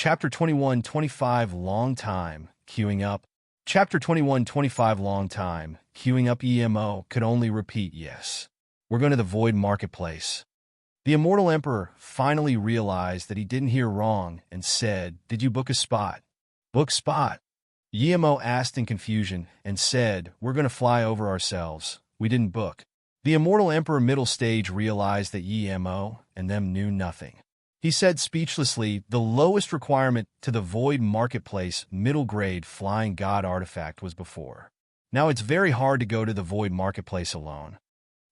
Chapter 21-25 Long Time, Queuing Up. Chapter 21-25 Long Time, Queuing Up. EMO could only repeat yes. We're going to the Void Marketplace. The Immortal Emperor finally realized that he didn't hear wrong and said, "Did you book a spot?" "Book spot?" Yemo asked in confusion and said, "We're going to fly over ourselves. We didn't book." The Immortal Emperor middle stage realized that Yemo and them knew nothing. He said speechlessly, "The lowest requirement to the Void Marketplace middle grade flying god artifact was before. Now it's very hard to go to the Void Marketplace alone."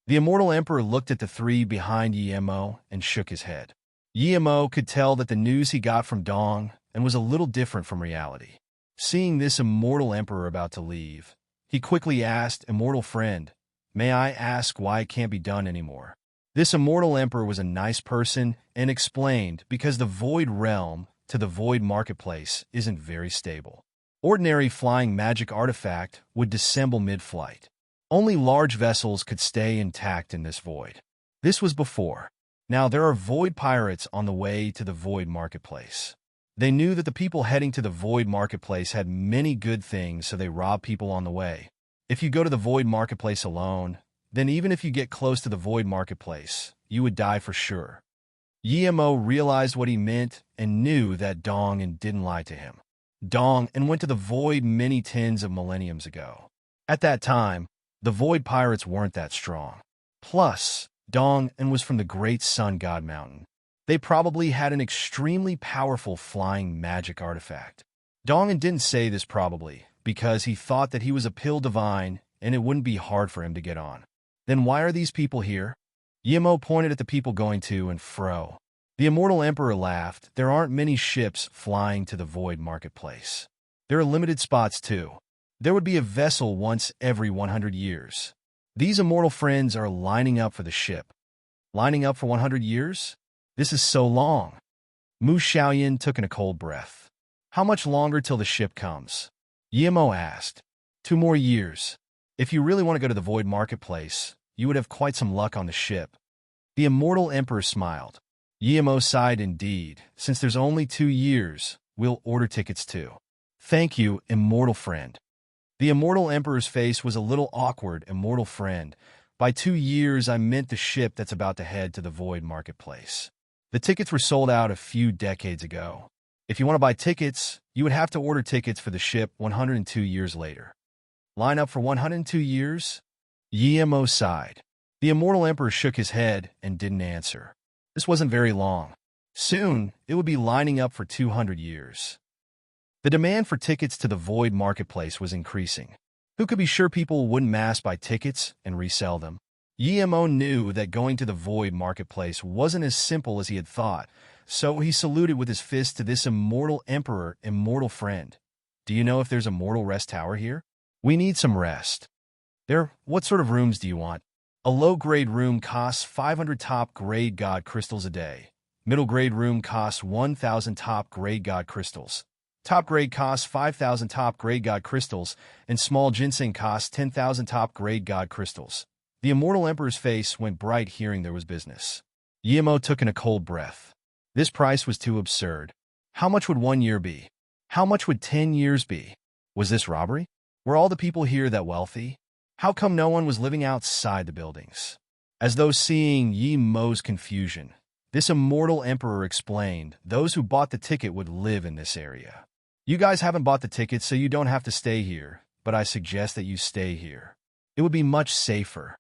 The Immortal Emperor looked at the three behind Yemo and shook his head. Yemo could tell that the news he got from Dong and was a little different from reality. Seeing this Immortal Emperor about to leave, he quickly asked, "Immortal friend, may I ask why it can't be done anymore?" This Immortal Emperor was a nice person and explained because the Void Realm to the Void Marketplace isn't very stable. Ordinary flying magic artifact would disassemble mid-flight. Only large vessels could stay intact in this void. This was before. Now there are Void Pirates on the way to the Void Marketplace. They knew that the people heading to the Void Marketplace had many good things, so they rob people on the way. If you go to the Void Marketplace alone, then even if you get close to the Void Marketplace, you would die for sure. Yemo realized what he meant and knew that Dong and didn't lie to him. Dong and went to the Void many tens of millenniums ago. At that time, the Void Pirates weren't that strong. Plus, Dong and was from the Great Sun God Mountain. They probably had an extremely powerful flying magic artifact. Dong didn't say this probably because he thought that he was a pill divine and it wouldn't be hard for him to get on. Then why are these people here? Yemo pointed at the people going to and fro. The Immortal Emperor laughed. There aren't many ships flying to the Void Marketplace. There are limited spots too. There would be a vessel once every 100 years. These immortal friends are lining up for the ship. Lining up for 100 years? This is so long. Mu Xiaoyan took in a cold breath. How much longer till the ship comes? Yemo asked. 2 more years. If you really want to go to the Void Marketplace, you would have quite some luck on the ship. The Immortal Emperor smiled. Yemo sighed indeed. Since there's only 2 years, we'll order tickets too. Thank you, immortal friend. The Immortal Emperor's face was a little awkward. Immortal friend. By 2 years, I meant the ship that's about to head to the Void Marketplace. The tickets were sold out a few decades ago. If you want to buy tickets, you would have to order tickets for the ship 102 years later. Line up for 102 years? Yemo sighed. The Immortal Emperor shook his head and didn't answer. This wasn't very long. Soon, it would be lining up for 200 years. The demand for tickets to the Void Marketplace was increasing. Who could be sure people wouldn't mass buy tickets and resell them? Yemo knew that going to the Void Marketplace wasn't as simple as he had thought, so he saluted with his fist to this Immortal Emperor, "Immortal friend. Do you know if there's a mortal rest tower here? We need some rest." What sort of rooms do you want? A low-grade room costs 500 top-grade god crystals a day. Middle-grade room costs 1,000 top-grade god crystals. Top grade costs 5,000 top-grade god crystals, and small ginseng costs 10,000 top-grade god crystals. The Immortal Emperor's face went bright hearing there was business. Yemo took in a cold breath. This price was too absurd. How much would 1 year be? How much would 10 years be? Was this robbery? Were all the people here that wealthy? How come no one was living outside the buildings? As though seeing Yemo's confusion, this Immortal Emperor explained, "Those who bought the ticket would live in this area. You guys haven't bought the ticket, so you don't have to stay here, but I suggest that you stay here. It would be much safer."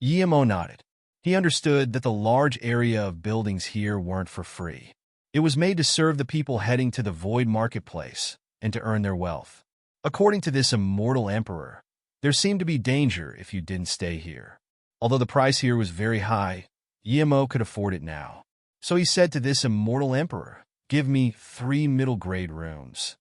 Yemo nodded. He understood that the large area of buildings here weren't for free. It was made to serve the people heading to the Void Marketplace and to earn their wealth. According to this Immortal Emperor, there seemed to be danger if you didn't stay here. Although the price here was very high, Yemo could afford it now. So he said to this Immortal Emperor, "Give me 3 middle-grade rooms."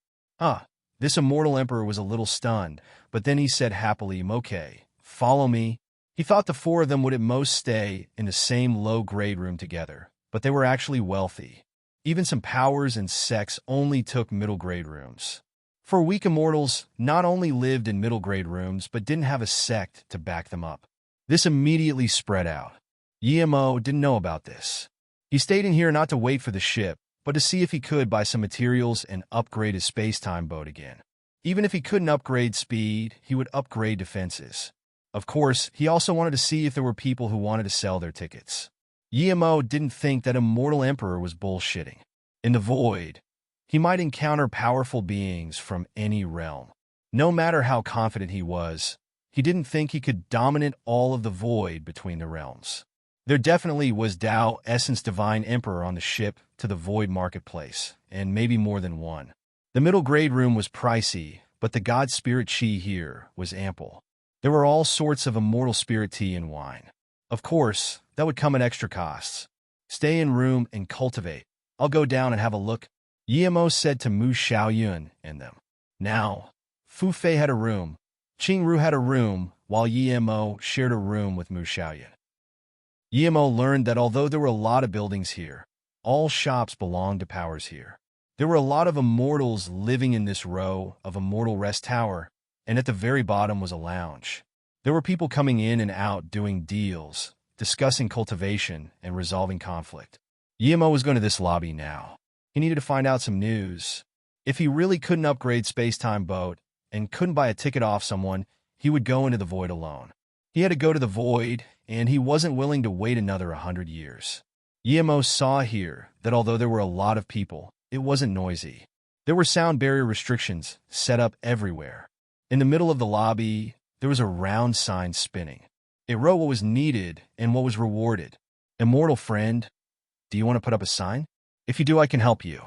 This Immortal Emperor was a little stunned, but then he said happily, "Okay, follow me." He thought the 4 of them would at most stay in the same low-grade room together, but they were actually wealthy. Even some powers and sects only took middle-grade rooms. For weak immortals not only lived in middle-grade rooms, but didn't have a sect to back them up. This immediately spread out. Yemo didn't know about this. He stayed in here not to wait for the ship, but to see if he could buy some materials and upgrade his space-time boat again. Even if he couldn't upgrade speed, he would upgrade defenses. Of course, he also wanted to see if there were people who wanted to sell their tickets. Yemo didn't think that Immortal Emperor was bullshitting. In the void, he might encounter powerful beings from any realm. No matter how confident he was, he didn't think he could dominate all of the void between the realms. There definitely was Tao Essence Divine Emperor on the ship to the void marketplace, and maybe more than one. The middle grade room was pricey, but the God Spirit Chi here was ample. There were all sorts of immortal spirit tea and wine. Of course, that would come at extra costs. Stay in room and cultivate. I'll go down and have a look, Yemo said to Mu Xiaoyun and them. Now, Fu Fei had a room, Qingru had a room, while Yemo shared a room with Mu Xiaoyun. Yemo learned that although there were a lot of buildings here, all shops belonged to powers here. There were a lot of immortals living in this row of Immortal Rest Tower, and at the very bottom was a lounge. There were people coming in and out doing deals, discussing cultivation, and resolving conflict. Yemo was going to this lobby now. He needed to find out some news. If he really couldn't upgrade Space-Time Boat and couldn't buy a ticket off someone, he would go into the void alone. He had to go to the void, and he wasn't willing to wait another 100 years. Yemo saw here that although there were a lot of people, it wasn't noisy. There were sound barrier restrictions set up everywhere. In the middle of the lobby, there was a round sign spinning. It wrote what was needed and what was rewarded. Immortal friend, do you want to put up a sign? If you do, I can help you.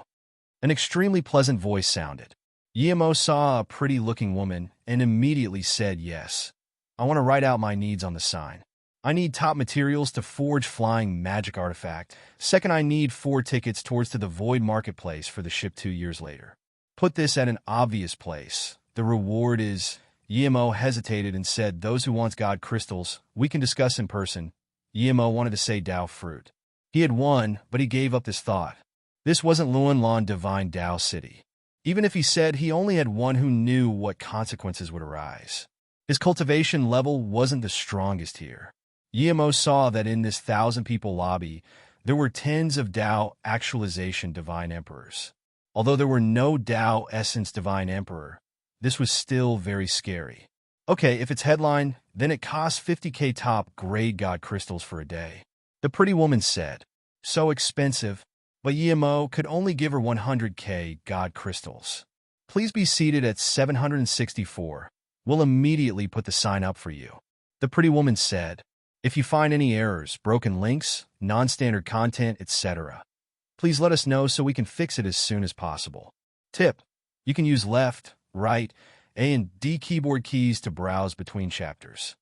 An extremely pleasant voice sounded. Yemo saw a pretty-looking woman and immediately said yes. I want to write out my needs on the sign. I need top materials to forge flying magic artifact. Second, I need 4 tickets towards to the void marketplace for the ship 2 years later. Put this at an obvious place. The reward is... Yemo hesitated and said, those who want God crystals, we can discuss in person. Yemo wanted to say Dao fruit. He had won, but he gave up this thought. This wasn't Luanlan Divine Dao City. Even if he said he only had one who knew what consequences would arise. His cultivation level wasn't the strongest here. Yemo saw that in this 1,000-people lobby, there were tens of Dao Actualization Divine Emperors. Although there were no Dao Essence Divine Emperor, this was still very scary. Okay, if it's headline, then it costs 50k top-grade God crystals for a day. The pretty woman said. So expensive, but Yemo could only give her 100k God crystals. Please be seated at 764. We'll immediately put the sign up for you. The pretty woman said. If you find any errors, broken links, non-standard content, etc., please let us know so we can fix it as soon as possible. Tip: you can use left, right, A and D keyboard keys to browse between chapters.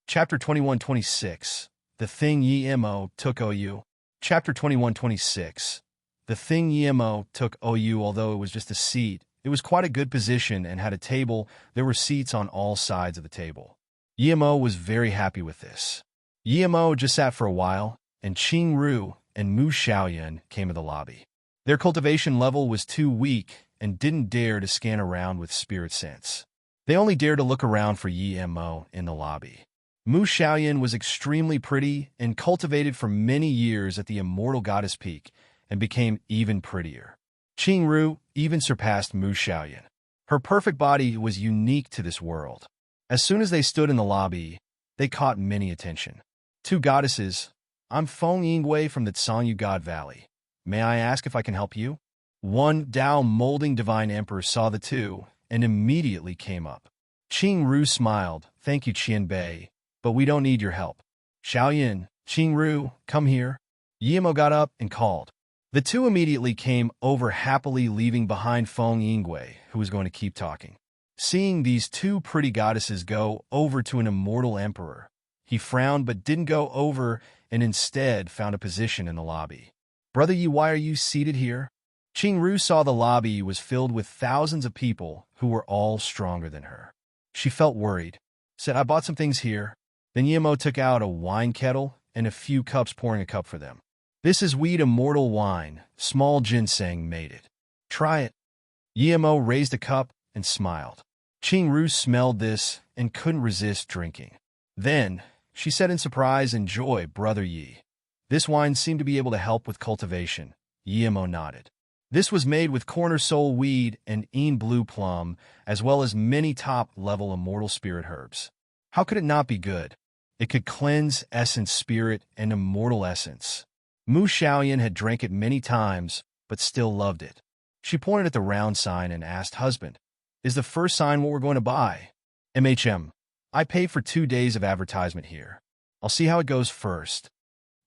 Chapter 21-26. The Thing Yemo Took OU. Chapter 21-26. The Thing Yemo Took OU. Although it was just a seat, it was quite a good position and had a table. There were seats on all sides of the table. Yemo was very happy with this. Yemo just sat for a while, and Qingru and Mu Xiaoyun came to the lobby. Their cultivation level was too weak and didn't dare to scan around with spirit sense. They only dared to look around for Yemo in the lobby. Mu Xiaoyun was extremely pretty and cultivated for many years at the Immortal Goddess Peak and became even prettier. Qingru even surpassed Mu Xiaoyun. Her perfect body was unique to this world. As soon as they stood in the lobby, they caught many attention. 2 goddesses. I'm Feng Yingwei from the Tsangyu God Valley. May I ask if I can help you? One Dao Molding Divine Emperor saw the 2 and immediately came up. Qingru smiled. Thank you, Qianbei, but we don't need your help. Xiaoyun, Qingru, come here. Yemo got up and called. The 2 immediately came over, happily leaving behind Feng Yingwei, who was going to keep talking. Seeing these 2 pretty goddesses go over to an immortal emperor, he frowned but didn't go over and instead found a position in the lobby. Brother Yi, why are you seated here? Qingru saw the lobby was filled with thousands of people who were all stronger than her. She felt worried. Said, I bought some things here. Then Yemo took out a wine kettle and a few cups, pouring a cup for them. This is Weed Immortal Wine. Small ginseng made it. Try it. Yemo raised a cup and smiled. Qingru smelled this and couldn't resist drinking. Then, she said in surprise and joy, Brother Yi, This wine seemed to be able to help with cultivation. Yemo nodded. This was made with corner soul weed and blue plum, as well as many top-level immortal spirit herbs. How could it not be good? It could cleanse essence spirit and immortal essence. Mu Xiaoyan had drank it many times, but still loved it. She pointed at the round sign and asked, "Husband, is the first sign what we're going to buy?" I paid for 2 days of advertisement here. I'll see how it goes first."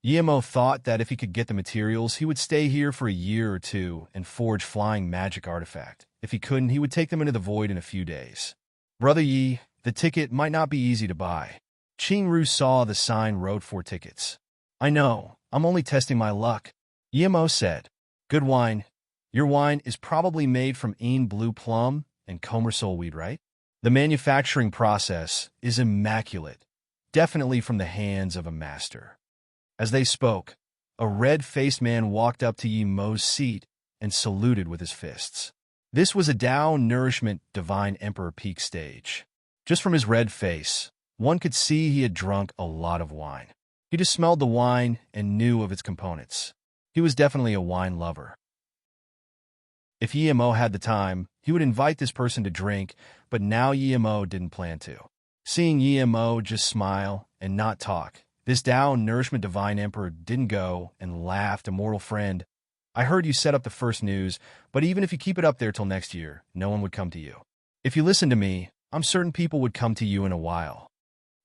Yemo thought that if he could get the materials, he would stay here for a year or two and forge flying magic artifact. If he couldn't, he would take them into the void in a few days. "Brother Yi, the ticket might not be easy to buy." Qingru saw the sign wrote 4 tickets. "I know, I'm only testing my luck," Yemo said. "Good wine. Your wine is probably made from blue plum and commercial weed, right? The manufacturing process is immaculate, definitely from the hands of a master." As they spoke, a red-faced man walked up to Yemo's seat and saluted with his fists. This was a Tao Nourishment Divine Emperor peak stage. Just from his red face, one could see he had drunk a lot of wine. He just smelled the wine and knew of its components. He was definitely a wine lover. If Yemo had the time, he would invite this person to drink, but now Yemo didn't plan to. Seeing Yemo just smile and not talk, this Tao Nourishment Divine Emperor didn't go and laughed. "Immortal friend, I heard you set up the first news, but even if you keep it up there till next year, no one would come to you. If you listen to me, I'm certain people would come to you in a while.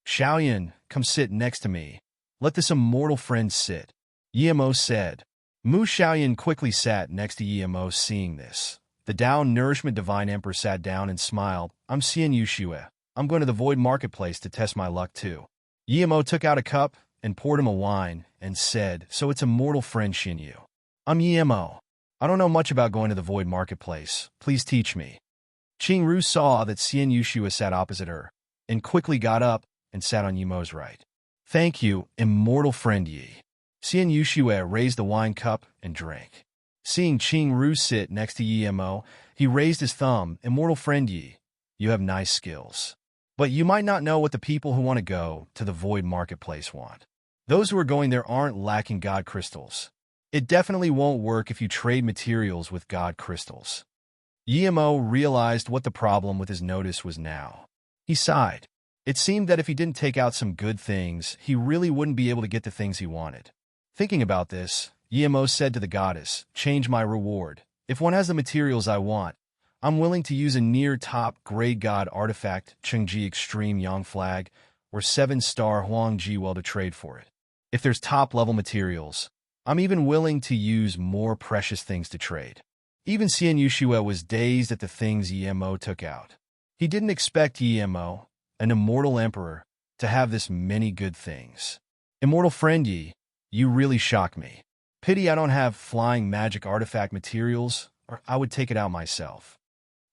Xiaoyan, come sit next to me. Let this immortal friend sit," Yemo said. Mu Xiaoyan quickly sat next to Yemo. Seeing this, the Tao Nourishment Divine Emperor sat down and smiled. "I'm Xian Yuxue. I'm going to the Void Marketplace to test my luck too." Yemo took out a cup and poured him a wine and said, "So it's immortal friend Xin Yu. I'm Yemo. I don't know much about going to the Void Marketplace. Please teach me." Qingru saw that Xian Yuxue sat opposite her and quickly got up and sat on Yemo's right. "Thank you, immortal friend Yi." Xian Yuxue raised the wine cup and drank. Seeing Qingru sit next to Yemo, he raised his thumb. "Immortal friend Yi, you have nice skills. But you might not know what the people who want to go to the Void Marketplace want. Those who are going there aren't lacking God crystals. It definitely won't work if you trade materials with God crystals." Yemo realized what the problem with his notice was now. He sighed. It seemed that if he didn't take out some good things, he really wouldn't be able to get the things he wanted. Thinking about this, Yemo said to the goddess, "Change my reward. If one has the materials I want, I'm willing to use a near-top grade god artifact, Chengji Extreme Yang Flag, or 7-star Huangji Well to trade for it. If there's top-level materials, I'm even willing to use more precious things to trade." Even Xian Yuxue was dazed at the things Yemo took out. He didn't expect Yemo, an immortal emperor, to have this many good things. "Immortal friend Yi, you really shock me. Pity I don't have flying magic artifact materials, or I would take it out myself."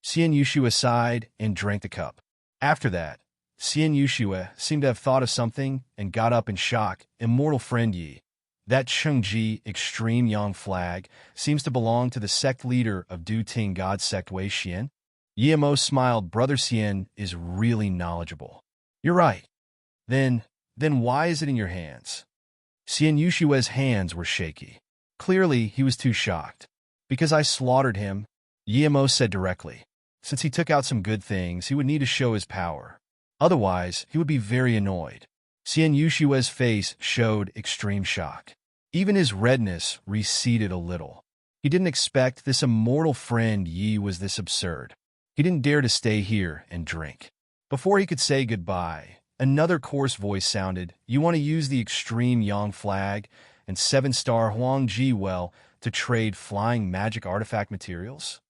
Xian Yuxue sighed and drank the cup. After that, Xian Yuxue seemed to have thought of something and got up in shock. "Immortal friend Yi, that Chengji Extreme Yang Flag seems to belong to the sect leader of Du Ting God Sect Wei Xian." Yemo smiled. "Brother Xian is really knowledgeable." "You're right. Then why is it in your hands?" Xian Yushue's hands were shaky. Clearly, he was too shocked. "Because I slaughtered him," Yemo said directly. Since he took out some good things, he would need to show his power. Otherwise, he would be very annoyed. Xian Yushue's face showed extreme shock. Even his redness receded a little. He didn't expect this immortal friend Yi was this absurd. He didn't dare to stay here and drink. Before he could say goodbye, another coarse voice sounded. "You want to use the Extreme Yang Flag and 7-star Huangji Well to trade flying magic artifact materials?"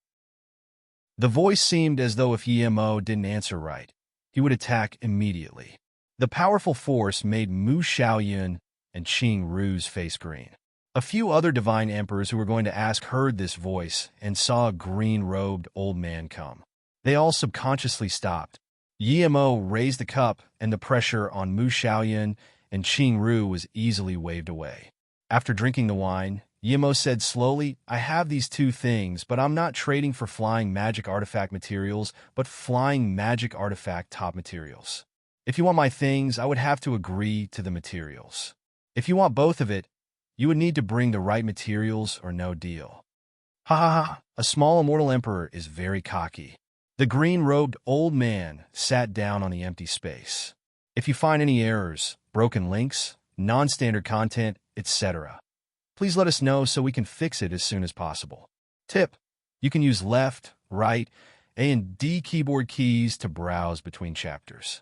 The voice seemed as though if Yemo didn't answer right, he would attack immediately. The powerful force made Mu Xiaoyan and Qingru's face green. A few other divine emperors who were going to ask heard this voice and saw a green-robed old man come. They all subconsciously stopped. Yemo raised the cup, and the pressure on Mu Xiaoyan and Qingru was easily waved away. After drinking the wine, Yemo said slowly, "I have these 2 things, but I'm not trading for flying magic artifact materials, but flying magic artifact top materials. If you want my things, I would have to agree to the materials. If you want both of it, You would need to bring the right materials or no deal. Ha ha ha, a small immortal emperor is very cocky. The green-robed old man sat down on the empty space. If you find any errors, broken links, non-standard content, etc., please let us know so we can fix it as soon as possible. Tip: you can use left, right, A and D keyboard keys to browse between chapters.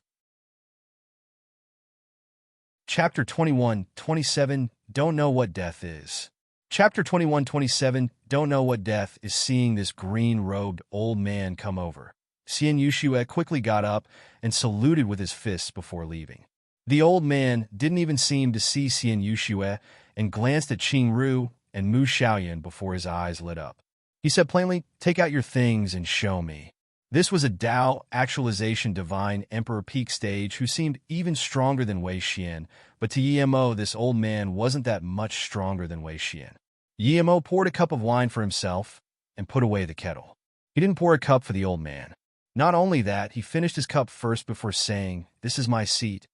Chapter 21-27, Don't Know What Death Is. Chapter 21-27, Don't Know What Death Is. Seeing this green-robed old man come over, Xian Yushue quickly got up and saluted with his fists before leaving. The old man didn't even seem to see Xian Yushue and glanced at Qing Ru and Mu Xiaoyan before his eyes lit up. He said plainly, "Take out your things and show me." This was a Dao actualization divine Emperor peak stage who seemed even stronger than Wei Xian, but to Yimo, this old man wasn't that much stronger than Wei Xian. Yimo poured a cup of wine for himself and put away the kettle. He didn't pour a cup for the old man. Not only that, he finished his cup first before saying, "This is my seat."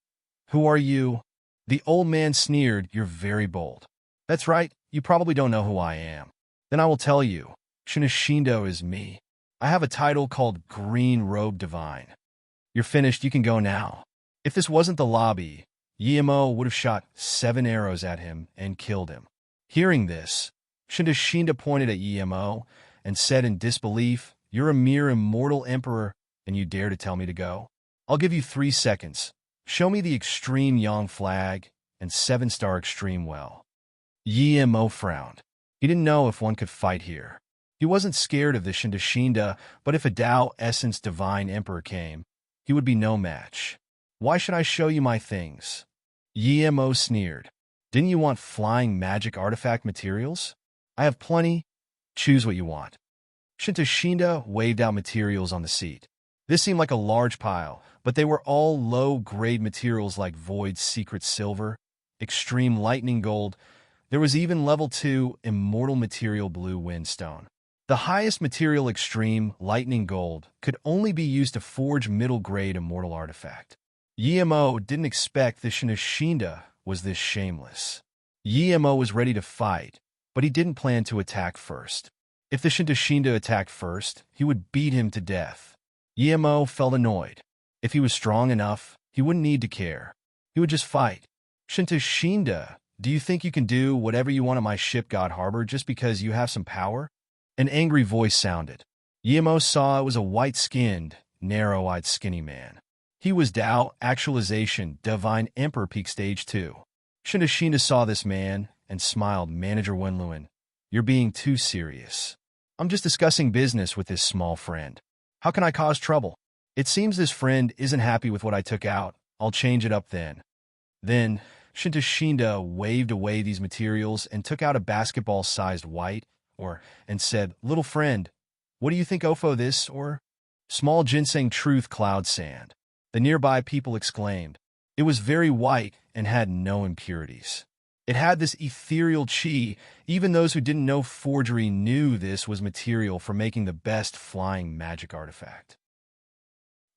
"Who are you?" The old man sneered, "You're very bold." "That's right, you probably don't know who I am." "Then I will tell you. Shinoshindo is me. I have a title called Green Robe Divine." "You're finished, you can go now." If this wasn't the lobby, Yimo would have shot 7 arrows at him and killed him. Hearing this, Shinoshinda pointed at Yimo and said in disbelief, "You're a mere immortal emperor, and you dare to tell me to go? I'll give you 3 seconds. Show me the extreme Yang flag and 7-star extreme well." Yimo frowned. He didn't know if one could fight here. He wasn't scared of the Shinoshinda, but if a Dao Essence Divine Emperor came, he would be no match. "Why should I show you my things?" Yimo sneered. "Didn't you want flying magic artifact materials? I have plenty. Choose what you want." Shinoshinda waved out materials on the seat. This seemed like a large pile, but they were all low-grade materials like Void's Secret Silver, Extreme Lightning Gold. There was even Level 2 Immortal Material Blue Windstone. The highest material Extreme Lightning Gold could only be used to forge middle-grade Immortal Artifact. Yimo didn't expect the Shinoshinda was this shameless. Yimo was ready to fight, but he didn't plan to attack first. If the Shinoshinda attacked first, he would beat him to death. Yimo felt annoyed. If he was strong enough, he wouldn't need to care. He would just fight. "Shinoshinda, do you think you can do whatever you want at my ship God Harbor just because you have some power?" An angry voice sounded. Yimo saw it was a white-skinned, narrow-eyed skinny man. He was Dao Actualization Divine Emperor Peak Stage 2. Shinoshinda saw this man and smiled. "Manager Wenluan, you're being too serious. I'm just discussing business with this small friend. How can I cause trouble? It seems this friend isn't happy with what I took out. I'll change it up then." Then, Shinoshinda waved away these materials and took out a basketball-sized white and said, "Little friend, what do you think Ofo this or?" "Small ginseng truth cloud sand." The nearby people exclaimed. It was very white and had no impurities. It had this ethereal chi. Even those who didn't know forgery knew this was material for making the best flying magic artifact.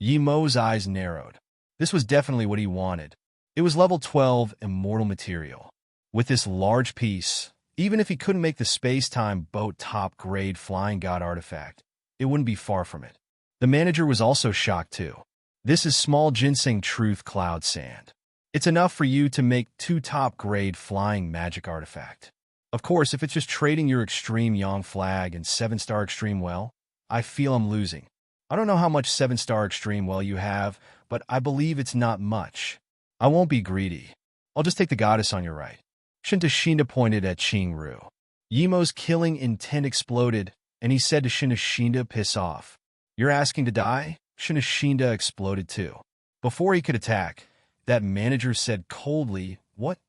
Yimo's eyes narrowed. This was definitely what he wanted. It was level 12 immortal material. With this large piece, even if he couldn't make the space-time boat top-grade flying god artifact, it wouldn't be far from it. The manager was also shocked too. "This is small ginseng truth cloud sand. It's enough for you to make 2 top-grade flying magic artifact. Of course, if it's just trading your extreme Yang flag and 7-star extreme well, I feel I'm losing. I don't know how much 7-star extreme well you have, but I believe it's not much. I won't be greedy. I'll just take the goddess on your right." Shinoshinda pointed at Qing Ru. Yimo's killing intent exploded, and he said to Shinoshinda, "Piss off. You're asking to die?" Shinoshinda exploded too. Before he could attack, that manager said coldly, "What?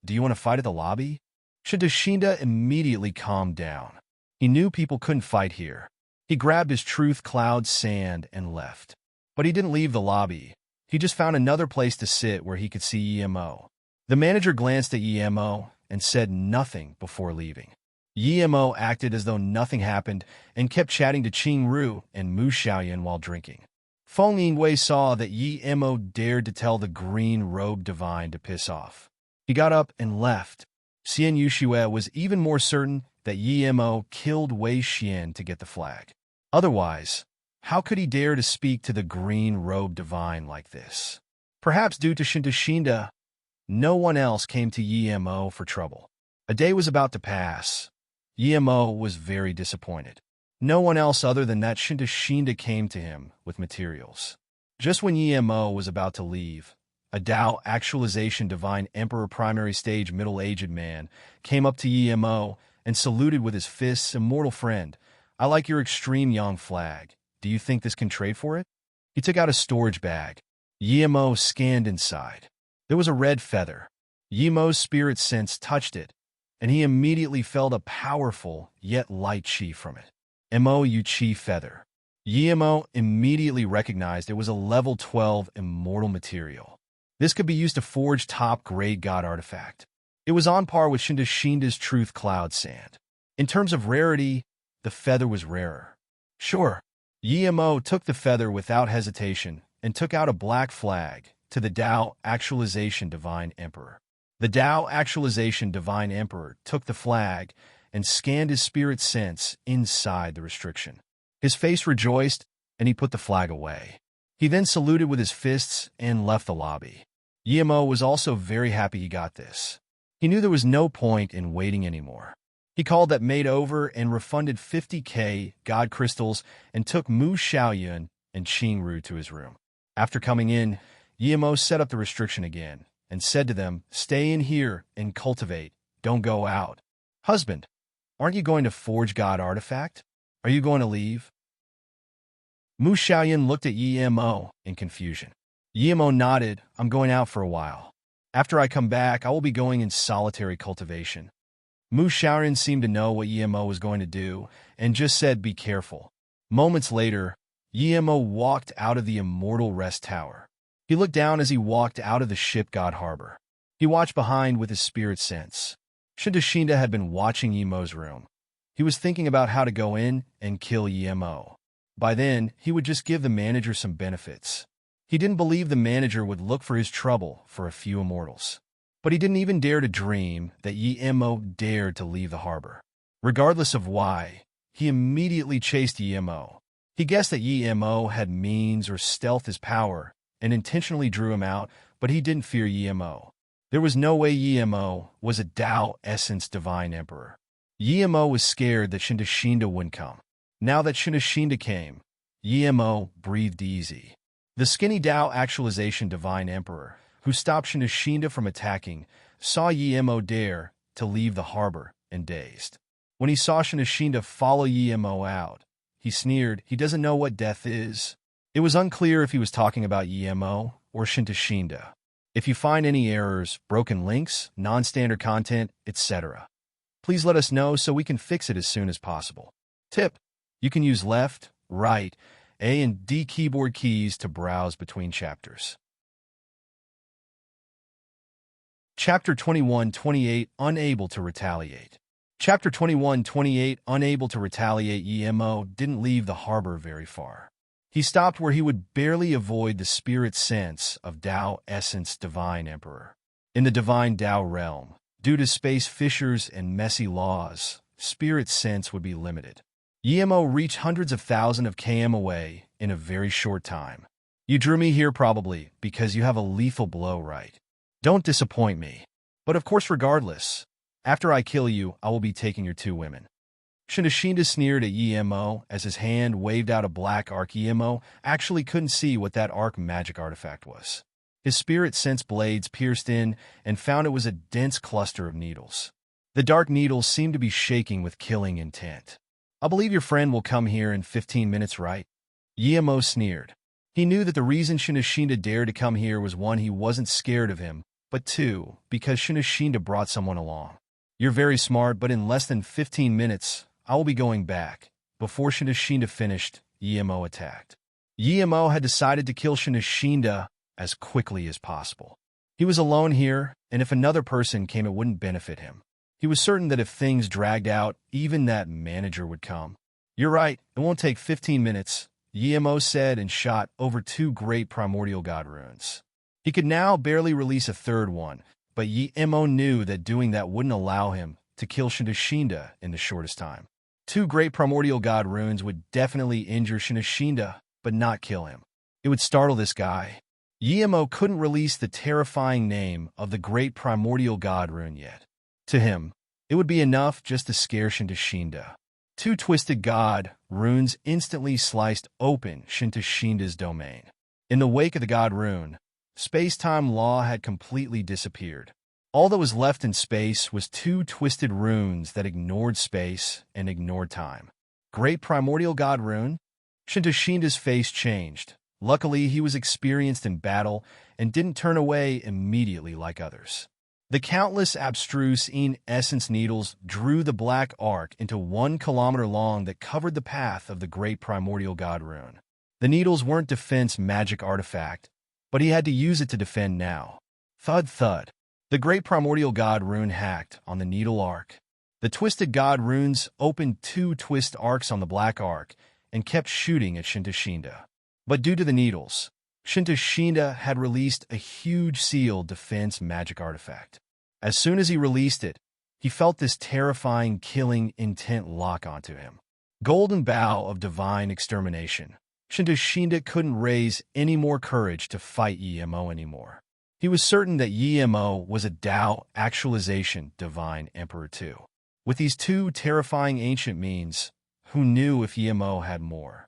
Do you want to fight at the lobby?" Shinoshinda immediately calmed down. He knew people couldn't fight here. He grabbed his truth cloud sand and left. But he didn't leave the lobby. He just found another place to sit where he could see Yimo. The manager glanced at Yimo and said nothing before leaving. Yimo acted as though nothing happened and kept chatting to Qing Ru and Mu Xiaoyan while drinking. Feng Yingwei saw that Yimo dared to tell the green-robed divine to piss off. He got up and left. Xian Yushue was even more certain that Yimo killed Wei Xian to get the flag. Otherwise, how could he dare to speak to the green-robed divine like this? Perhaps due to Shinda, no one else came to Yimo for trouble. A day was about to pass. Yimo was very disappointed. No one else other than that Shinda came to him with materials. Just when Yimo was about to leave, a Tao Actualization Divine Emperor Primary Stage middle-aged man came up to Yimo and saluted with his fists. Immortal friend, I like your extreme young flag. Do you think this can trade for it? He took out a storage bag. Yimo scanned inside. There was a red feather. Yimo's spirit sense touched it, and he immediately felt a powerful yet light chi from it. Mo-U chi feather. Yimo immediately recognized it was a level 12 immortal material. This could be used to forge top-grade god artifact. It was on par with Shinda's Truth Cloud Sand. In terms of rarity, the feather was rarer. Sure, Yimo took the feather without hesitation and took out a black flag to the Tao Actualization Divine Emperor. The Tao Actualization Divine Emperor took the flag and scanned his spirit sense inside the restriction. His face rejoiced, and he put the flag away. He then saluted with his fists and left the lobby. Yimo was also very happy he got this. He knew there was no point in waiting anymore. He called that maid over and refunded 50k god crystals and took Mu Xiaoyun and Qingru to his room. After coming in, Yimo set up the restriction again and said to them, "Stay in here and cultivate. Don't go out." "Husband, aren't you going to forge god artifact? Are you going to leave?" Mu Xiaoyun looked at Yimo in confusion. Yimo nodded. "I'm going out for a while. After I come back, I will be going in solitary cultivation." Mu Xiaoyun seemed to know what Yimo was going to do and just said, "Be careful." Moments later, Yimo walked out of the Immortal Rest Tower. He looked down as he walked out of the ship god harbor. He watched behind with his spirit sense. Shinda had been watching Yimo's room. He was thinking about how to go in and kill Yimo. By then, he would just give the manager some benefits. He didn't believe the manager would look for his trouble for a few immortals. But he didn't even dare to dream that Yimo dared to leave the harbor. Regardless of why, he immediately chased Yimo. He guessed that Yimo had means or stealth as power and intentionally drew him out, but he didn't fear Yimo. There was no way Yimo was a Tao Essence Divine Emperor. Yimo was scared that Shinda wouldn't come. Now that Shinda came, Yimo breathed easy. The skinny Tao Actualization Divine Emperor, who stopped Shinda from attacking, saw Yimo dare to leave the harbor and dazed. When he saw Shinda follow Yimo out, he sneered, "He doesn't know what death is." It was unclear if he was talking about Yimo or Shinda. If you find any errors, broken links, non-standard content, etc., please let us know so we can fix it as soon as possible. Tip: you can use left, right, A and D keyboard keys to browse between chapters. Chapter 21-28 Unable to Retaliate. Chapter 21-28 Unable to Retaliate. Yimo didn't leave the harbor very far. He stopped where he would barely avoid the spirit sense of Tao Essence Divine Emperor. In the Divine Tao realm, due to space fissures and messy laws, spirit sense would be limited. Yimo reached hundreds of thousands of km away in a very short time. You drew me here probably because you have a lethal blow, right? Don't disappoint me. But of course, regardless, after I kill you, I will be taking your 2 women. Shinda sneered at Yimo as his hand waved out a black arc. Yimo actually couldn't see what that arc magic artifact was. His spirit sense blades pierced in and found it was a dense cluster of needles. The dark needles seemed to be shaking with killing intent. "I believe your friend will come here in 15 minutes, right?" Yimo sneered. He knew that the reason Shinda dared to come here was 1, he wasn't scared of him, but 2, because Shinda brought someone along. "You're very smart, but in less than 15 minutes, I will be going back." Before Shinda finished, Yimo attacked. Yimo had decided to kill Shinda as quickly as possible. He was alone here, and if another person came, it wouldn't benefit him. He was certain that if things dragged out, even that manager would come. "You're right, it won't take 15 minutes, Yimo said and shot over 2 great primordial god runes. He could now barely release a third one, but Emo knew that doing that wouldn't allow him to kill Shinda in the shortest time. 2 great primordial god runes would definitely injure Shinda, but not kill him. It would startle this guy. Emo couldn't release the terrifying name of the great primordial god rune yet. To him, it would be enough just to scare Shinda. 2 twisted god runes instantly sliced open Shinda's domain. In the wake of the god rune, space-time law had completely disappeared. All that was left in space was 2 twisted runes that ignored space and ignored time. Great primordial god rune? Shinda's face changed. Luckily, he was experienced in battle and didn't turn away immediately like others. The countless abstruse essence needles drew the black arc into 1 kilometer long that covered the path of the great primordial god rune. The needles weren't defense magic artifact, but he had to use it to defend now. Thud thud. The great primordial god rune hacked on the needle arc. The twisted god runes opened 2 twist arcs on the black arc and kept shooting at Shinda. But due to the needles, Shinda had released a huge sealed defense magic artifact. As soon as he released it, he felt this terrifying, killing intent lock onto him. Golden Bow of Divine Extermination. Shinda couldn't raise any more courage to fight Emo anymore. He was certain that Emo was a Tao actualization Divine Emperor too. With these 2 terrifying ancient means, who knew if Emo had more?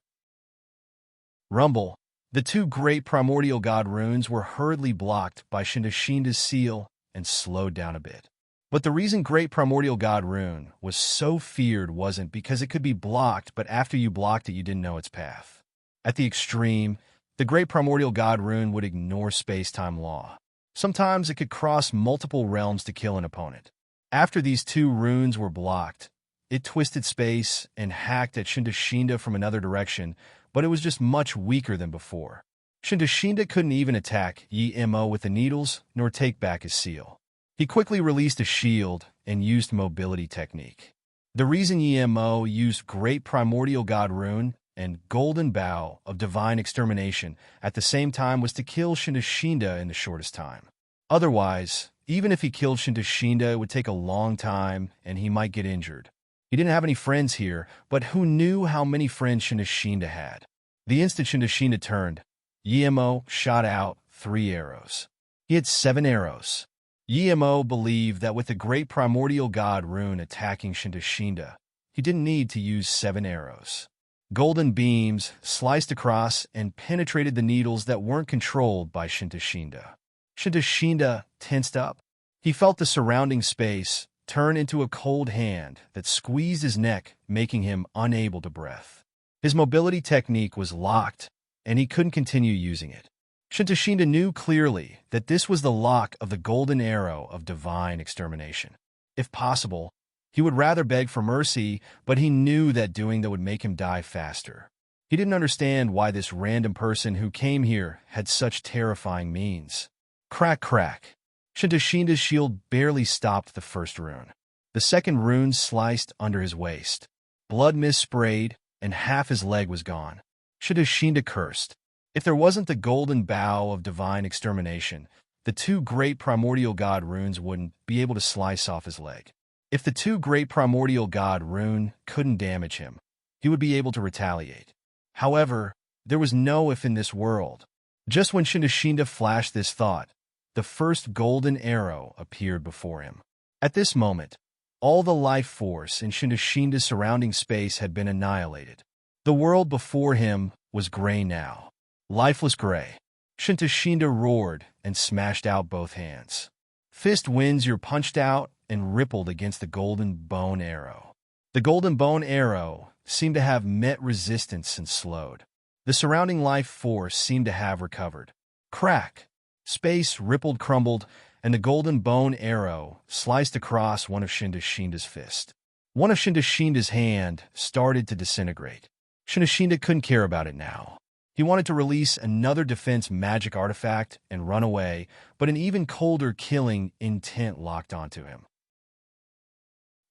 Rumble. The 2 great primordial god runes were hurriedly blocked by Shinda's seal and slowed down a bit. But the reason great primordial god rune was so feared wasn't because it could be blocked, but after you blocked it you didn't know its path. At the extreme, the great primordial god rune would ignore space-time law. Sometimes it could cross multiple realms to kill an opponent. After these 2 runes were blocked, it twisted space and hacked at Shinda from another direction, but it was just much weaker than before. Shinda couldn't even attack Emo with the needles, nor take back his seal. He quickly released a shield and used mobility technique. The reason Emo used Great Primordial God Rune and Golden Bow of Divine Extermination at the same time was to kill Shinda in the shortest time. Otherwise, even if he killed Shinda, it would take a long time and he might get injured. He didn't have any friends here, but who knew how many friends Shinda had? The instant Shinda turned, Emo shot out 3 arrows. He had 7 arrows. Emo believed that with the Great Primordial God Rune attacking Shinda, he didn't need to use 7 arrows. Golden beams sliced across and penetrated the needles that weren't controlled by Shinda. Shinda tensed up. He felt the surrounding space turn into a cold hand that squeezed his neck, making him unable to breathe. His mobility technique was locked, and he couldn't continue using it. Shinda knew clearly that this was the lock of the golden arrow of divine extermination. If possible, he would rather beg for mercy, but he knew that doing that would make him die faster. He didn't understand why this random person who came here had such terrifying means. Crack, crack. Shinda's shield barely stopped the first rune. The second rune sliced under his waist. Blood mist sprayed, and half his leg was gone. Shinda cursed. If there wasn't the golden bow of divine extermination, the 2 great primordial god runes wouldn't be able to slice off his leg. If the 2 great primordial god rune couldn't damage him, he would be able to retaliate. However, there was no if in this world. Just when Shinda flashed this thought, the first golden arrow appeared before him. At this moment, all the life force in Shinda's surrounding space had been annihilated. The world before him was gray now. Lifeless gray. Shinda roared and smashed out both hands. Fist winds punched out and rippled against the golden bone arrow. The golden bone arrow seemed to have met resistance and slowed. The surrounding life force seemed to have recovered. Crack! Space rippled, crumbled, and the golden bone arrow sliced across one of Shinda's fist. One of Shinda's hand started to disintegrate. Shinda couldn't care about it now. He wanted to release another defense magic artifact and run away, but an even colder killing intent locked onto him.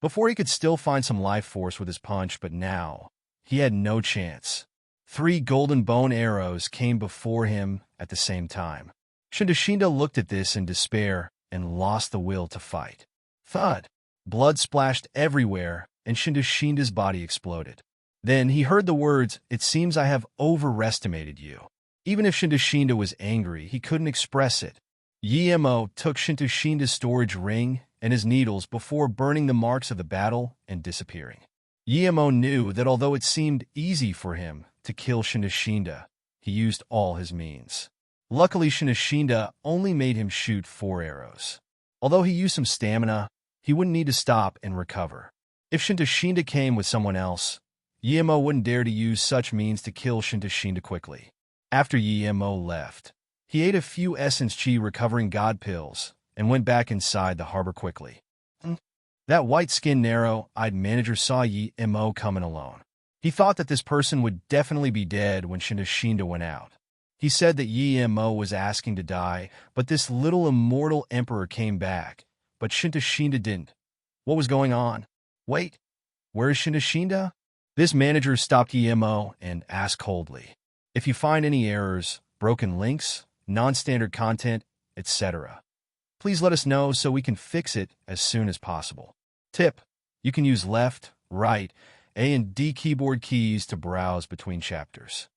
Before he could still find some life force with his punch, but now he had no chance. 3 golden bone arrows came before him at the same time. Shinda looked at this in despair and lost the will to fight. Thud! Blood splashed everywhere, and Shinda's body exploded. Then he heard the words, "It seems I have overestimated you." Even if Shinda was angry, he couldn't express it. Yemo took Shinda's storage ring and his needles before burning the marks of the battle and disappearing. Yemo knew that although it seemed easy for him to kill Shinda, he used all his means. Luckily, Shinda only made him shoot 4 arrows. Although he used some stamina, he wouldn't need to stop and recover. If Shinda came with someone else, Yemo wouldn't dare to use such means to kill Shinda quickly. After Yemo left, he ate a few essence chi recovering god pills and went back inside the harbor quickly. That white-skinned, narrow-eyed manager saw Yemo coming alone. He thought that this person would definitely be dead when Shinda went out. He said that Yemo was asking to die, but this little immortal emperor came back. But Shinda didn't. What was going on? Wait, where is Shinda? This manager stopped Yemo and asked coldly, "If you find any errors, broken links, non-standard content, etc., please let us know so we can fix it as soon as possible." Tip: you can use left, right, A and D keyboard keys to browse between chapters.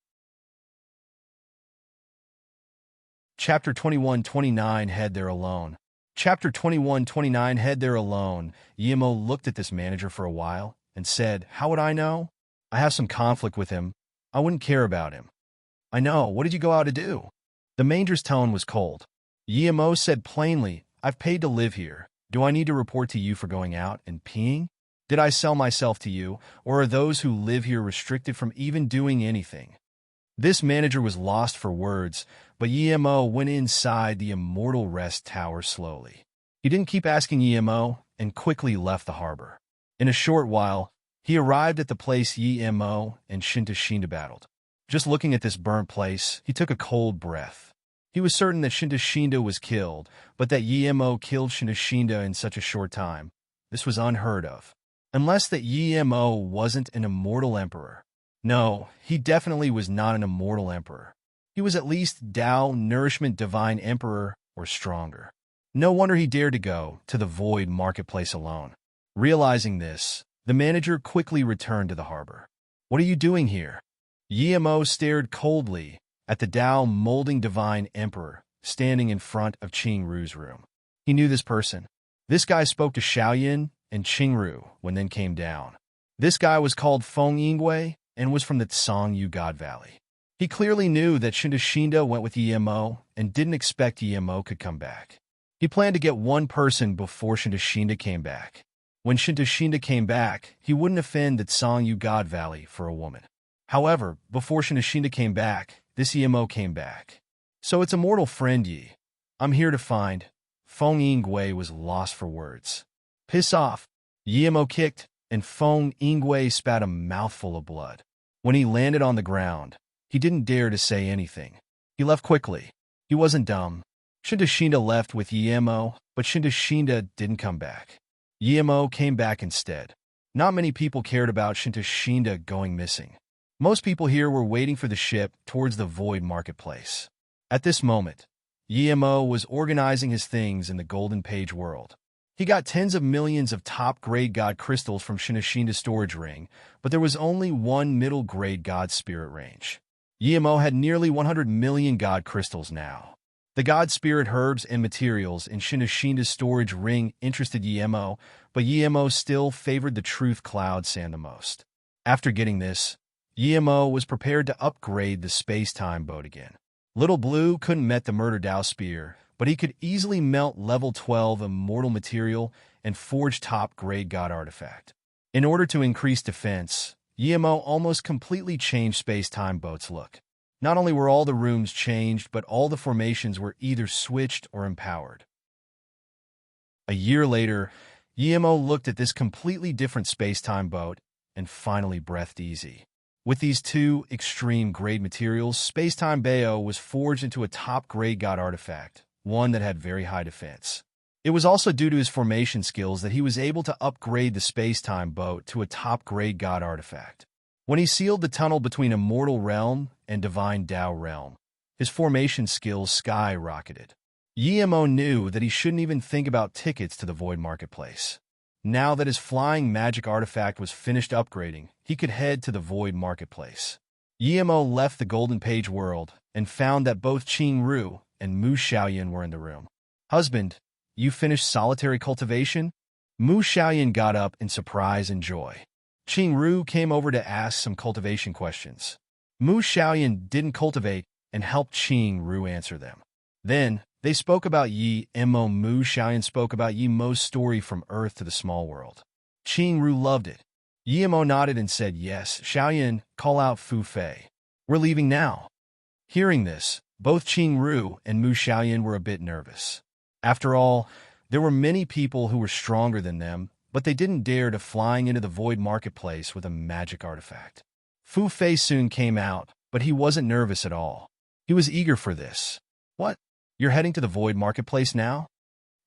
Chapter 21-29 Head There Alone. Chapter 21-29 Head There Alone. Yemo looked at this manager for a while and said, "How would I know? I have some conflict with him. I wouldn't care about him." "I know. What did you go out to do?" The manager's tone was cold. Yemo said plainly, "I've paid to live here. Do I need to report to you for going out and peeing? Did I sell myself to you, or are those who live here restricted from even doing anything?" This manager was lost for words, but Yemo went inside the immortal rest tower slowly. He didn't keep asking Yemo and quickly left the harbor. In a short while, he arrived at the place Yemo and Shinda battled. Just looking at this burnt place, he took a cold breath. He was certain that Shinda was killed, but that Yemo killed Shinda in such a short time. This was unheard of. Unless that Yemo wasn't an immortal emperor. No, he definitely was not an immortal emperor. He was at least Tao Nourishment Divine Emperor or stronger. No wonder he dared to go to the void marketplace alone. Realizing this, the manager quickly returned to the harbor. "What are you doing here?" Yemo stared coldly at the Tao Molding Divine Emperor standing in front of Qingru's room. He knew this person. This guy spoke to Xiaoyan and Qingru when then came down. This guy was called Feng Yingwei and was from the Tsangyu God Valley. He clearly knew that Shinda went with Yemo and didn't expect Yemo could come back. He planned to get one person before Shinda came back. When Shinda came back, he wouldn't offend the Tsangyu God Valley for a woman. However, before Shinda came back, this Yemo came back. "So it's a mortal friend ye. I'm here to find." Feng Yingwei was lost for words. "Piss off." Yemo kicked, and Feng Yingwei spat a mouthful of blood. When he landed on the ground, he didn't dare to say anything. He left quickly. He wasn't dumb. Shinda left with Yemo, but Shinda didn't come back. Yemo came back instead. Not many people cared about Shinda going missing. Most people here were waiting for the ship towards the void marketplace. At this moment, Yemo was organizing his things in the Golden Page world. He got tens of millions of top-grade god crystals from Shinda's storage ring, but there was only one middle-grade god spirit range. Yemo had nearly 100 million god crystals now. The god spirit herbs and materials in Shinda's storage ring interested Yemo, but Yemo still favored the truth cloud sand the most. After getting this, Yemo was prepared to upgrade the space-time boat again. Little Blue couldn't met the Murder Dao Spear, but he could easily melt level 12 immortal material and forge top-grade god artifact. In order to increase defense, Yemo almost completely changed space-time boat's look. Not only were all the rooms changed, but all the formations were either switched or empowered. A year later, Yemo looked at this completely different space-time boat and finally breathed easy. With these two extreme-grade materials, Space-Time Bayo was forged into a top-grade god artifact, one that had very high defense. It was also due to his formation skills that he was able to upgrade the Space-Time Boat to a top-grade god artifact. When he sealed the tunnel between Immortal Realm and Divine Tao Realm, his formation skills skyrocketed. Yemo knew that he shouldn't even think about tickets to the Void Marketplace. Now that his flying magic artifact was finished upgrading, he could head to the Void Marketplace. Yemo left the Golden Page world and found that both Qing Ru and Mu Xiaoyan were in the room. "Husband, you finished solitary cultivation?" Mu Xiaoyan got up in surprise and joy. Qing Ru came over to ask some cultivation questions. Mu Xiaoyan didn't cultivate and helped Qing Ru answer them. Then, they spoke about Yi Mo. Mu Xiaoyan spoke about Yi Mo's story from Earth to the small world. Qing Ru loved it. Yi Mo nodded and said, "Yes, Xiaoyan, call out Fu Fei. We're leaving now." Hearing this, both Qing Ru and Mu Xiaoyan were a bit nervous. After all, there were many people who were stronger than them, but they didn't dare to flying into the Void Marketplace with a magic artifact. Fu Fei soon came out, but he wasn't nervous at all. He was eager for this. "What? You're heading to the Void Marketplace now?"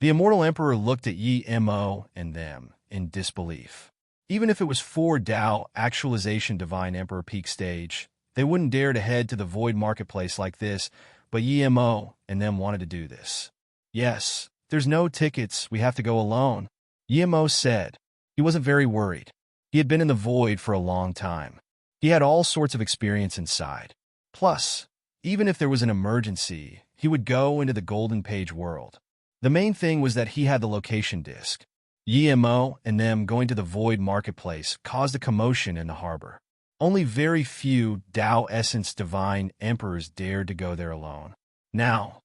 The Immortal Emperor looked at Yi Mo and them in disbelief. Even if it was for Dao Actualization Divine Emperor Peak Stage, they wouldn't dare to head to the Void Marketplace like this, but Yi Mo and them wanted to do this. "Yes, there's no tickets, we have to go alone," Yi Mo said. He wasn't very worried. He had been in the Void for a long time. He had all sorts of experience inside. Plus, even if there was an emergency, he would go into the Golden Page world. The main thing was that he had the location disc. Yi Mo and them going to the Void Marketplace caused a commotion in the harbor. Only very few Dao Essence Divine Emperors dared to go there alone. Now,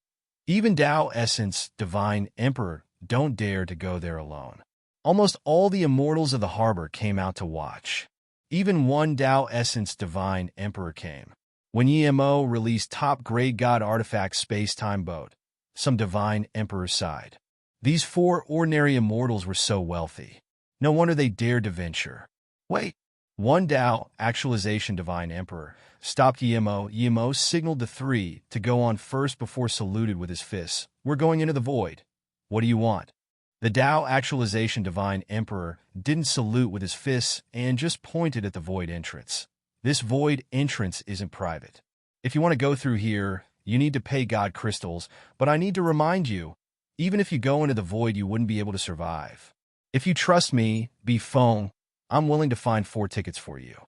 even Dao Essence Divine Emperor don't dare to go there alone. Almost all the immortals of the harbor came out to watch. Even one Dao Essence Divine Emperor came. When Yi Mo released top-grade God Artifact Space-Time Boat, some Divine Emperors sighed. These 4 ordinary immortals were so wealthy. No wonder they dared to venture. "Wait!" One Dao Actualization Divine Emperor stopped Yi Mo. Yi Mo signaled the 3 to go on first before saluted with his fists. "We're going into the Void. What do you want?" The Dao Actualization Divine Emperor didn't salute with his fists and just pointed at the Void entrance. "This Void entrance isn't private. If you want to go through here, you need to pay God crystals, but I need to remind you, even if you go into the Void, you wouldn't be able to survive. If you trust me, Bi Feng, I'm willing to find 4 tickets for you.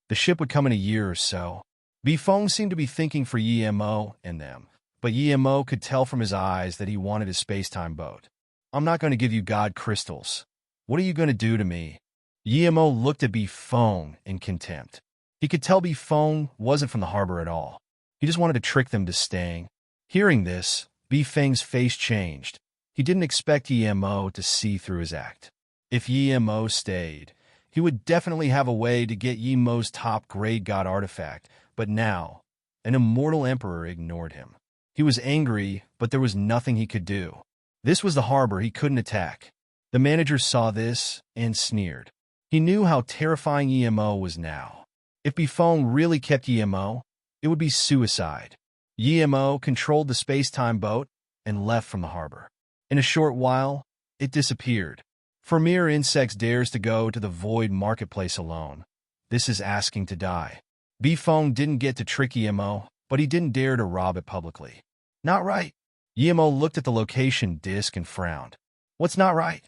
The ship would come in a year or so." Bi Feng seemed to be thinking for Yi Mo and them, but Yi Mo could tell from his eyes that he wanted his space-time boat. "I'm not going to give you God crystals. What are you going to do to me?" Yi Mo looked at Bi Feng in contempt. He could tell Bi Feng wasn't from the harbor at all. He just wanted to trick them to staying. Hearing this, Bi Feng's face changed. He didn't expect Yi Mo to see through his act. If Yi Mo stayed, he would definitely have a way to get Yi Mo's top-grade God artifact, but now, an immortal emperor ignored him. He was angry, but there was nothing he could do. This was the harbor he couldn't attack. The manager saw this and sneered. He knew how terrifying Yi Mo was now. If Bi Feng really kept Yi Mo, it would be suicide. Yi Mo controlled the space-time boat and left from the harbor. In a short while, it disappeared. For mere insects dares to go to the Void Marketplace alone. This is asking to die. Bi Feng didn't get to trick Yi Mo, but he didn't dare to rob it publicly. "Not right." Yi Mo looked at the location disc and frowned. "What's not right?"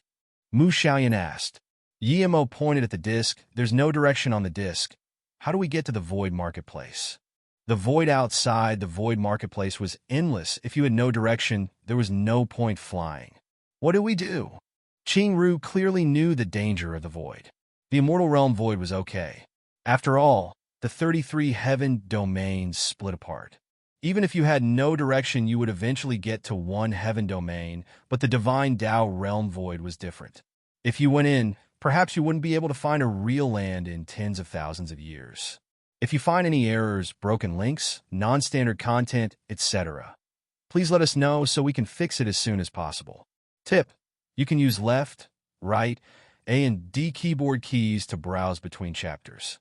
Mu Xiaoyan asked. Yi Mo pointed at the disc. "There's no direction on the disc. How do we get to the Void Marketplace?" The void outside the Void Marketplace was endless. If you had no direction, there was no point flying. What do we do? Qing Ru clearly knew the danger of the Void. The Immortal Realm Void was okay. After all, the 33 heaven domains split apart. Even if you had no direction, you would eventually get to one heaven domain, but the Divine Dao Realm Void was different. If you went in, perhaps you wouldn't be able to find a real land in tens of thousands of years. If you find any errors, broken links, non-standard content, etc., please let us know so we can fix it as soon as possible. Tip: you can use left, right, A and D keyboard keys to browse between chapters.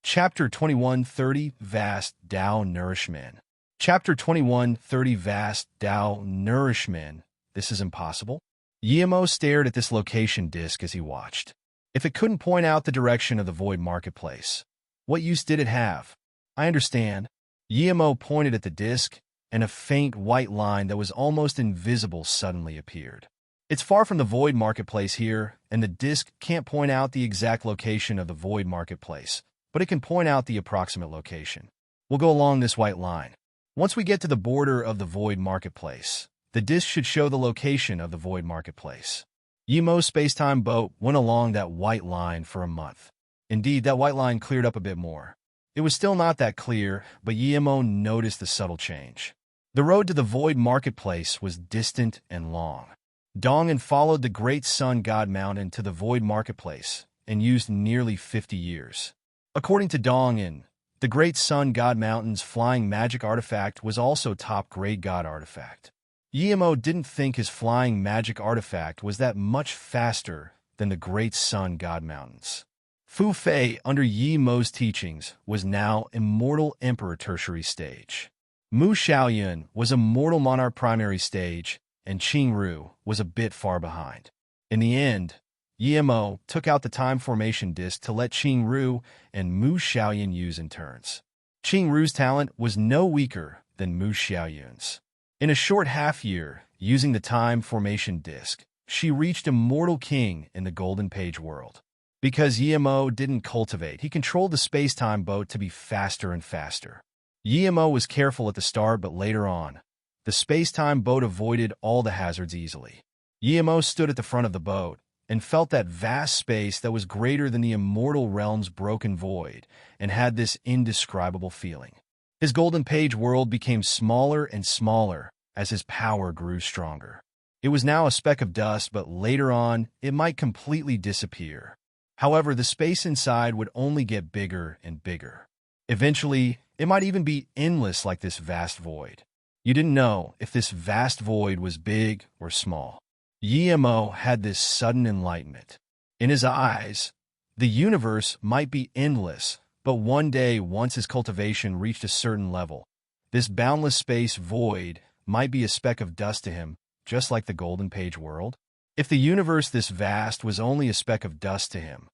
Chapter 21:30 Vast Dao Nourishment. Chapter 21:30 Vast Dao Nourishment. This is impossible. Yi Mo stared at this location disc as he watched. If it couldn't point out the direction of the Void Marketplace, what use did it have? I understand. Yimo pointed at the disk, and a faint white line that was almost invisible suddenly appeared. It's far from the void marketplace here, and the disk can't point out the exact location of the void marketplace, but it can point out the approximate location. We'll go along this white line. Once we get to the border of the void marketplace, the disk should show the location of the void marketplace. Yimo's space-time boat went along that white line for a month. Indeed, that white line cleared up a bit more. It was still not that clear, but Yimo noticed the subtle change. The road to the void marketplace was distant and long. Dongan followed the great sun god mountain to the void marketplace and used nearly 50 years. According to Dongan, the great sun god mountain's flying magic artifact was also top-grade god artifact. Yimo didn't think his flying magic artifact was that much faster than the great sun god mountains. Fu Fei, under Yimo's teachings, was now immortal emperor tertiary stage. Mu Xiaoyun was a mortal monarch primary stage, and Qingru was a bit far behind. In the end, Yimo took out the time formation disc to let Qingru and Mu Xiaoyun use in turns. Qingru's talent was no weaker than Mu Xiaoyun's. In a short half-year, using the time formation disc, she reached Immortal King in the Golden Page world. Because Yimo didn't cultivate, he controlled the space-time boat to be faster and faster. Yimo was careful at the start, but later on, the space-time boat avoided all the hazards easily. Yimo stood at the front of the boat and felt that vast space that was greater than the immortal realm's broken void and had this indescribable feeling. His Golden Page world became smaller and smaller as his power grew stronger. It was now a speck of dust, but later on, it might completely disappear. However, the space inside would only get bigger and bigger. Eventually, it might even be endless like this vast void. You didn't know if this vast void was big or small. Yimo had this sudden enlightenment. In his eyes, the universe might be endless, but one day, once his cultivation reached a certain level, this boundless space void might be a speck of dust to him, just like the Golden Page world. If the universe this vast was only a speck of dust to him,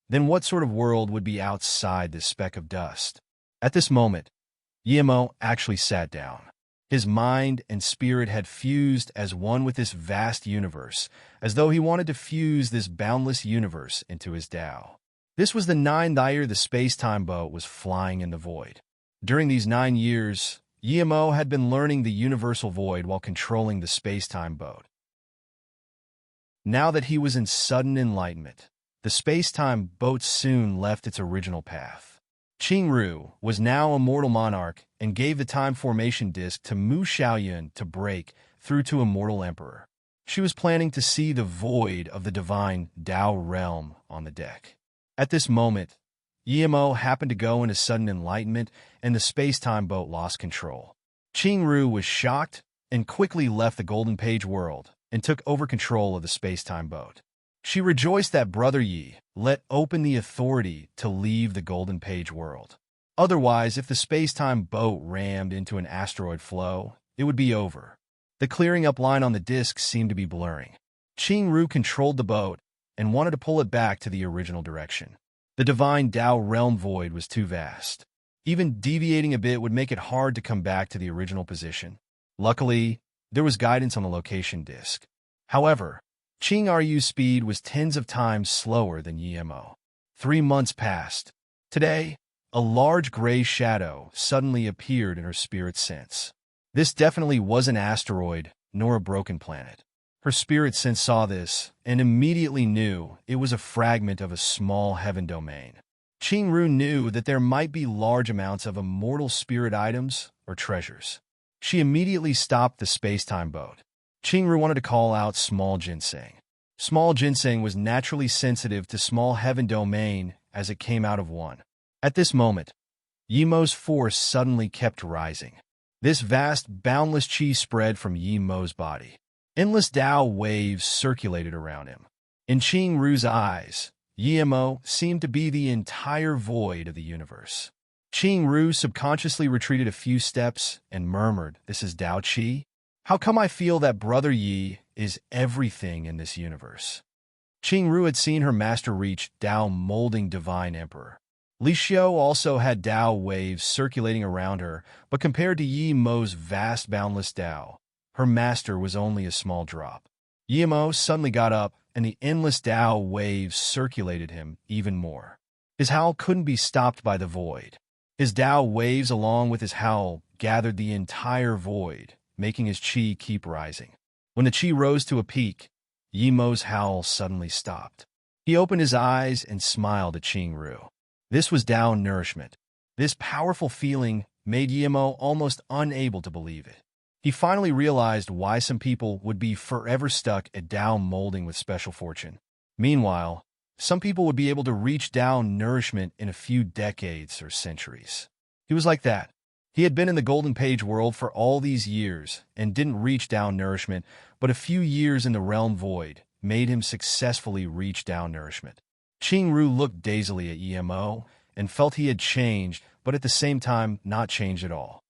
then what sort of world would be outside this speck of dust? At this moment, Yimo actually sat down. His mind and spirit had fused as one with this vast universe, as though he wanted to fuse this boundless universe into his Tao. This was the 9th year the space-time boat was flying in the void. During these 9 years, Yimo had been learning the universal void while controlling the space-time boat. Now that he was in sudden enlightenment, the space-time boat soon left its original path. Qingru was now a mortal monarch and gave the time formation disc to Mu Xiaoyun to break through to Immortal Emperor. She was planning to see the void of the divine Tao realm on the deck. At this moment, Yimo happened to go into sudden enlightenment, and the space-time boat lost control. Qingru was shocked and quickly left the Golden Page world and took over control of the space-time boat. She rejoiced that Brother Yi let open the authority to leave the Golden Page world. Otherwise, if the space-time boat rammed into an asteroid flow, it would be over. The clearing up line on the disk seemed to be blurring. Qingru controlled the boat and wanted to pull it back to the original direction. The divine Tao realm void was too vast. Even deviating a bit would make it hard to come back to the original position. Luckily, there was guidance on the location disk. However, Qingru's speed was tens of times slower than Yimo. 3 months passed. Today, a large gray shadow suddenly appeared in her spirit sense. This definitely wasn't an asteroid, nor a broken planet. Her spirit sense saw this and immediately knew it was a fragment of a small heaven domain. Qingru knew that there might be large amounts of immortal spirit items or treasures. She immediately stopped the space-time boat. Qingru wanted to call out Small Ginseng. Small Ginseng was naturally sensitive to small heaven domain as it came out of one. At this moment, Yimo's force suddenly kept rising. This vast, boundless chi spread from Yimo's body. Endless Tao waves circulated around him. In Qingru's eyes, Yimo seemed to be the entire void of the universe. Qingru subconsciously retreated a few steps and murmured, "This is Tao Qi? How come I feel that Brother Yi is everything in this universe?" Qingru had seen her master reach Tao molding divine emperor. Li Xiao also had Tao waves circulating around her, but compared to Yi Mo's vast boundless Tao, her master was only a small drop. Yi Mo suddenly got up, and the endless Tao waves circulated him even more. His howl couldn't be stopped by the void. His Tao waves, along with his howl, gathered the entire void, making his qi keep rising. When the qi rose to a peak, Yi Mo's howl suddenly stopped. He opened his eyes and smiled at Qingru. This was Tao nourishment. This powerful feeling made Yi Mo almost unable to believe it. He finally realized why some people would be forever stuck at Tao molding with special fortune. Meanwhile, some people would be able to reach Tao nourishment in a few decades or centuries. He was like that. He had been in the Golden Page world for all these years and didn't reach Tao nourishment, but a few years in the realm void made him successfully reach Tao nourishment. Qingru looked dazedly at Yi Mo and felt he had changed, but at the same time not changed at all.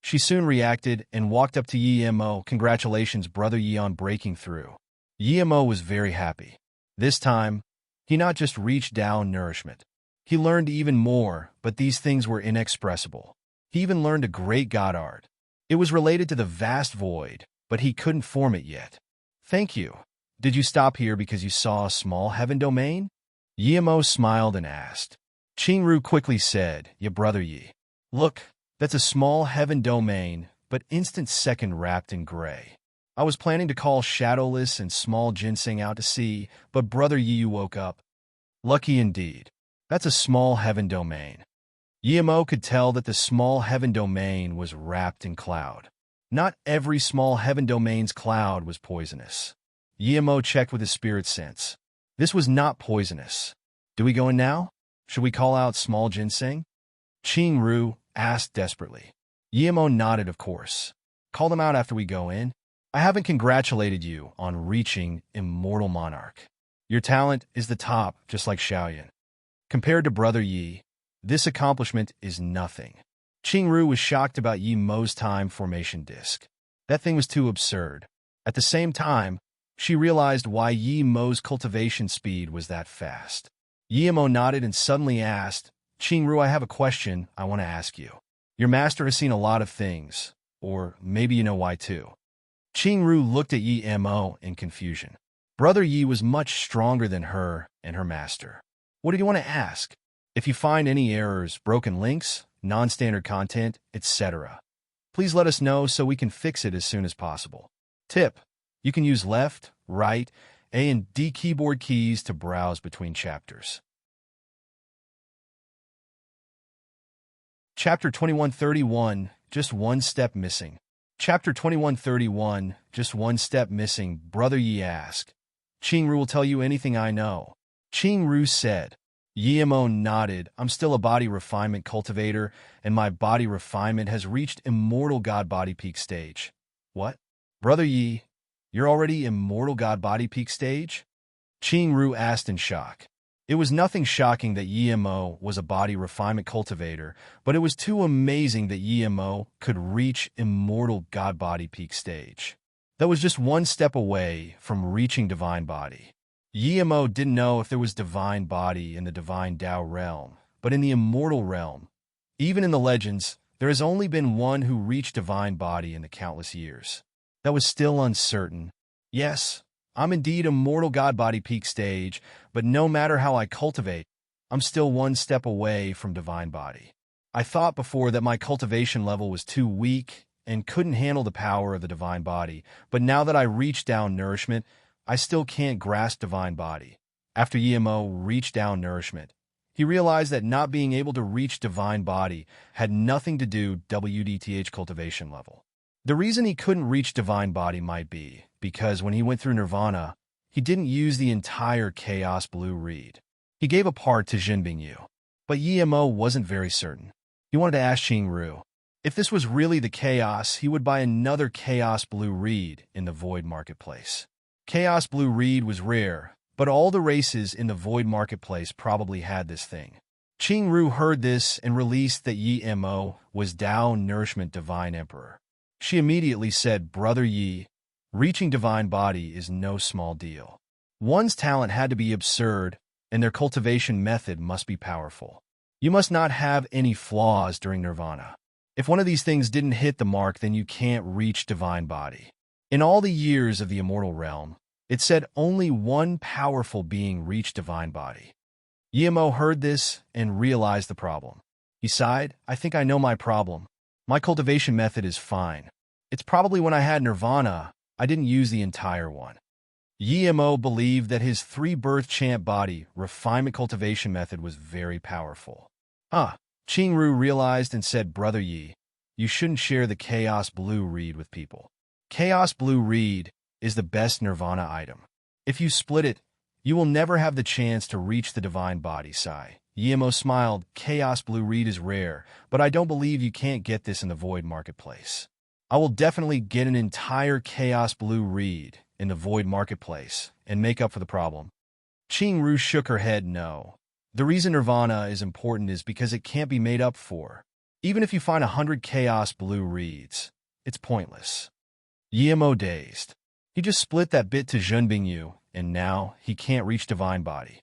She soon reacted and walked up to Yi Mo. "Congratulations, Brother Yi, on breaking through." Yi Mo was very happy. This time, he not just reached Tao nourishment. He learned even more, but these things were inexpressible. He even learned a great god art. It was related to the vast void, but he couldn't form it yet. "Thank you. Did you stop here because you saw a small heaven domain?" Yi Mo smiled and asked. Qingru quickly said, "Yeah, Brother Yi. Look, that's a small heaven domain, but instant second wrapped in gray. I was planning to call Shadowless and Small Ginseng out to sea, but Brother Yi, you woke up. Lucky indeed. That's a small heaven domain." Yi Mo could tell that the small heaven domain was wrapped in cloud. Not every small heaven domain's cloud was poisonous. Yi Mo checked with his spirit sense. This was not poisonous. "Do we go in now? Should we call out Small Ginseng?" Qingru asked desperately. Yi Mo nodded, "Of course. Call them out after we go in. I haven't congratulated you on reaching Immortal Monarch. Your talent is the top, just like Xiaoyan. Compared to Brother Yi, this accomplishment is nothing." Qingru was shocked about Yi Mo's time formation disc. That thing was too absurd. At the same time, she realized why Yi Mo's cultivation speed was that fast. Yi Mo nodded and suddenly asked, "Qingru, I have a question I want to ask you. Your master has seen a lot of things, or maybe you know why too." Qingru looked at Yi Mo in confusion. Brother Yi was much stronger than her and her master. "What did you want to ask? If you find any errors, broken links, non-standard content, etc., please let us know so we can fix it as soon as possible. Tip: you can use left, right, A and D keyboard keys to browse between chapters." Chapter 2131, Just One Step Missing. Chapter 2131, Just One Step Missing. Brother Yi asked. "Qingru will tell you anything I know." Qingru said. Yi Mo nodded. "I'm still a body refinement cultivator, and my body refinement has reached Immortal God Body Peak stage." "What? Brother Yi, you're already Immortal God Body Peak stage?" Qingru asked in shock. It was nothing shocking that Yi Mo was a body refinement cultivator, but it was too amazing that Yi Mo could reach Immortal God Body Peak stage. That was just one step away from reaching Divine Body. Yi Mo didn't know if there was Divine Body in the Divine Tao realm, but in the Immortal realm, even in the legends, there has only been one who reached Divine Body in the countless years. That was still uncertain. Yes, I'm indeed Immortal God Body Peak stage, but no matter how I cultivate, I'm still one step away from Divine Body. I thought before that my cultivation level was too weak and couldn't handle the power of the Divine Body, but now that I reached down nourishment, I still can't grasp Divine Body. After Yi Mo reached down nourishment, he realized that not being able to reach Divine Body had nothing to do with WDTH cultivation level. The reason he couldn't reach Divine Body might be because when he went through Nirvana, he didn't use the entire Chaos Blue Reed. He gave a part to Jinbing Yu. But Yi Mo wasn't very certain. He wanted to ask Qingru. If this was really the Chaos, he would buy another Chaos Blue Reed in the Void Marketplace. Chaos Blue Reed was rare, but all the races in the Void Marketplace probably had this thing. Qingru heard this and released that Yi Mo was Tao Nourishment Divine Emperor. She immediately said, "Brother Yi, reaching Divine Body is no small deal. One's talent had to be absurd, and their cultivation method must be powerful. You must not have any flaws during nirvana. If one of these things didn't hit the mark, then you can't reach divine body. In all the years of the immortal realm, it said only one powerful being reached divine body. Yemo heard this and realized the problem. He sighed, I think I know my problem. My cultivation method is fine. It's probably when I had nirvana, I didn't use the entire one. Yemo believed that his three-birth chant body refinement cultivation method was very powerful. Qingru realized and said, Brother Yi, you shouldn't share the Chaos Blue Reed with people. Chaos Blue Reed is the best nirvana item. If you split it, you will never have the chance to reach the divine body. Sigh. Yemo smiled, Chaos Blue Reed is rare, but I don't believe you can't get this in the Void Marketplace. I will definitely get an entire Chaos Blue Reed in the Void Marketplace and make up for the problem. Qingru shook her head no. The reason nirvana is important is because it can't be made up for. Even if you find 100 Chaos Blue Reeds, it's pointless. Yemo dazed. He just split that bit to Zhenbingyu, and now he can't reach divine body.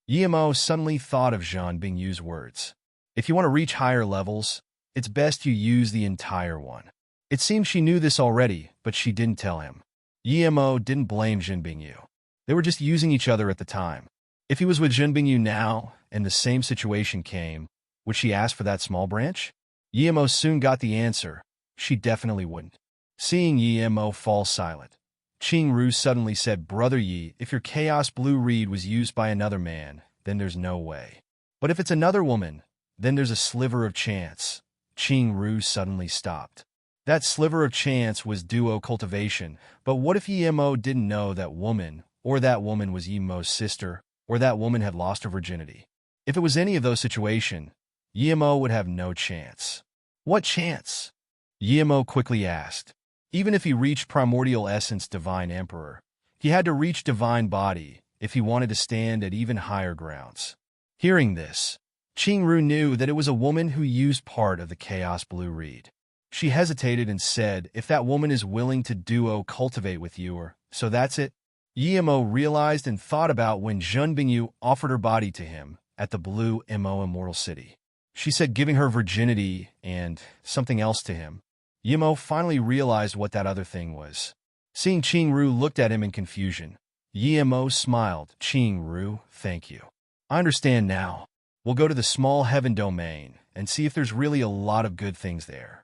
Yemo suddenly thought of Zhenbingyu's words. If you want to reach higher levels, it's best you use the entire one. It seemed she knew this already, but she didn't tell him. Yemo didn't blame Zhenbingyu. They were just using each other at the time. If he was with Zhenbingyu now, and the same situation came, would she ask for that small branch? Yemo soon got the answer. She definitely wouldn't. Seeing Yemo fall silent, Qingru suddenly said, Brother Yi, if your Chaos Blue Reed was used by another man, then there's no way. But if it's another woman, then there's a sliver of chance. Qingru suddenly stopped. That sliver of chance was duo cultivation, but what if Yemo didn't know that woman, or that woman was Yemo's sister, or that woman had lost her virginity? If it was any of those situations, Yemo would have no chance. What chance? Yemo quickly asked. Even if he reached primordial essence divine emperor, he had to reach divine body if he wanted to stand at even higher grounds. Hearing this, Qingru knew that it was a woman who used part of the Chaos Blue Reed. She hesitated and said, if that woman is willing to duo cultivate with you, so that's it. Yemo realized and thought about when Zhenbingyu offered her body to him at the Blue Mo Immortal City. She said giving her virginity and something else to him. Yemo finally realized what that other thing was. Seeing Qingru looked at him in confusion, Yemo smiled. Qingru, thank you. I understand now. We'll go to the small heaven domain and see if there's really a lot of good things there.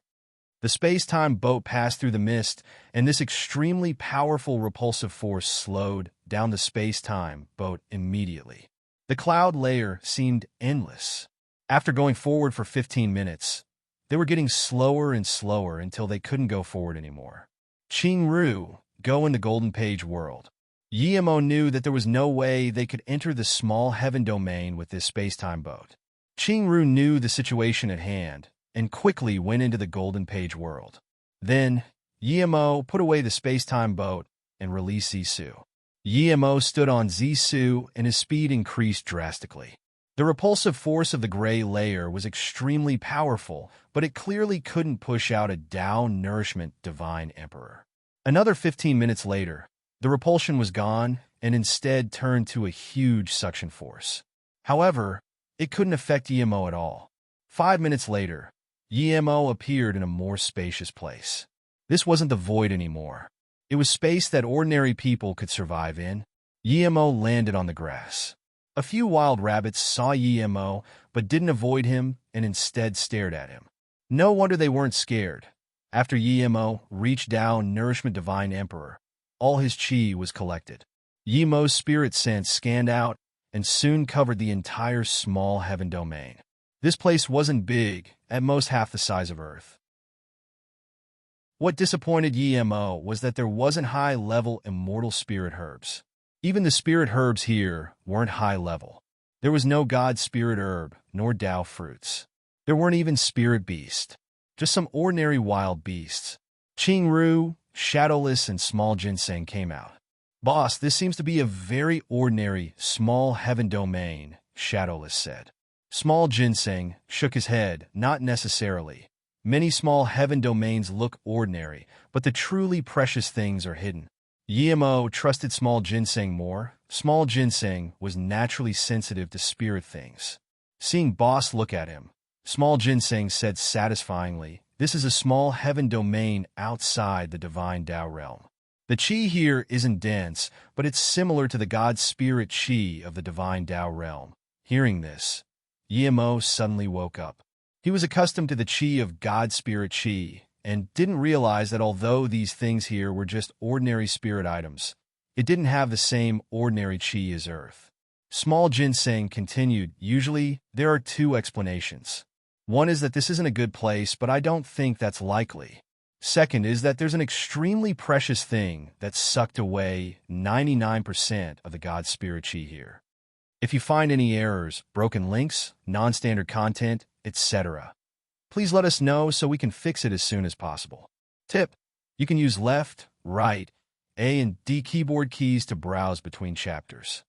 The space-time boat passed through the mist, and this extremely powerful repulsive force slowed down the space-time boat immediately. The cloud layer seemed endless. After going forward for 15 minutes, they were getting slower and slower until they couldn't go forward anymore. Qingru, go in the Golden Page world. Yemo knew that there was no way they could enter the small heaven domain with this space-time boat. Qingru knew the situation at hand, and quickly went into the Golden Page world. Then, Yemo put away the space-time boat and released Zissou. Yemo stood on Zissou and his speed increased drastically. The repulsive force of the gray layer was extremely powerful, but it clearly couldn't push out a Tao Nourishment Divine Emperor. Another 15 minutes later, the repulsion was gone and instead turned to a huge suction force. However, it couldn't affect Yemo at all. 5 minutes later, Yemo appeared in a more spacious place. This wasn't the void anymore. It was space that ordinary people could survive in. Yemo landed on the grass. A few wild rabbits saw Yemo, but didn't avoid him and instead stared at him. No wonder they weren't scared. After Yemo reached down Nourishment Divine Emperor, all his chi was collected. Yemo's spirit sense scanned out and soon covered the entire small heaven domain. This place wasn't big, at most half the size of Earth. What disappointed Yemo was that there wasn't high-level immortal spirit herbs. Even the spirit herbs here weren't high-level. There was no god spirit herb, nor Tao fruits. There weren't even spirit beast. Just some ordinary wild beasts. Qingru, Shadowless, and Small Ginseng came out. Boss, this seems to be a very ordinary, small heaven domain, Shadowless said. Small Ginseng shook his head, not necessarily. Many small heaven domains look ordinary, but the truly precious things are hidden. Yimo trusted small ginseng more. Small ginseng was naturally sensitive to spirit things. Seeing boss look at him, small ginseng said satisfyingly, "This is a small heaven domain outside the divine Tao realm. The chi here isn't dense, but it's similar to the god spirit chi of the divine Tao realm." Hearing this, Yimo suddenly woke up. He was accustomed to the chi of god spirit chi, and didn't realize that although these things here were just ordinary spirit items, it didn't have the same ordinary chi as Earth. Small ginseng continued, "Usually, there are two explanations. One is that this isn't a good place, but I don't think that's likely. Second is that there's an extremely precious thing that sucked away 99% of the god spirit chi here. If you find any errors, broken links, non-standard content, etc., please let us know so we can fix it as soon as possible." Tip: you can use left, right, A and D keyboard keys to browse between chapters.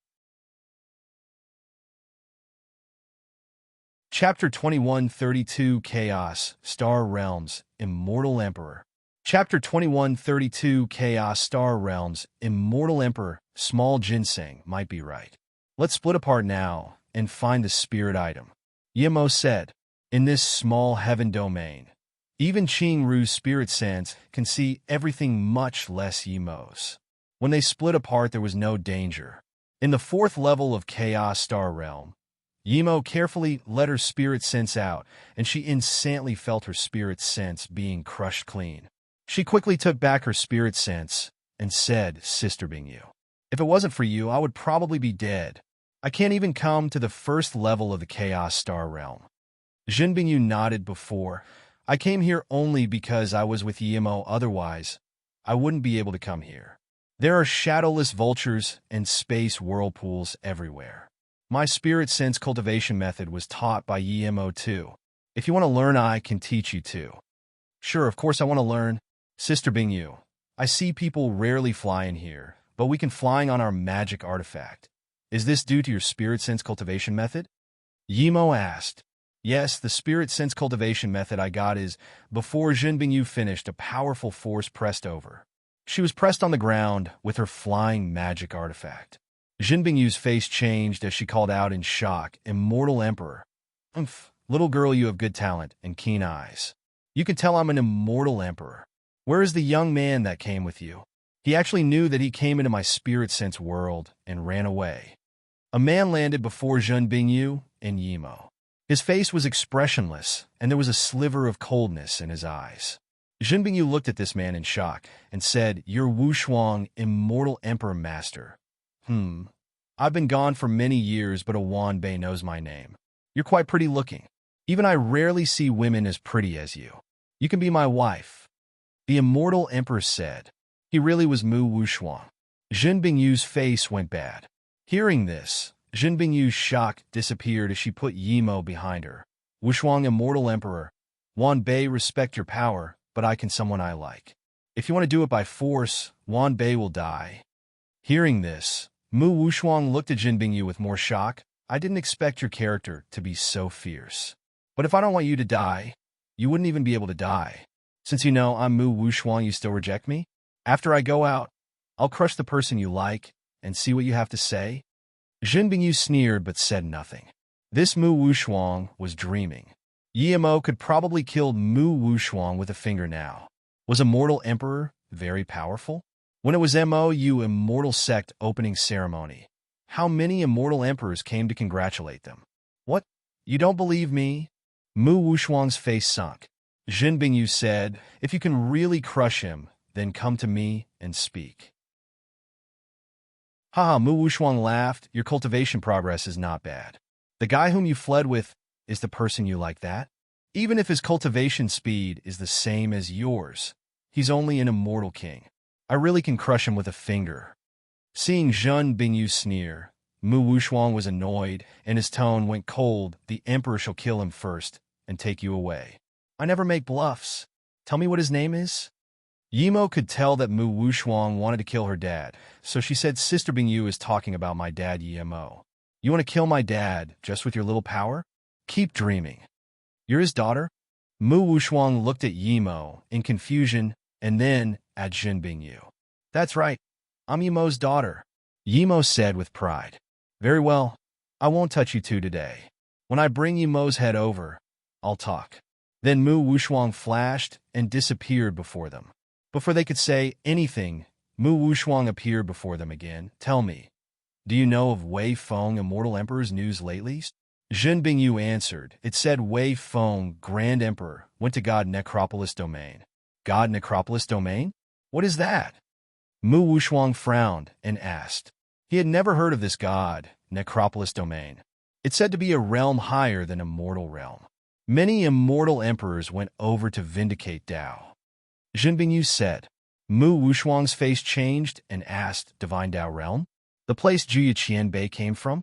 Chapter 2132 Chaos, Star Realms, Immortal Emperor. Chapter 2132 Chaos, Star Realms, Immortal Emperor. Small ginseng might be right. Let's split apart now and find the spirit item. Yimo said, "In this small heaven domain, even Qing Ru's spirit sense can see everything, much less Yimo's." When they split apart, there was no danger. In the fourth level of Chaos Star Realm, Yimo carefully let her spirit sense out, and she instantly felt her spirit sense being crushed clean. She quickly took back her spirit sense and said, "Sister Bingyu, if it wasn't for you, I would probably be dead. I can't even come to the first level of the Chaos Star Realm." Jin Bingyu nodded before. "I came here only because I was with Yimo, otherwise I wouldn't be able to come here. There are shadowless vultures and space whirlpools everywhere. My spirit sense cultivation method was taught by Yimo too. If you want to learn, I can teach you too." "Sure, of course I want to learn. Sister Bingyu, I see people rarely fly in here, but we can flying on our magic artifact. Is this due to your spirit sense cultivation method?" Yimo asked. "Yes, the spirit sense cultivation method I got is." Before Jin Bingyu finished, a powerful force pressed over. She was pressed on the ground with her flying magic artifact. Jin Bingyu's face changed as she called out in shock, "Immortal Emperor. Umph, little girl, you have good talent and keen eyes. You can tell I'm an immortal emperor. Where is the young man that came with you?" He actually knew that he came into my spirit sense world and ran away. A man landed before Jin Bingyu and Yimo. His face was expressionless, and there was a sliver of coldness in his eyes. Jin Bingyu looked at this man in shock and said, "You're Wu Shuang, Immortal Emperor Master. I've been gone for many years, but a Wanbei knows my name. You're quite pretty looking. Even I rarely see women as pretty as you. You can be my wife." The Immortal Emperor said. He really was Mu Wushuang. Jin Bingyu's face went bad. Hearing this, Jin Bingyu's shock disappeared as she put Yimo behind her. "Wushuang, Immortal Emperor. Wanbei, respect your power, but I can someone I like. If you want to do it by force, Wanbei will die." Hearing this, Mu Wushuang looked at Jin Bingyu with more shock. "I didn't expect your character to be so fierce. But if I don't want you to die, you wouldn't even be able to die. Since you know I'm Mu Wushuang, you still reject me? After I go out, I'll crush the person you like and see what you have to say." Jin Bingyu sneered but said nothing. This Mu Wushuang was dreaming. Yimo could probably kill Mu Wushuang with a finger now. Was Immortal Emperor very powerful? When it was MOU Immortal Sect opening ceremony, how many Immortal Emperors came to congratulate them? "What? You don't believe me?" Mu Wushuang's face sunk. Jin Bingyu said, "If you can really crush him, then come to me and speak." Haha, Mu Wushuang laughed. "Your cultivation progress is not bad. The guy whom you fled with is the person you like that? Even if his cultivation speed is the same as yours, he's only an immortal king. I really can crush him with a finger." Seeing Jin Bingyu sneer, Mu Wushuang was annoyed, and his tone went cold. "The emperor shall kill him first and take you away. I never make bluffs. Tell me what his name is." Yimo could tell that Mu Wushuang wanted to kill her dad, so she said, "Sister Bingyu is talking about my dad Yimo. You want to kill my dad just with your little power? Keep dreaming. You're his daughter?" Mu Wushuang looked at Yimo in confusion and then at Jin Bingyu. "That's right. I'm Yimo's daughter, Yimo said with pride. Very well, I won't touch you two today. When I bring Yimo's head over, I'll talk. Then Mu Wushuang flashed and disappeared before them. Before they could say anything, Mu Wushuang appeared before them again. Tell me, do you know of Wei Feng, Immortal Emperor's news lately? Zhen Bingyu answered. It said Wei Feng, Grand Emperor, went to God Necropolis Domain. God Necropolis Domain? What is that? Mu Wushuang frowned and asked. He had never heard of this God Necropolis Domain. It's said to be a realm higher than Immortal Realm. Many immortal emperors went over to vindicate Dao. Zhen Bingyu said. Mu Wushuang's face changed and asked, Divine Dao Realm? The place Juya Qianbei came from?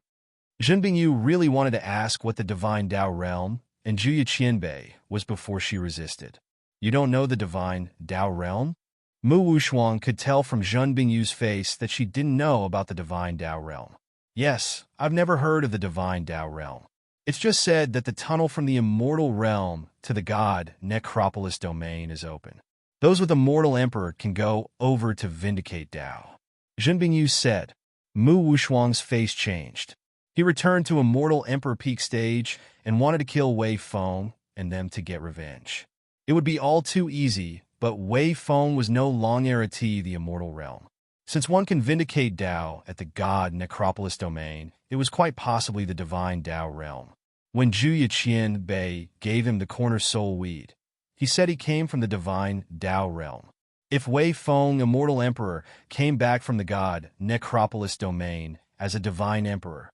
Zhen Bingyu really wanted to ask what the Divine Dao Realm and Juya Qianbei was before she resisted. You don't know the Divine Dao Realm? Mu Wushuang could tell from Zhen Bingyu's face that she didn't know about the Divine Dao Realm. Yes, I've never heard of the Divine Dao Realm. It's just said that the tunnel from the Immortal Realm to the God Necropolis Domain is open. Those with Immortal Emperor can go over to vindicate Dao. Zhen Bingyu said. Mu Wushuang's face changed. He returned to Immortal Emperor Peak Stage and wanted to kill Wei Feng and them to get revenge. It would be all too easy, but Wei Feng was no longer the Immortal Realm. Since one can vindicate Dao at the God Necropolis Domain, it was quite possibly the Divine Dao Realm. When Juya Qianbei gave him the corner soul weed, he said he came from the Divine Dao Realm. If Wei Feng, Immortal Emperor, came back from the God Necropolis Domain as a Divine Emperor,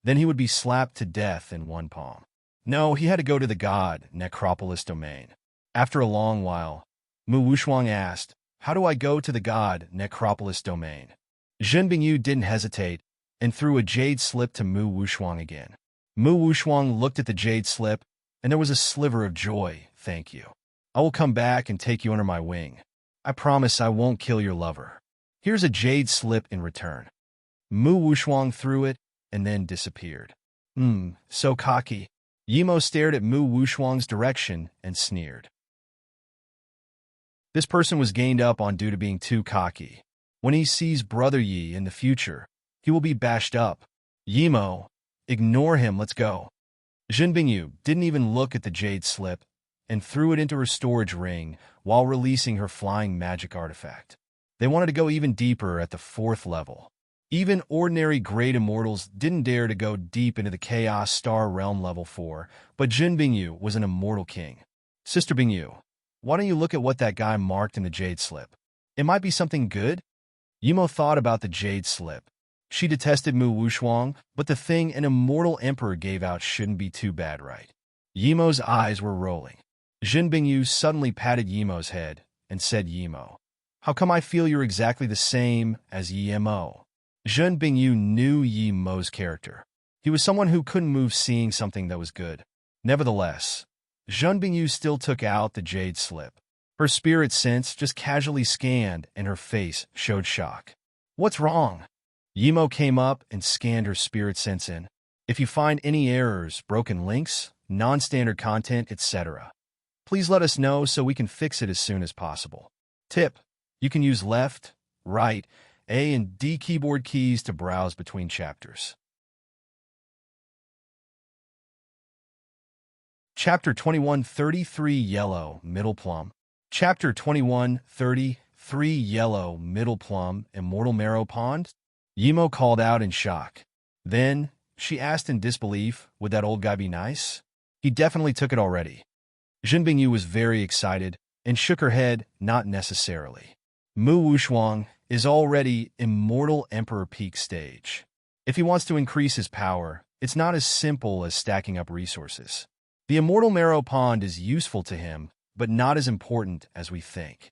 then he would be slapped to death in one palm. No, he had to go to the God Necropolis Domain. After a long while, Mu Wushuang asked, How do I go to the God Necropolis Domain? Zhen Bingyu didn't hesitate and threw a jade slip to Mu Wushuang again. Mu Wushuang looked at the jade slip, and there was a sliver of joy. Thank you. I will come back and take you under my wing. I promise I won't kill your lover. Here's a jade slip in return. Mu Wushuang threw it and then disappeared. So cocky. Yimo stared at Mu Wushuang's direction and sneered. This person was gained up on due to being too cocky. When he sees Brother Yi in the future, he will be bashed up. Yimo, ignore him, let's go. Zhen Bingyu didn't even look at the jade slip and threw it into her storage ring while releasing her flying magic artifact. They wanted to go even deeper at the 4th level. Even ordinary great immortals didn't dare to go deep into the Chaos Star Realm level 4, but Zhen Bingyu was an immortal king. Sister Bingyu, why don't you look at what that guy marked in the jade slip? It might be something good? Yimo thought about the jade slip. She detested Mu Wushuang, but the thing an immortal emperor gave out shouldn't be too bad, right? Yimo's eyes were rolling. Zhen Bingyu suddenly patted Yimo's head and said, Yimo, how come I feel you're exactly the same as Yimo? Zhen Bingyu knew Yimo's character. He was someone who couldn't move seeing something that was good. Nevertheless, Zhen Bingyu still took out the jade slip. Her spirit sense just casually scanned and her face showed shock. What's wrong? Yimo came up and scanned her spirit sense in. If you find any errors, broken links, non-standard content, etc., please let us know so we can fix it as soon as possible. Tip: you can use left, right, A and D keyboard keys to browse between chapters. Chapter 21:33 Yellow, Middle Plum. Chapter 21:33 Yellow, Middle Plum, Immortal Marrow Pond? Yimo called out in shock. Then, she asked in disbelief, would that old guy be nice? He definitely took it already. Zhen Bingyu was very excited and shook her head, not necessarily. Mu Wushuang is already Immortal Emperor Peak Stage. If he wants to increase his power, it's not as simple as stacking up resources. The Immortal Marrow Pond is useful to him, but not as important as we think.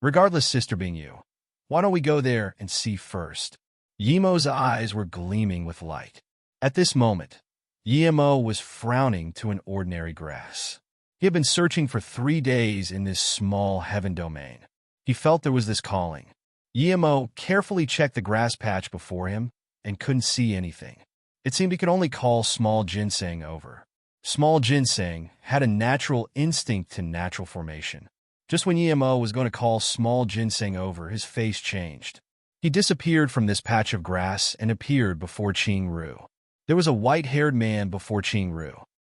Regardless, Sister Bingyu, why don't we go there and see first? Yimo's eyes were gleaming with light. At this moment, Yimo was frowning to an ordinary grass. He had been searching for 3 days in this small heaven domain. He felt there was this calling. Yimo carefully checked the grass patch before him and couldn't see anything. It seemed he could only call small ginseng over. Small ginseng had a natural instinct to natural formation. Just when Yimo was going to call small ginseng over, his face changed. He disappeared from this patch of grass and appeared before Qing Ru. There was a white-haired man before Qing Ru.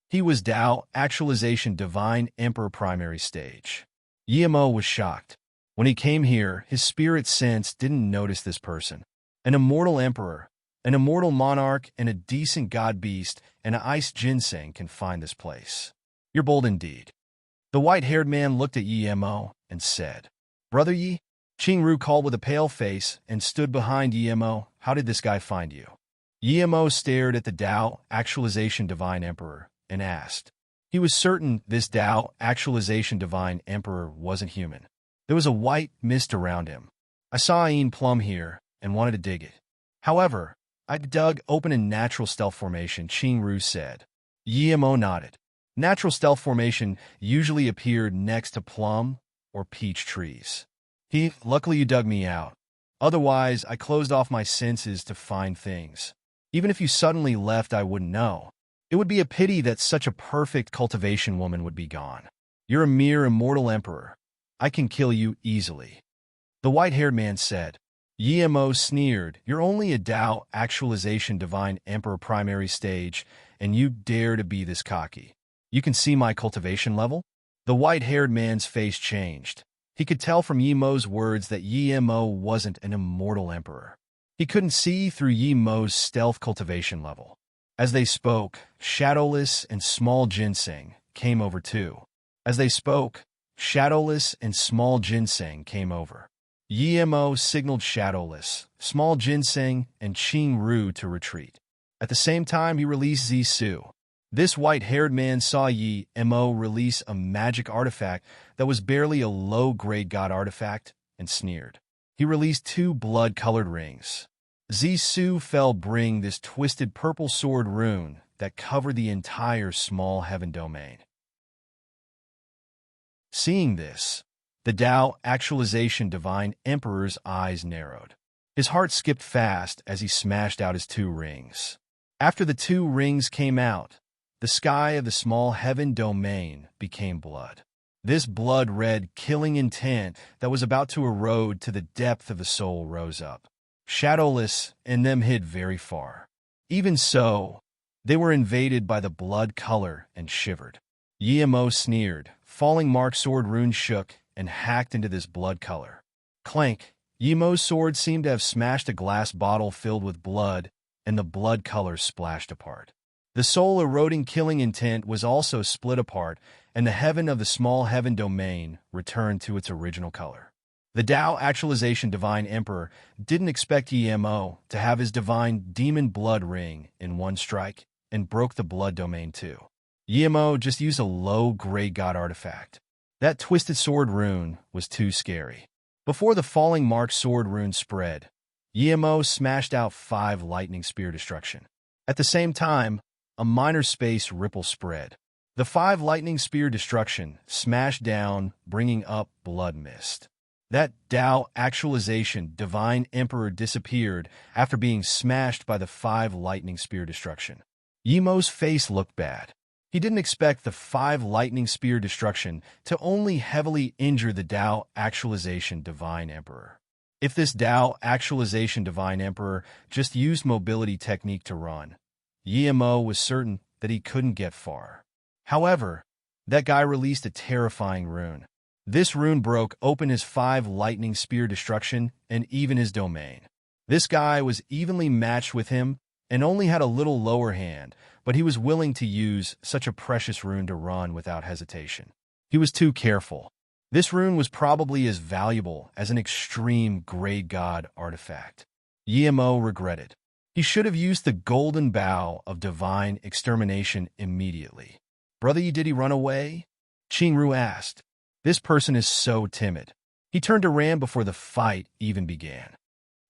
He was Tao, Actualization Divine Emperor Primary Stage. Yimo was shocked. When he came here, his spirit sense didn't notice this person. An immortal emperor, an immortal monarch, and a decent god beast, and an ice ginseng can find this place. You're bold indeed. The white-haired man looked at Yimo and said, Brother Yi? Qing Ru called with a pale face and stood behind Yimo. How did this guy find you? Yimo stared at the Tao, Actualization Divine Emperor, and asked. He was certain this Tao, Actualization Divine Emperor wasn't human. There was a white mist around him. I saw Ain Plum here and wanted to dig it. However, I dug open in natural stealth formation, Qing Ru said. Yimo nodded. Natural stealth formation usually appeared next to plum or peach trees. Luckily you dug me out. Otherwise, I closed off my senses to find things. Even if you suddenly left, I wouldn't know. It would be a pity that such a perfect cultivation woman would be gone. You're a mere immortal emperor. I can kill you easily. The white-haired man said. Yimo sneered. You're only a Tao, Actualization Divine Emperor Primary Stage, and you dare to be this cocky. You can see my cultivation level? The white-haired man's face changed. He could tell from Yimo's words that Yimo wasn't an immortal emperor. He couldn't see through Yimo's stealth cultivation level. As they spoke, Shadowless and Small Ginseng came over too. As they spoke, Shadowless and Small Ginseng came over. Yimo signaled Shadowless, Small Ginseng, and Qing Ru to retreat. At the same time, he released Zisu. This white-haired man saw Yimo release a magic artifact that was barely a low-grade god artifact and sneered. He released 2 blood-colored rings. Zisu fell bring this twisted purple sword rune that covered the entire small heaven domain. Seeing this, the Tao, Actualization Divine Emperor's eyes narrowed. His heart skipped fast as he smashed out his 2 rings. After the 2 rings came out, the sky of the small heaven domain became blood. This blood-red killing intent that was about to erode to the depth of the soul rose up. Shadowless and them hid very far. Even so, they were invaded by the blood color and shivered. Yimo sneered. Falling mark sword rune shook and hacked into this blood color. Clank! Yimo's sword seemed to have smashed a glass bottle filled with blood, and the blood color splashed apart. The soul-eroding killing intent was also split apart, and the heaven of the small heaven domain returned to its original color. The Tao, Actualization Divine Emperor, didn't expect Yimo to have his divine demon blood ring in one strike, and broke the blood domain too. Yimo just used a low-grade god artifact. That twisted sword rune was too scary. Before the falling mark sword rune spread, Yimo smashed out 5 lightning spear destruction. At the same time, a minor space ripple spread. The 5 lightning spear destruction smashed down, bringing up blood mist. That Tao, Actualization Divine Emperor disappeared after being smashed by the 5 lightning spear destruction. Yimo's face looked bad. He didn't expect the 5 lightning spear destruction to only heavily injure the Tao, Actualization Divine Emperor. If this Tao, Actualization Divine Emperor just used mobility technique to run, Yimo was certain that he couldn't get far. However, that guy released a terrifying rune. This rune broke open his 5 lightning spear destruction and even his domain. This guy was evenly matched with him and only had a little lower hand, but he was willing to use such a precious rune to run without hesitation. He was too careful. This rune was probably as valuable as an extreme grade god artifact. Yimo regretted. He should have used the golden bow of divine extermination immediately. Brother, did he run away? Qing Ru asked. This person is so timid. He turned to Ram before the fight even began.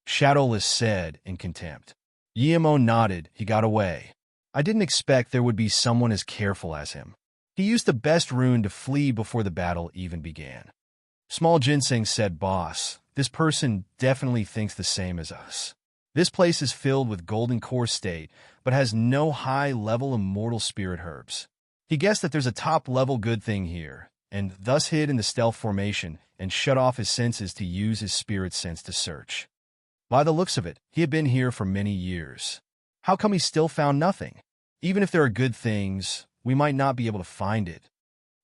Shadowless said in contempt. Yimo nodded. He got away. I didn't expect there would be someone as careful as him. He used the best rune to flee before the battle even began. Small Ginseng said, Boss, this person definitely thinks the same as us. This place is filled with golden core state, but has no high-level immortal spirit herbs. He guessed that there's a top-level good thing here, and thus hid in the stealth formation and shut off his senses to use his spirit sense to search. By the looks of it, he had been here for many years. How come he still found nothing? Even if there are good things, we might not be able to find it.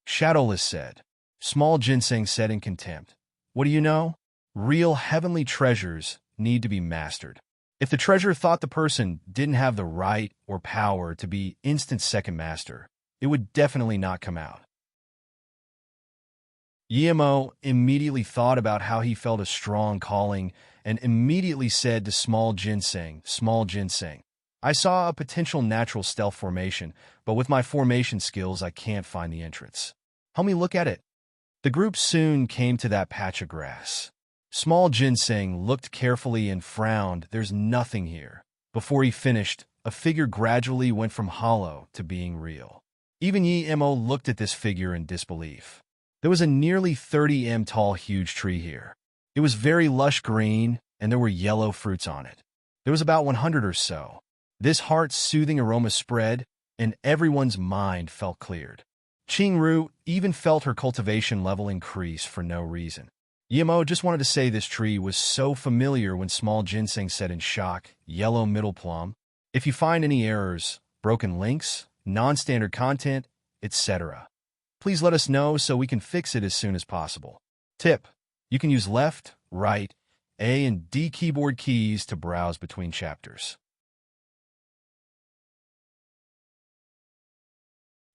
Shadowless said. Small ginseng said in contempt. What do you know? Real heavenly treasures need to be mastered. If the treasure thought the person didn't have the right or power to be instant second master, it would definitely not come out. Yemo immediately thought about how he felt a strong calling and immediately said to Small Ginseng, I saw a potential natural stealth formation, but with my formation skills, I can't find the entrance. Help me look at it. The group soon came to that patch of grass. Small Ginseng looked carefully and frowned. There's nothing here. Before he finished, a figure gradually went from hollow to being real. Even Yemo looked at this figure in disbelief. There was a nearly 30 m tall huge tree here. It was very lush green, and there were yellow fruits on it. There was about 100 or so. This heart-soothing aroma spread, and everyone's mind felt cleared. Qingru even felt her cultivation level increase for no reason. Yemo just wanted to say this tree was so familiar when Small Ginseng said in shock, Yellow middle plum. If you find any errors, broken links, non-standard content, etc., please let us know so we can fix it as soon as possible. Tip: you can use left, right, A and D keyboard keys to browse between chapters.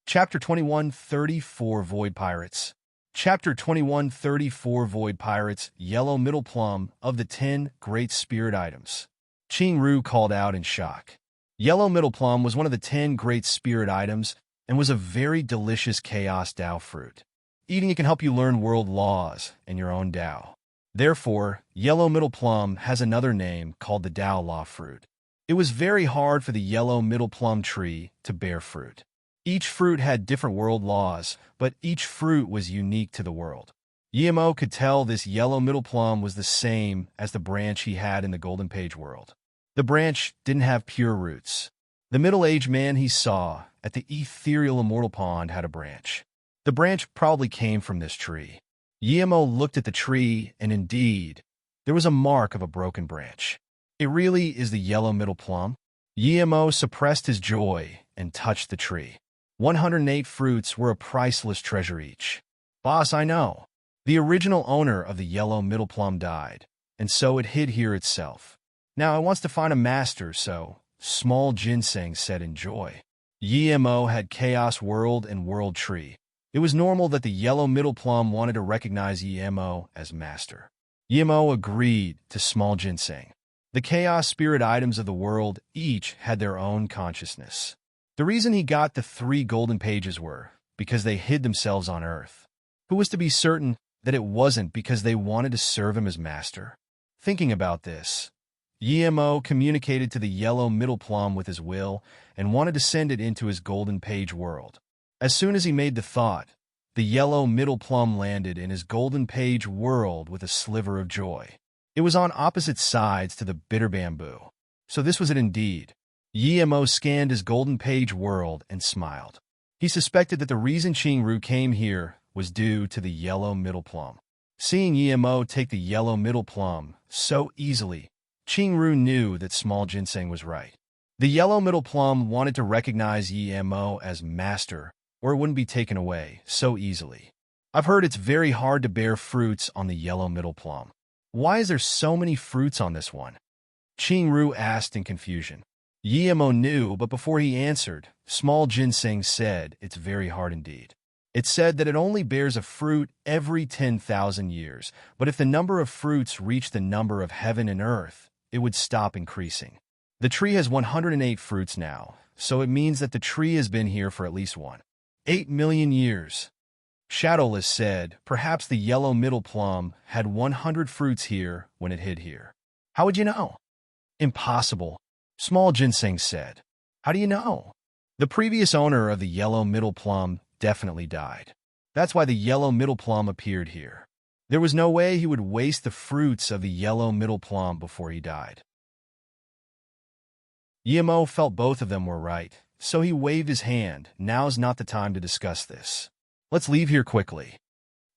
Chapter 21:34 Void Pirates. Chapter 21:34 Void Pirates, Yellow Middle Plum, of the 10 Great Spirit Items. Qingru called out in shock. Yellow Middle Plum was one of the 10 Great Spirit Items and was a very delicious Chaos Dao fruit. Eating it can help you learn world laws and your own Dao. Therefore, Yellow Middle Plum has another name called the Dao Law Fruit. It was very hard for the Yellow Middle Plum tree to bear fruit. Each fruit had different world laws, but each fruit was unique to the world. Yemo could tell this Yellow Middle Plum was the same as the branch he had in the Golden Page world. The branch didn't have pure roots. The middle-aged man he saw at the ethereal immortal pond had a branch. The branch probably came from this tree. Yemo looked at the tree, and indeed, there was a mark of a broken branch. It really is the Yellow Middle Plum? Yemo suppressed his joy and touched the tree. 108 fruits were a priceless treasure each. Boss, I know. The original owner of the Yellow Middle Plum died, and so it hid here itself. Now it wants to find a master, so Small Ginseng said in joy. Yemo had Chaos World and World Tree. It was normal that the Yellow Middle Plum wanted to recognize Yemo as master. Yemo agreed to Small Ginseng. The Chaos Spirit items of the world each had their own consciousness. The reason he got the 3 golden pages were because they hid themselves on Earth. Who was to be certain that it wasn't because they wanted to serve him as master? Thinking about this, Yemo communicated to the Yellow Middle Plum with his will and wanted to send it into his Golden Page world. As soon as he made the thought, the Yellow Middle Plum landed in his Golden Page world with a sliver of joy. It was on opposite sides to the bitter bamboo. So this was it indeed. Yemo scanned his Golden Page world and smiled. He suspected that the reason Qingru came here was due to the Yellow Middle Plum. Seeing Yemo take the Yellow Middle Plum so easily, Qingru knew that Small Ginseng was right. The Yellow Middle Plum wanted to recognize Yemo as master, or it wouldn't be taken away so easily. I've heard it's very hard to bear fruits on the Yellow Middle Plum. Why is there so many fruits on this one? Qingru asked in confusion. Yemo knew, but before he answered, Small Ginseng said it's very hard indeed. It said that it only bears a fruit every 10,000 years, but if the number of fruits reached the number of heaven and earth, it would stop increasing. The tree has 108 fruits now, so it means that the tree has been here for at least 8 million years. Shadowless said, perhaps the Yellow Middle Plum had 100 fruits here when it hid here. How would you know? Impossible. Small Ginseng said. How do you know? The previous owner of the Yellow Middle Plum definitely died. That's why the Yellow Middle Plum appeared here. There was no way he would waste the fruits of the Yellow Middle Plum before he died. Yemo felt both of them were right, so he waved his hand. Now's not the time to discuss this. Let's leave here quickly.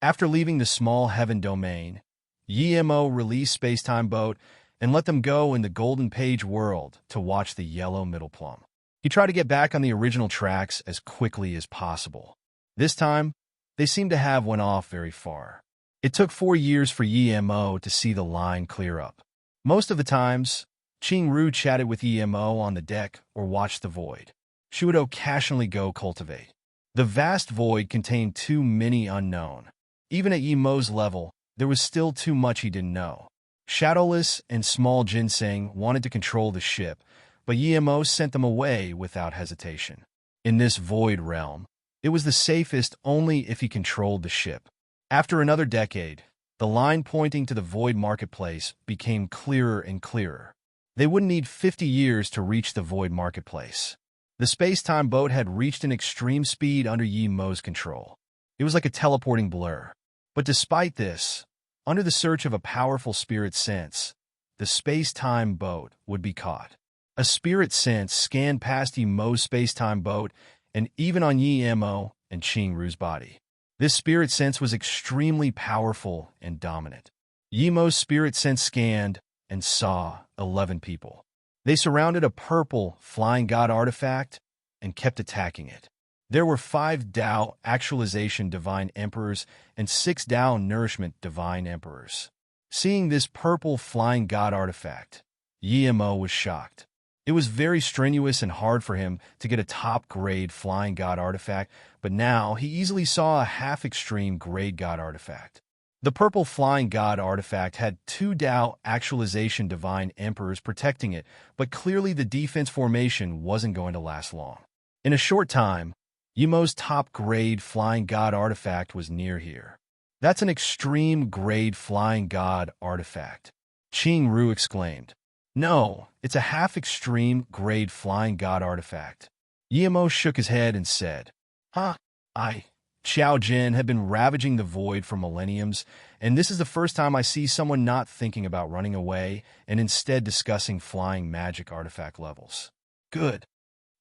After leaving the small heaven domain, Yemo released Spacetime Boat and let them go in the golden page world to watch the yellow middle plum. He tried to get back on the original tracks as quickly as possible. This time, they seemed to have went off very far. It took 4 years for EMO to see the line clear up. Most of the times, Qing-Ru chatted with EMO on the deck or watched the void. She would occasionally go cultivate. The vast void contained too many unknown. Even at EMO's level, there was still too much he didn't know. Shadowless and Small Ginseng wanted to control the ship, but EMO sent them away without hesitation. In this void realm, it was the safest only if he controlled the ship. After another decade, the line pointing to the void marketplace became clearer and clearer. They wouldn't need 50 years to reach the void marketplace. The space-time boat had reached an extreme speed under Yi Mo's control. It was like a teleporting blur. But despite this, under the search of a powerful spirit sense, the space-time boat would be caught. A spirit sense scanned past Yi Mo's space-time boat and even on Yi Mo and Qing-Ru's body. This spirit sense was extremely powerful and dominant. Yi Mo's spirit sense scanned and saw 11 people. They surrounded a purple flying god artifact and kept attacking it. There were 5 Tao actualization divine emperors and 6 Tao nourishment divine emperors. Seeing this purple flying god artifact, Yi Mo was shocked. It was very strenuous and hard for him to get a top-grade flying god artifact, but now he easily saw a half-extreme grade god artifact. The purple flying god artifact had 2 Tao actualization divine emperors protecting it, but clearly the defense formation wasn't going to last long. In a short time, Yi Mo's top-grade flying god artifact was near here. That's an extreme-grade flying god artifact, Qing-Ru exclaimed. No, it's a half-extreme grade flying god artifact. Yi Mo shook his head and said, Xiao Jin had been ravaging the void for millenniums, and this is the first time I see someone not thinking about running away and instead discussing flying magic artifact levels. Good.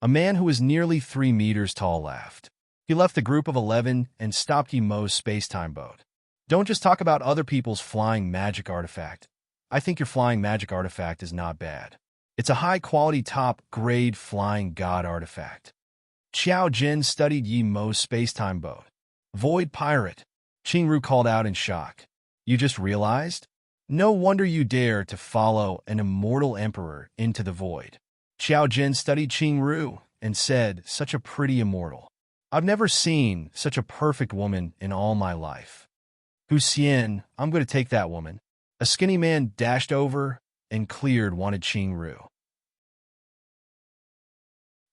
A man who was nearly 3 meters tall laughed. He left the group of 11 and stopped Yi Mo's space-time boat. Don't just talk about other people's flying magic artifact. I think your flying magic artifact is not bad. It's a high-quality top-grade flying god artifact. Xiao Jin studied Yi Mo's space-time boat. Void pirate, Qing-Ru called out in shock. You just realized? No wonder you dare to follow an immortal emperor into the void. Xiao Jin studied Qing-Ru and said, such a pretty immortal. I've never seen such a perfect woman in all my life. Hu Xian, I'm going to take that woman. A skinny man dashed over and cleared wanted Qing-Ru.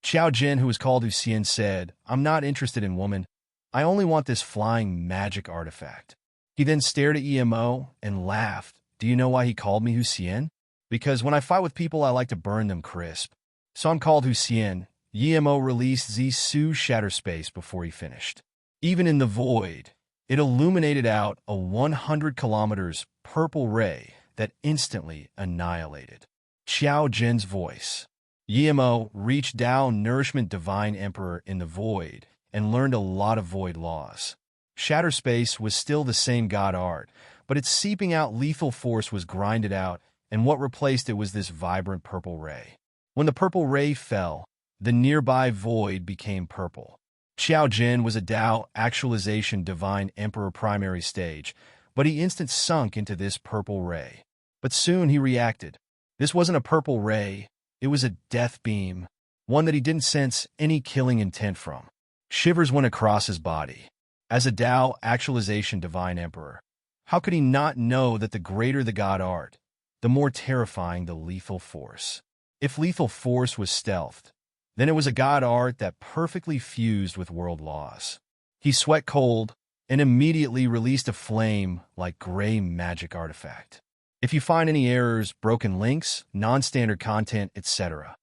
Xiao Jin, who was called Hu Xian, said, I'm not interested in woman. I only want this flying magic artifact. He then stared at EMO and laughed. Do you know why he called me Hu Xian? Because when I fight with people, I like to burn them crisp. So I'm called Hu Xian. EMO released Zisu Shatter Space before he finished. Even in the void, it illuminated out a 100 kilometers purple ray that instantly annihilated Xiao Jin's voice. Yemo reached Tao Nourishment Divine Emperor in the void and learned a lot of void laws. Shatter Space was still the same god art, but its seeping out lethal force was grinded out, and what replaced it was this vibrant purple ray. When the purple ray fell, the nearby void became purple. Xiao Jin was a Tao Actualization Divine Emperor primary stage, but he instant sunk into this purple ray. But soon he reacted. This wasn't a purple ray, it was a death beam, one that he didn't sense any killing intent from. Shivers went across his body. As a Tao Actualization Divine Emperor, how could he not know that the greater the god art, the more terrifying the lethal force? If lethal force was stealthed, then it was a god art that perfectly fused with world laws. He sweat cold and immediately released a flame like gray magic artifact. If you find any errors, broken links, non-standard content, etc.,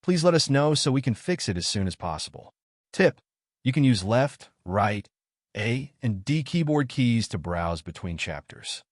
please let us know so we can fix it as soon as possible. Tip: you can use left, right, A, and D keyboard keys to browse between chapters.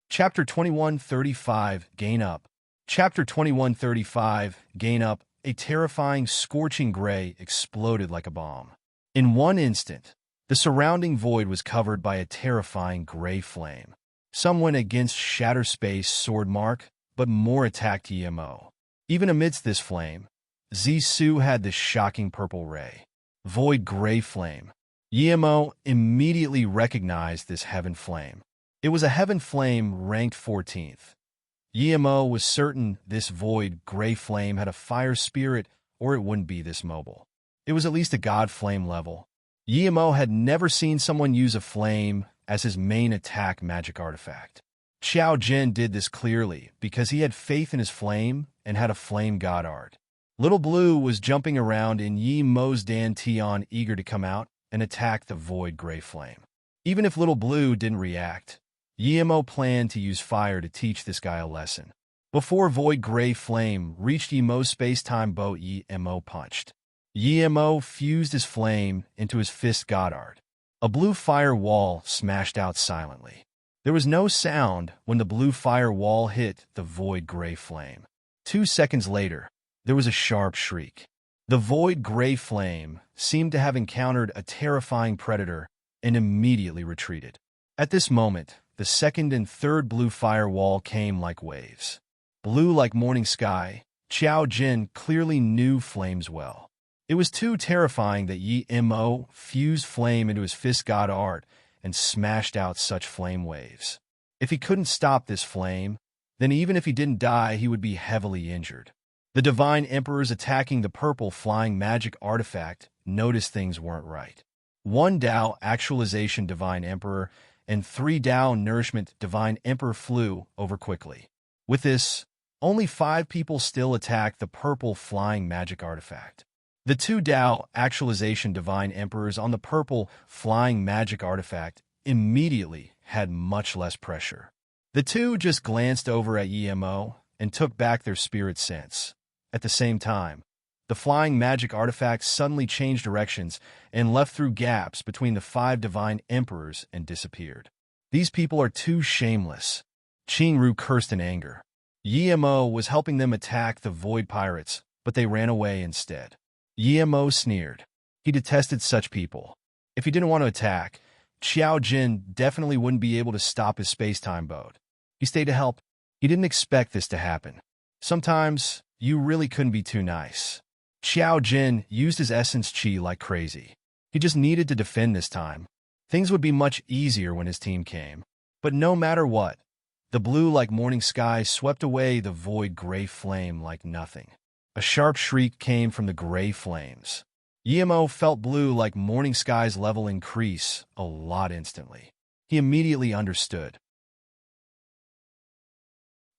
Chapter 2135, Gain Up. Chapter 2135, Gain Up. A terrifying, scorching gray exploded like a bomb. In one instant, The surrounding void was covered by a terrifying gray flame. Some went against Shatter Space Sword Mark, but more attacked EMO. Even amidst this flame, Zisu had this shocking purple ray. Void Gray Flame. EMO immediately recognized this heaven flame. It was a heaven flame ranked 14th. EMO was certain this void gray flame had a fire spirit or it wouldn't be this mobile. It was at least a god flame level. EMO had never seen someone use a flame as his main attack magic artifact. Xiao Jin did this clearly because he had faith in his flame and had a flame god art. Little Blue was jumping around in Yi Mo's Dan Tian, eager to come out and attack the void gray flame. Even if Little Blue didn't react, EMO planned to use fire to teach this guy a lesson. Before void gray flame reached Yemo's space-time boat, EMO punched. EMO fused his flame into his fist god art. A blue fire wall smashed out silently. There was no sound when the blue fire wall hit the void gray flame. 2 seconds later, there was a sharp shriek. The void gray flame seemed to have encountered a terrifying predator and immediately retreated. At this moment, the second and third blue fire wall came like waves. Blue like morning sky, Xiao Jin clearly knew flames well. It was too terrifying that EMO fused flame into his fist god art and smashed out such flame waves. If he couldn't stop this flame, then even if he didn't die, he would be heavily injured. The Divine Emperors attacking the purple flying magic artifact noticed things weren't right. 1 Dao Actualization Divine Emperor and 3 Dao Nourishment Divine Emperor flew over quickly. With this, only 5 people still attacked the purple flying magic artifact. The 2 Dao Actualization Divine Emperors on the purple flying magic artifact immediately had much less pressure. The 2 just glanced over at EMO and took back their spirit sense. At the same time, the flying magic artifact suddenly changed directions and left through gaps between the 5 Divine Emperors and disappeared. These people are too shameless. Qingru cursed in anger. EMO was helping them attack the Void Pirates, but they ran away instead. EMO sneered. He detested such people. If he didn't want to attack, Xiao Jin definitely wouldn't be able to stop his space-time boat. He stayed to help. He didn't expect this to happen. Sometimes, you really couldn't be too nice. Xiao Jin used his essence chi like crazy. He just needed to defend this time. Things would be much easier when his team came. But no matter what, the blue like morning sky swept away the void gray flame like nothing. A sharp shriek came from the gray flames. EMO felt blue like morning sky's level increase a lot instantly. He immediately understood.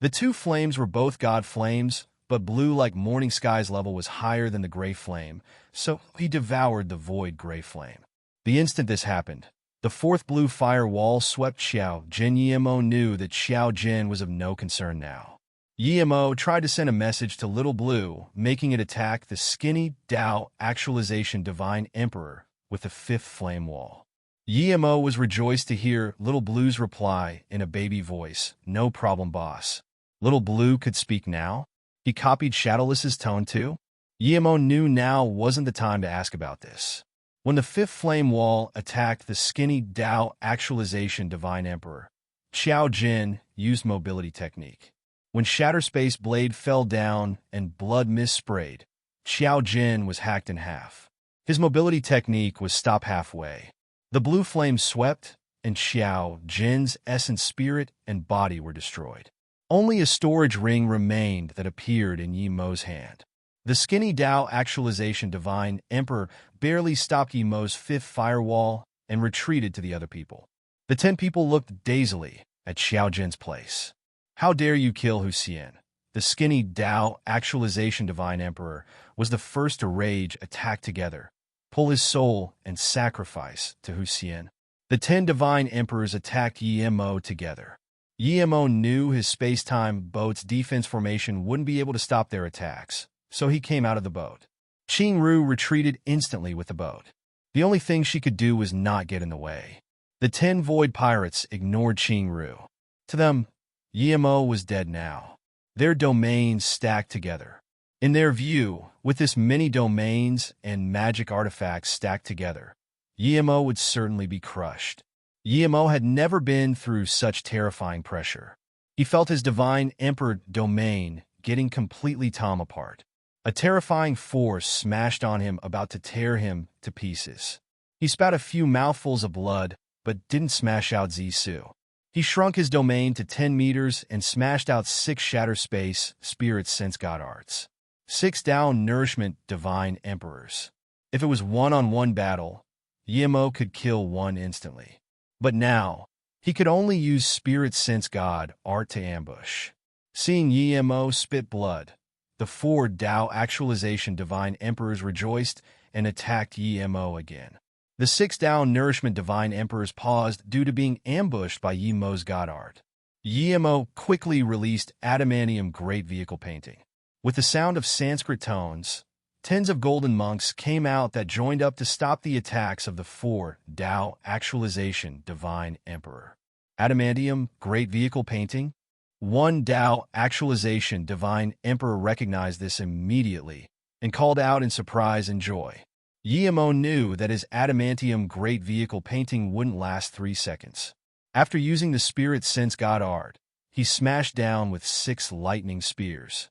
The 2 flames were both god flames, but blue like morning sky's level was higher than the gray flame, so he devoured the void gray flame. The instant this happened, the 4th blue fire wall swept Xiao Jin. EMO knew that Xiao Jin was of no concern now. EMO tried to send a message to Little Blue, making it attack the skinny Dao Actualization Divine Emperor with the 5th flame wall. EMO was rejoiced to hear Little Blue's reply in a baby voice, "No problem, boss." Little Blue could speak now? He copied Shadowless's tone too? EMO knew now wasn't the time to ask about this. When the 5th flame wall attacked the skinny Dao Actualization Divine Emperor, Xiao Jin used mobility technique. When Shatterspace Blade fell down and blood mist sprayed, Xiao Jin was hacked in half. His mobility technique was stop halfway. The blue flame swept, and Xiao Jin's essence, spirit, and body were destroyed. Only a storage ring remained that appeared in Yemo's hand. The skinny Dao Actualization Divine Emperor barely stopped Yemo's 5th firewall and retreated to the other people. The 10 people looked dazedly at Xiao Jin's place. "How dare you kill Hussein?" The skinny Dao Actualization Divine Emperor was the first to rage, attack together, pull his soul, and sacrifice to Hussein. The 10 Divine Emperors attacked EMO together. EMO knew his space-time boat's defense formation wouldn't be able to stop their attacks, so he came out of the boat. Qingru retreated instantly with the boat. The only thing she could do was not get in the way. The 10 Void Pirates ignored Qingru. To them, EMO was dead now. Their domains stacked together. In their view, with this many domains and magic artifacts stacked together, Yemo would certainly be crushed. Yemo had never been through such terrifying pressure. He felt his divine emperor domain getting completely torn apart. A terrifying force smashed on him, about to tear him to pieces. He spat a few mouthfuls of blood, but didn't smash out Zisu. He shrunk his domain to 10 meters and smashed out 6 shatter space, spirit sense god arts. 6 down nourishment divine emperors. If it was one-on-one battle, Yemo could kill one instantly. But now, he could only use spirit sense god art to ambush. Seeing Yemo spit blood, the 4 Tao actualization divine emperors rejoiced and attacked Yemo again. The 6 Tao nourishment divine emperors paused due to being ambushed by Yemo's god art. Yemo quickly released adamantium great vehicle painting. With the sound of Sanskrit tones, tens of golden monks came out that joined up to stop the attacks of the 4 Tao actualization divine emperor. Adamantium great vehicle painting. 1 Tao actualization divine emperor recognized this immediately and called out in surprise and joy. Yemo knew that his adamantium great vehicle painting wouldn't last 3 seconds. After using the spirit sense god art, he smashed down with 6 lightning spears.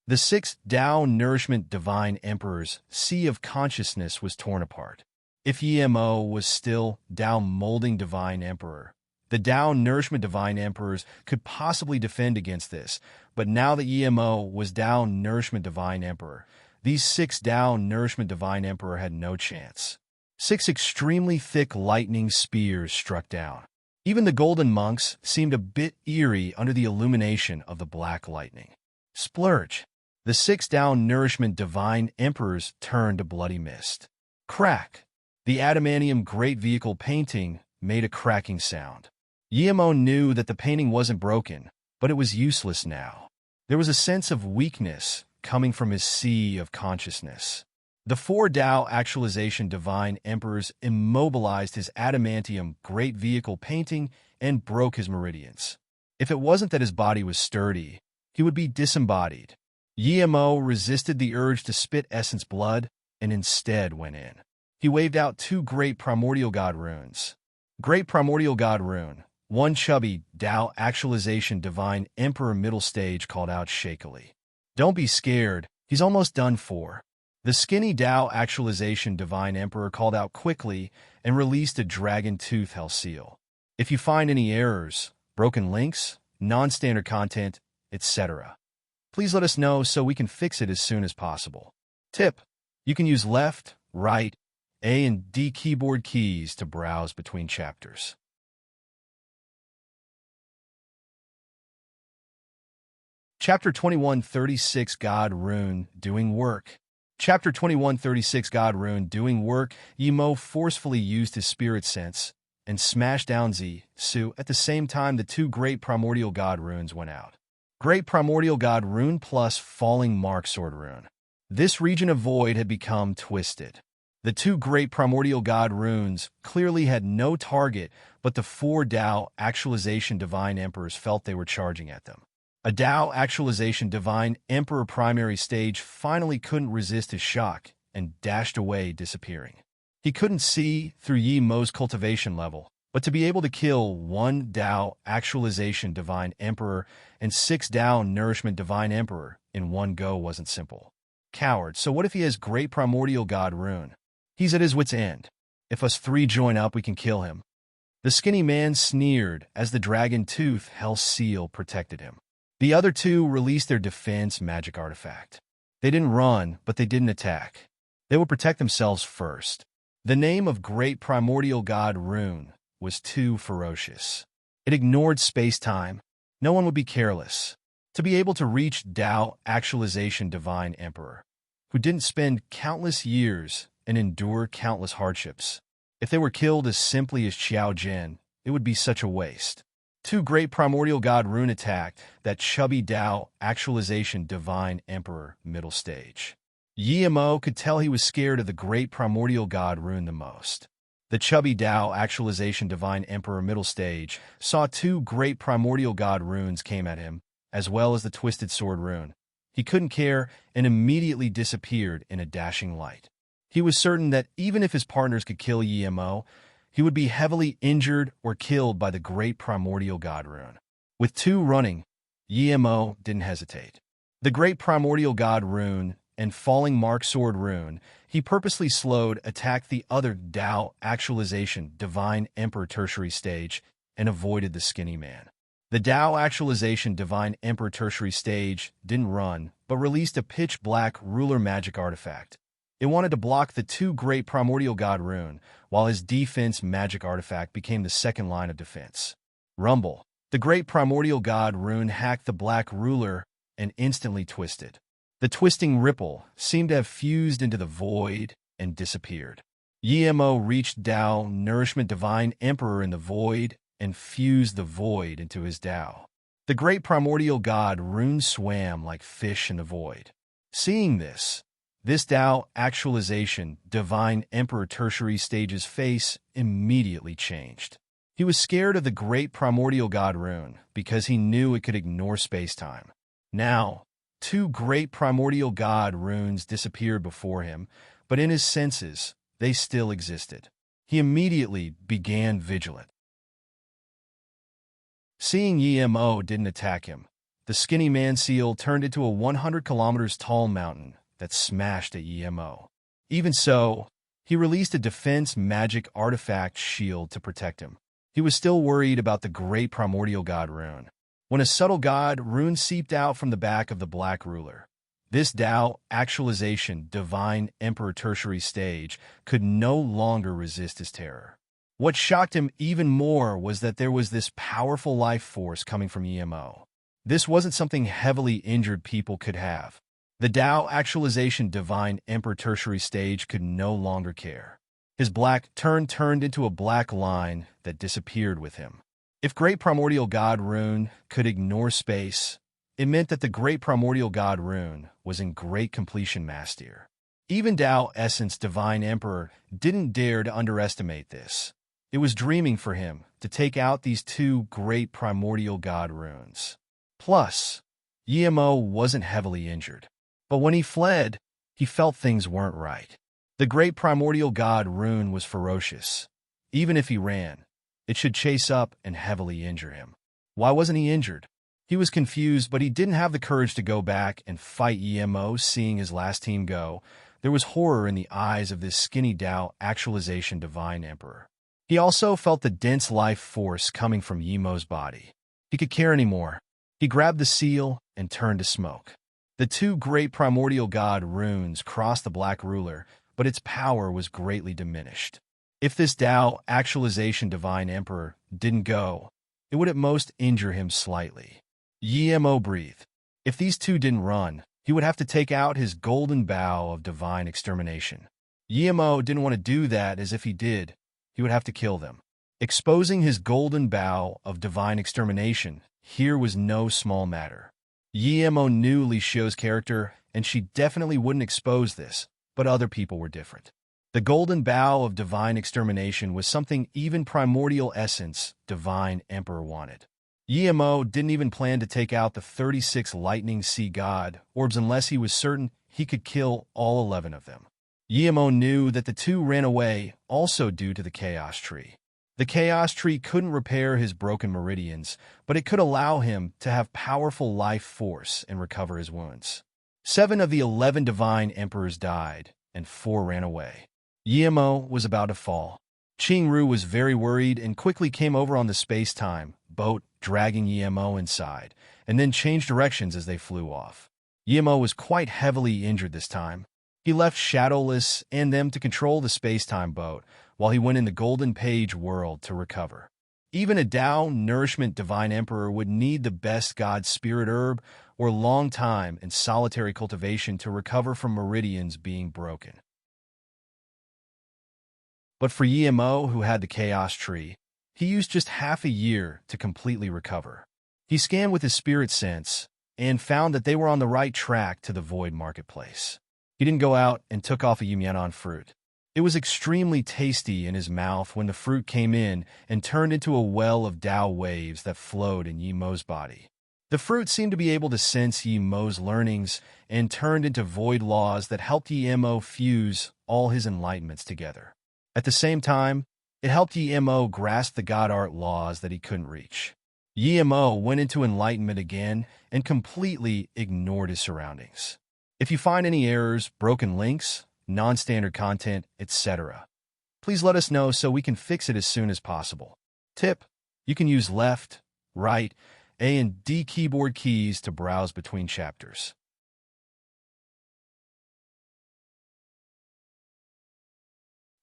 The 6 Tao nourishment divine emperor's sea of consciousness was torn apart. If Yemo was still Tao molding divine emperor, the Tao nourishment divine emperors could possibly defend against this, but now that Yemo was Tao nourishment divine emperor, these 6 Tao nourishment divine emperor had no chance. 6 extremely thick lightning spears struck down. Even the golden monks seemed a bit eerie under the illumination of the black lightning. Splurge! The 6 Tao nourishment divine emperors turned to bloody mist. Crack! The adamantium great vehicle painting made a cracking sound. Yemo knew that the painting wasn't broken, but it was useless now. There was a sense of weakness coming from his sea of consciousness. The 4 Tao actualization divine emperors immobilized his adamantium great vehicle painting and broke his meridians. If it wasn't that his body was sturdy, he would be disembodied. Yemo resisted the urge to spit essence blood and instead went in. He waved out 2 great primordial god runes. Great primordial god rune. 1 chubby Tao actualization divine emperor middle stage called out shakily. Don't be scared, he's almost done for. The skinny Tao actualization divine emperor called out quickly and released a dragon tooth hell seal. If you find any errors, broken links, non-standard content, etc., please let us know so we can fix it as soon as possible. Tip: you can use left, right, A and D keyboard keys to browse between chapters. Chapter 2136 God Rune Doing Work. Chapter 2136 God Rune Doing Work. Yemo forcefully used his spirit sense and smashed down Su. At the same time, the 2 great primordial god runes went out. Great primordial god rune plus falling mark sword rune. This region of void had become twisted. The 2 great primordial god runes clearly had no target, but the 4 Tao actualization divine emperors felt they were charging at them. A Tao actualization divine emperor primary stage finally couldn't resist his shock and dashed away, disappearing. He couldn't see through Yemo's cultivation level, but to be able to kill 1 Tao actualization divine emperor and 6 Tao nourishment divine emperor in one go wasn't simple. Coward, so what if he has great primordial god rune? He's at his wit's end. If us 3 join up, we can kill him. The skinny man sneered as the dragon tooth hell seal protected him. The other 2 released their defense magic artifact. They didn't run, but they didn't attack. They would protect themselves first. The name of great primordial god rune was too ferocious. It ignored space-time. No one would be careless. To be able to reach Tao actualization divine emperor, who didn't spend countless years and endure countless hardships. If they were killed as simply as Qiao Jin, it would be such a waste. 2 great primordial god rune attacked that chubby Tao actualization divine emperor middle stage. Yemo could tell he was scared of the great primordial god rune the most. The chubby Tao actualization divine emperor middle stage saw 2 great primordial god runes came at him, as well as the twisted sword rune. He couldn't care and immediately disappeared in a dashing light. He was certain that even if his partners could kill Yemo, he would be heavily injured or killed by the great primordial god rune. With two running, Yemo didn't hesitate. The great primordial god rune and falling mark sword rune, he purposely slowed, attacked the other Tao actualization divine emperor tertiary stage, and avoided the skinny man. The Tao actualization divine emperor tertiary stage didn't run, but released a pitch-black ruler magic artifact. It wanted to block the two great primordial god rune, while his defense magic artifact became the second line of defense. Rumble. The great primordial god rune hacked the black ruler and instantly twisted. The twisting ripple seemed to have fused into the void and disappeared. Yemo reached Tao nourishment divine emperor in the void and fused the void into his Tao. The great primordial god rune swam like fish in the void. Seeing this Tao actualization divine emperor tertiary stage's face immediately changed. He was scared of the great primordial god rune because he knew it could ignore space-time. Now, two great primordial god runes disappeared before him, but in his senses, they still existed. He immediately began vigilant. Seeing Yemo didn't attack him, the skinny man seal turned into a 100 kilometers tall mountain that smashed at Yemo. Even so, he released a defense magic artifact shield to protect him. He was still worried about the great primordial god rune. When a subtle god rune seeped out from the back of the black ruler, this Tao actualization divine emperor tertiary stage could no longer resist his terror. What shocked him even more was that there was this powerful life force coming from Yemo. This wasn't something heavily injured people could have. The Tao actualization divine emperor tertiary stage could no longer care. His black turned into a black line that disappeared with him. If great primordial god rune could ignore space, it meant that the great primordial god rune was in great completion master. Even Tao essence divine emperor didn't dare to underestimate this. It was dreaming for him to take out these two great primordial god runes. Plus, Yemo wasn't heavily injured. But when he fled, he felt things weren't right. The great primordial god rune was ferocious. Even if he ran, it should chase up and heavily injure him. Why wasn't he injured? He was confused, but he didn't have the courage to go back and fight Yemo. Seeing his last team go, there was horror in the eyes of this skinny Tao actualization divine emperor. He also felt the dense life force coming from Yemo's body. He could care anymore. He grabbed the seal and turned to smoke. The two great primordial god runes crossed the black ruler, but its power was greatly diminished. If this Tao actualization divine emperor didn't go, it would at most injure him slightly. Yemo breathed. If these two didn't run, he would have to take out his golden bow of divine extermination. Yemo didn't want to do that, as if he did, he would have to kill them. Exposing his golden bow of divine extermination here was no small matter. Yemo knew Li Xiu's character, and she definitely wouldn't expose this, but other people were different. The golden bow of divine extermination was something even primordial essence divine emperor wanted. Yemo didn't even plan to take out the 36 lightning sea god orbs unless he was certain he could kill all 11 of them. Yemo knew that the two ran away also due to the chaos tree. The chaos tree couldn't repair his broken meridians, but it could allow him to have powerful life force and recover his wounds. 7 of the 11 divine emperors died, and 4 ran away. Yemo was about to fall. Qingru was very worried and quickly came over on the space-time boat, dragging Yemo inside, and then changed directions as they flew off. Yemo was quite heavily injured this time. He left Shadowless and them to control the space-time boat, while he went in the Golden Page world to recover. Even a Tao Nourishment Divine Emperor would need the best God Spirit Herb or long time and solitary cultivation to recover from meridians being broken. But for Yemo, who had the Chaos Tree, he used just half a year to completely recover. He scanned with his spirit sense and found that they were on the right track to the Void Marketplace. He didn't go out and took off a Yumyanon fruit. It was extremely tasty in his mouth when the fruit came in and turned into a well of Tao waves that flowed in Yemo's body. The fruit seemed to be able to sense Yi-Mo's learnings and turned into void laws that helped Yi-Mo fuse all his enlightenments together. At the same time, it helped Yi-Mo grasp the God art laws that he couldn't reach. Yi-Mo went into enlightenment again and completely ignored his surroundings. If you find any errors, broken links, non-standard content, etc., please let us know so we can fix it as soon as possible. Tip: you can use left, right, A and D keyboard keys to browse between chapters.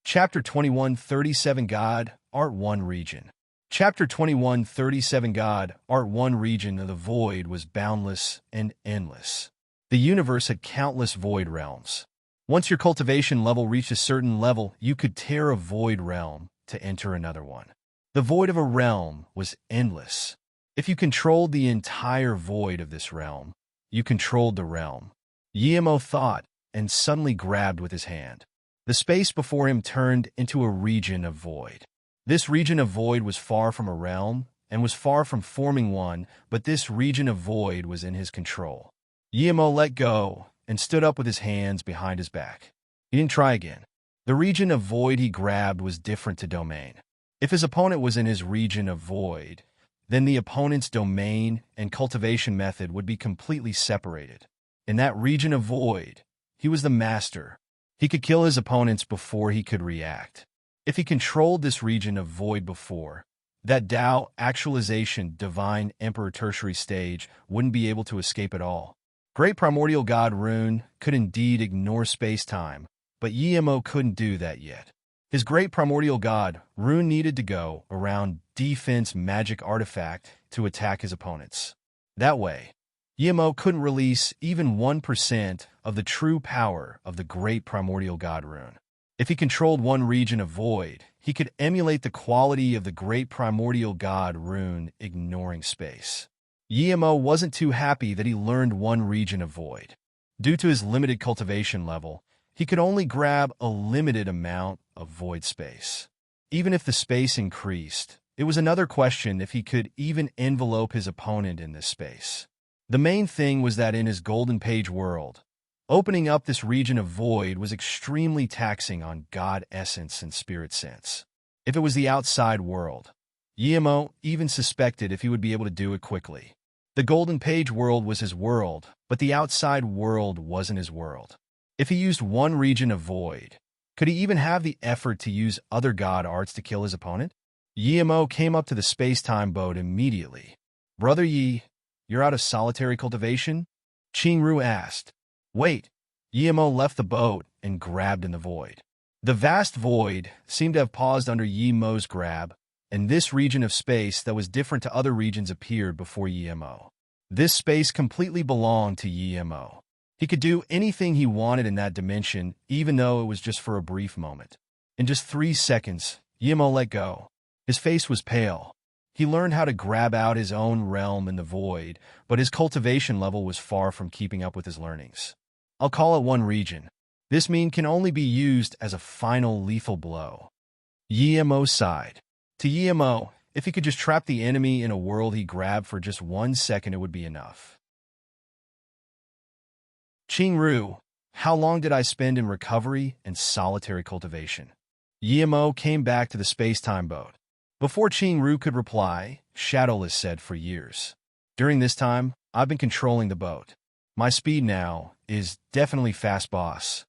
Chapter 21:37 God, Art 1 Region. Chapter 21:37 God, Art 1 Region of the Void was boundless and endless. The universe had countless void realms. Once your cultivation level reached a certain level, you could tear a void realm to enter another one. The void of a realm was endless. If you controlled the entire void of this realm, you controlled the realm. Yi-Mo thought and suddenly grabbed with his hand. The space before him turned into a region of void. This region of void was far from a realm and was far from forming one, but this region of void was in his control. Yi-Mo let go and stood up with his hands behind his back. He didn't try again. The region of void he grabbed was different to domain. If his opponent was in his region of void, then the opponent's domain and cultivation method would be completely separated. In that region of void, he was the master. He could kill his opponents before he could react. If he controlled this region of void before, that Tao actualization divine emperor tertiary stage wouldn't be able to escape at all. Great primordial god Rune could indeed ignore space-time, but Yi-Mo couldn't do that yet. His great primordial god Rune needed to go around defense magic artifact to attack his opponents. That way, Yi-Mo couldn't release even 1% of the true power of the great primordial god Rune. If he controlled one region of void, he could emulate the quality of the great primordial god Rune ignoring space. Yi-Mo wasn't too happy that he learned one region of void. Due to his limited cultivation level, he could only grab a limited amount of void space. Even if the space increased, it was another question if he could even envelope his opponent in this space. The main thing was that in his golden page world, opening up this region of void was extremely taxing on God essence and spirit sense. If it was the outside world, Yi-Mo even suspected if he would be able to do it quickly. The golden page world was his world, but the outside world wasn't his world. If he used one region of void, could he even have the effort to use other god arts to kill his opponent? Yi-Mo came up to the space-time boat immediately. "Brother Yi, you're out of solitary cultivation?" Qingru asked. "Wait." Yi-Mo left the boat and grabbed in the void. The vast void seemed to have paused under Yi-Mo's grab, and this region of space that was different to other regions appeared before Yi-Mo. This space completely belonged to Yi-Mo. He could do anything he wanted in that dimension, even though it was just for a brief moment. In just 3 seconds, Yi-Mo let go. His face was pale. He learned how to grab out his own realm in the void, but his cultivation level was far from keeping up with his learnings. "I'll call it one region. This mean can only be used as a final lethal blow." Yi-Mo sighed. To Yi-Mo, if he could just trap the enemy in a world he grabbed for just 1 second, it would be enough. Qingru, how long did I spend in recovery and solitary cultivation? Yi-Mo came back to the space-time boat. Before Qingru could reply, Shadowless said, "For years. During this time, I've been controlling the boat. My speed now is definitely fast, boss."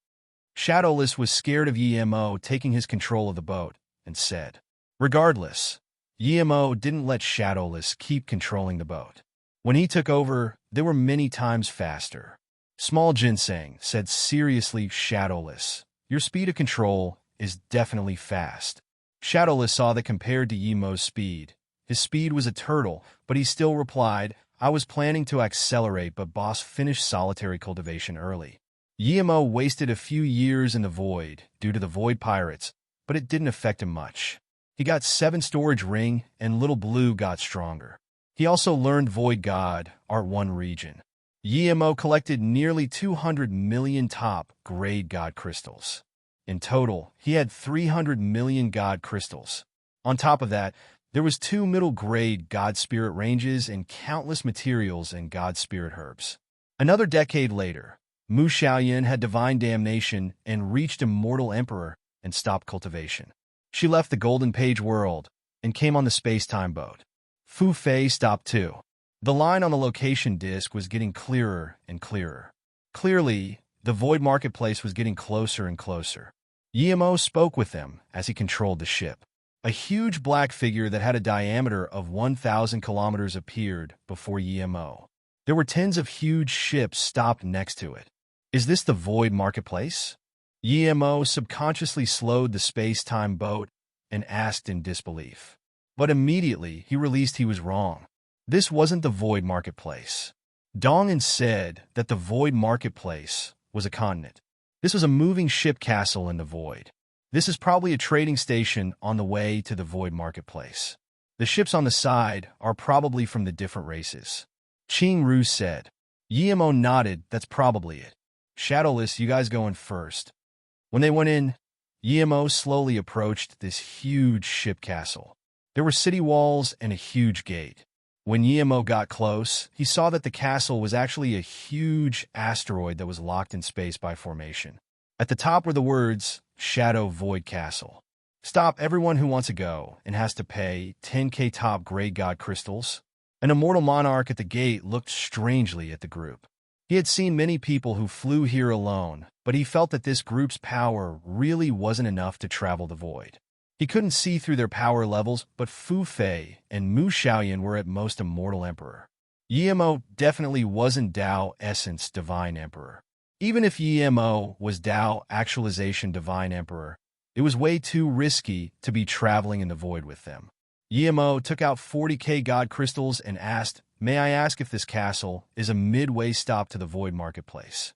Shadowless was scared of Yi-Mo taking his control of the boat and said. Regardless, Yi-Mo didn't let Shadowless keep controlling the boat. When he took over, they were many times faster. Small Ginseng said seriously, "Shadowless, your speed of control is definitely fast." Shadowless saw that compared to Yi-Mo's speed, his speed was a turtle, but he still replied, "I was planning to accelerate, but boss finished solitary cultivation early." Yi-Mo wasted a few years in the void due to the void pirates, but it didn't affect him much. He got 7 storage ring, and Little Blue got stronger. He also learned Void God, Art 1 region. Yi-Mo collected nearly 200 million top-grade God crystals. In total, he had 300 million God crystals. On top of that, There was 2 middle-grade God Spirit ranges and countless materials and God Spirit herbs. Another decade later, Mu Xiaoyan had divine damnation and reached immortal emperor and stopped cultivation. She left the Golden Page world and came on the space-time boat. Fu Fei stopped too. The line on the location disc was getting clearer and clearer. Clearly, the void marketplace was getting closer and closer. Yimo spoke with them as he controlled the ship. A huge black figure that had a diameter of 1,000 kilometers appeared before Yimo. There were tens of huge ships stopped next to it. Is this the void marketplace? Yimo subconsciously slowed the space-time boat and asked in disbelief. But immediately he realized he was wrong. This wasn't the void marketplace. Dongan said that the void marketplace was a continent. This was a moving ship castle in the void. This is probably a trading station on the way to the void marketplace. The ships on the side are probably from the different races. Qing Ru said. Yimo nodded, that's probably it. Shadowless, you guys go in first. When they went in, Yimo slowly approached this huge ship castle. There were city walls and a huge gate. When Yimo got close, he saw that the castle was actually a huge asteroid that was locked in space by formation. At the top were the words, Shadow Void Castle. Stop everyone who wants to go and has to pay 10k top grade god crystals. An immortal monarch at the gate looked strangely at the group. He had seen many people who flew here alone, but he felt that this group's power really wasn't enough to travel the void. He couldn't see through their power levels, but Fu Fei and Mu Xiaoyan were at most immortal emperor. Yimo definitely wasn't Dao Essence Divine Emperor. Even if Yimo was Dao Actualization Divine Emperor, it was way too risky to be traveling in the void with them. Yimo took out 40k god crystals and asked, "May I ask if this castle is a midway stop to the void marketplace?"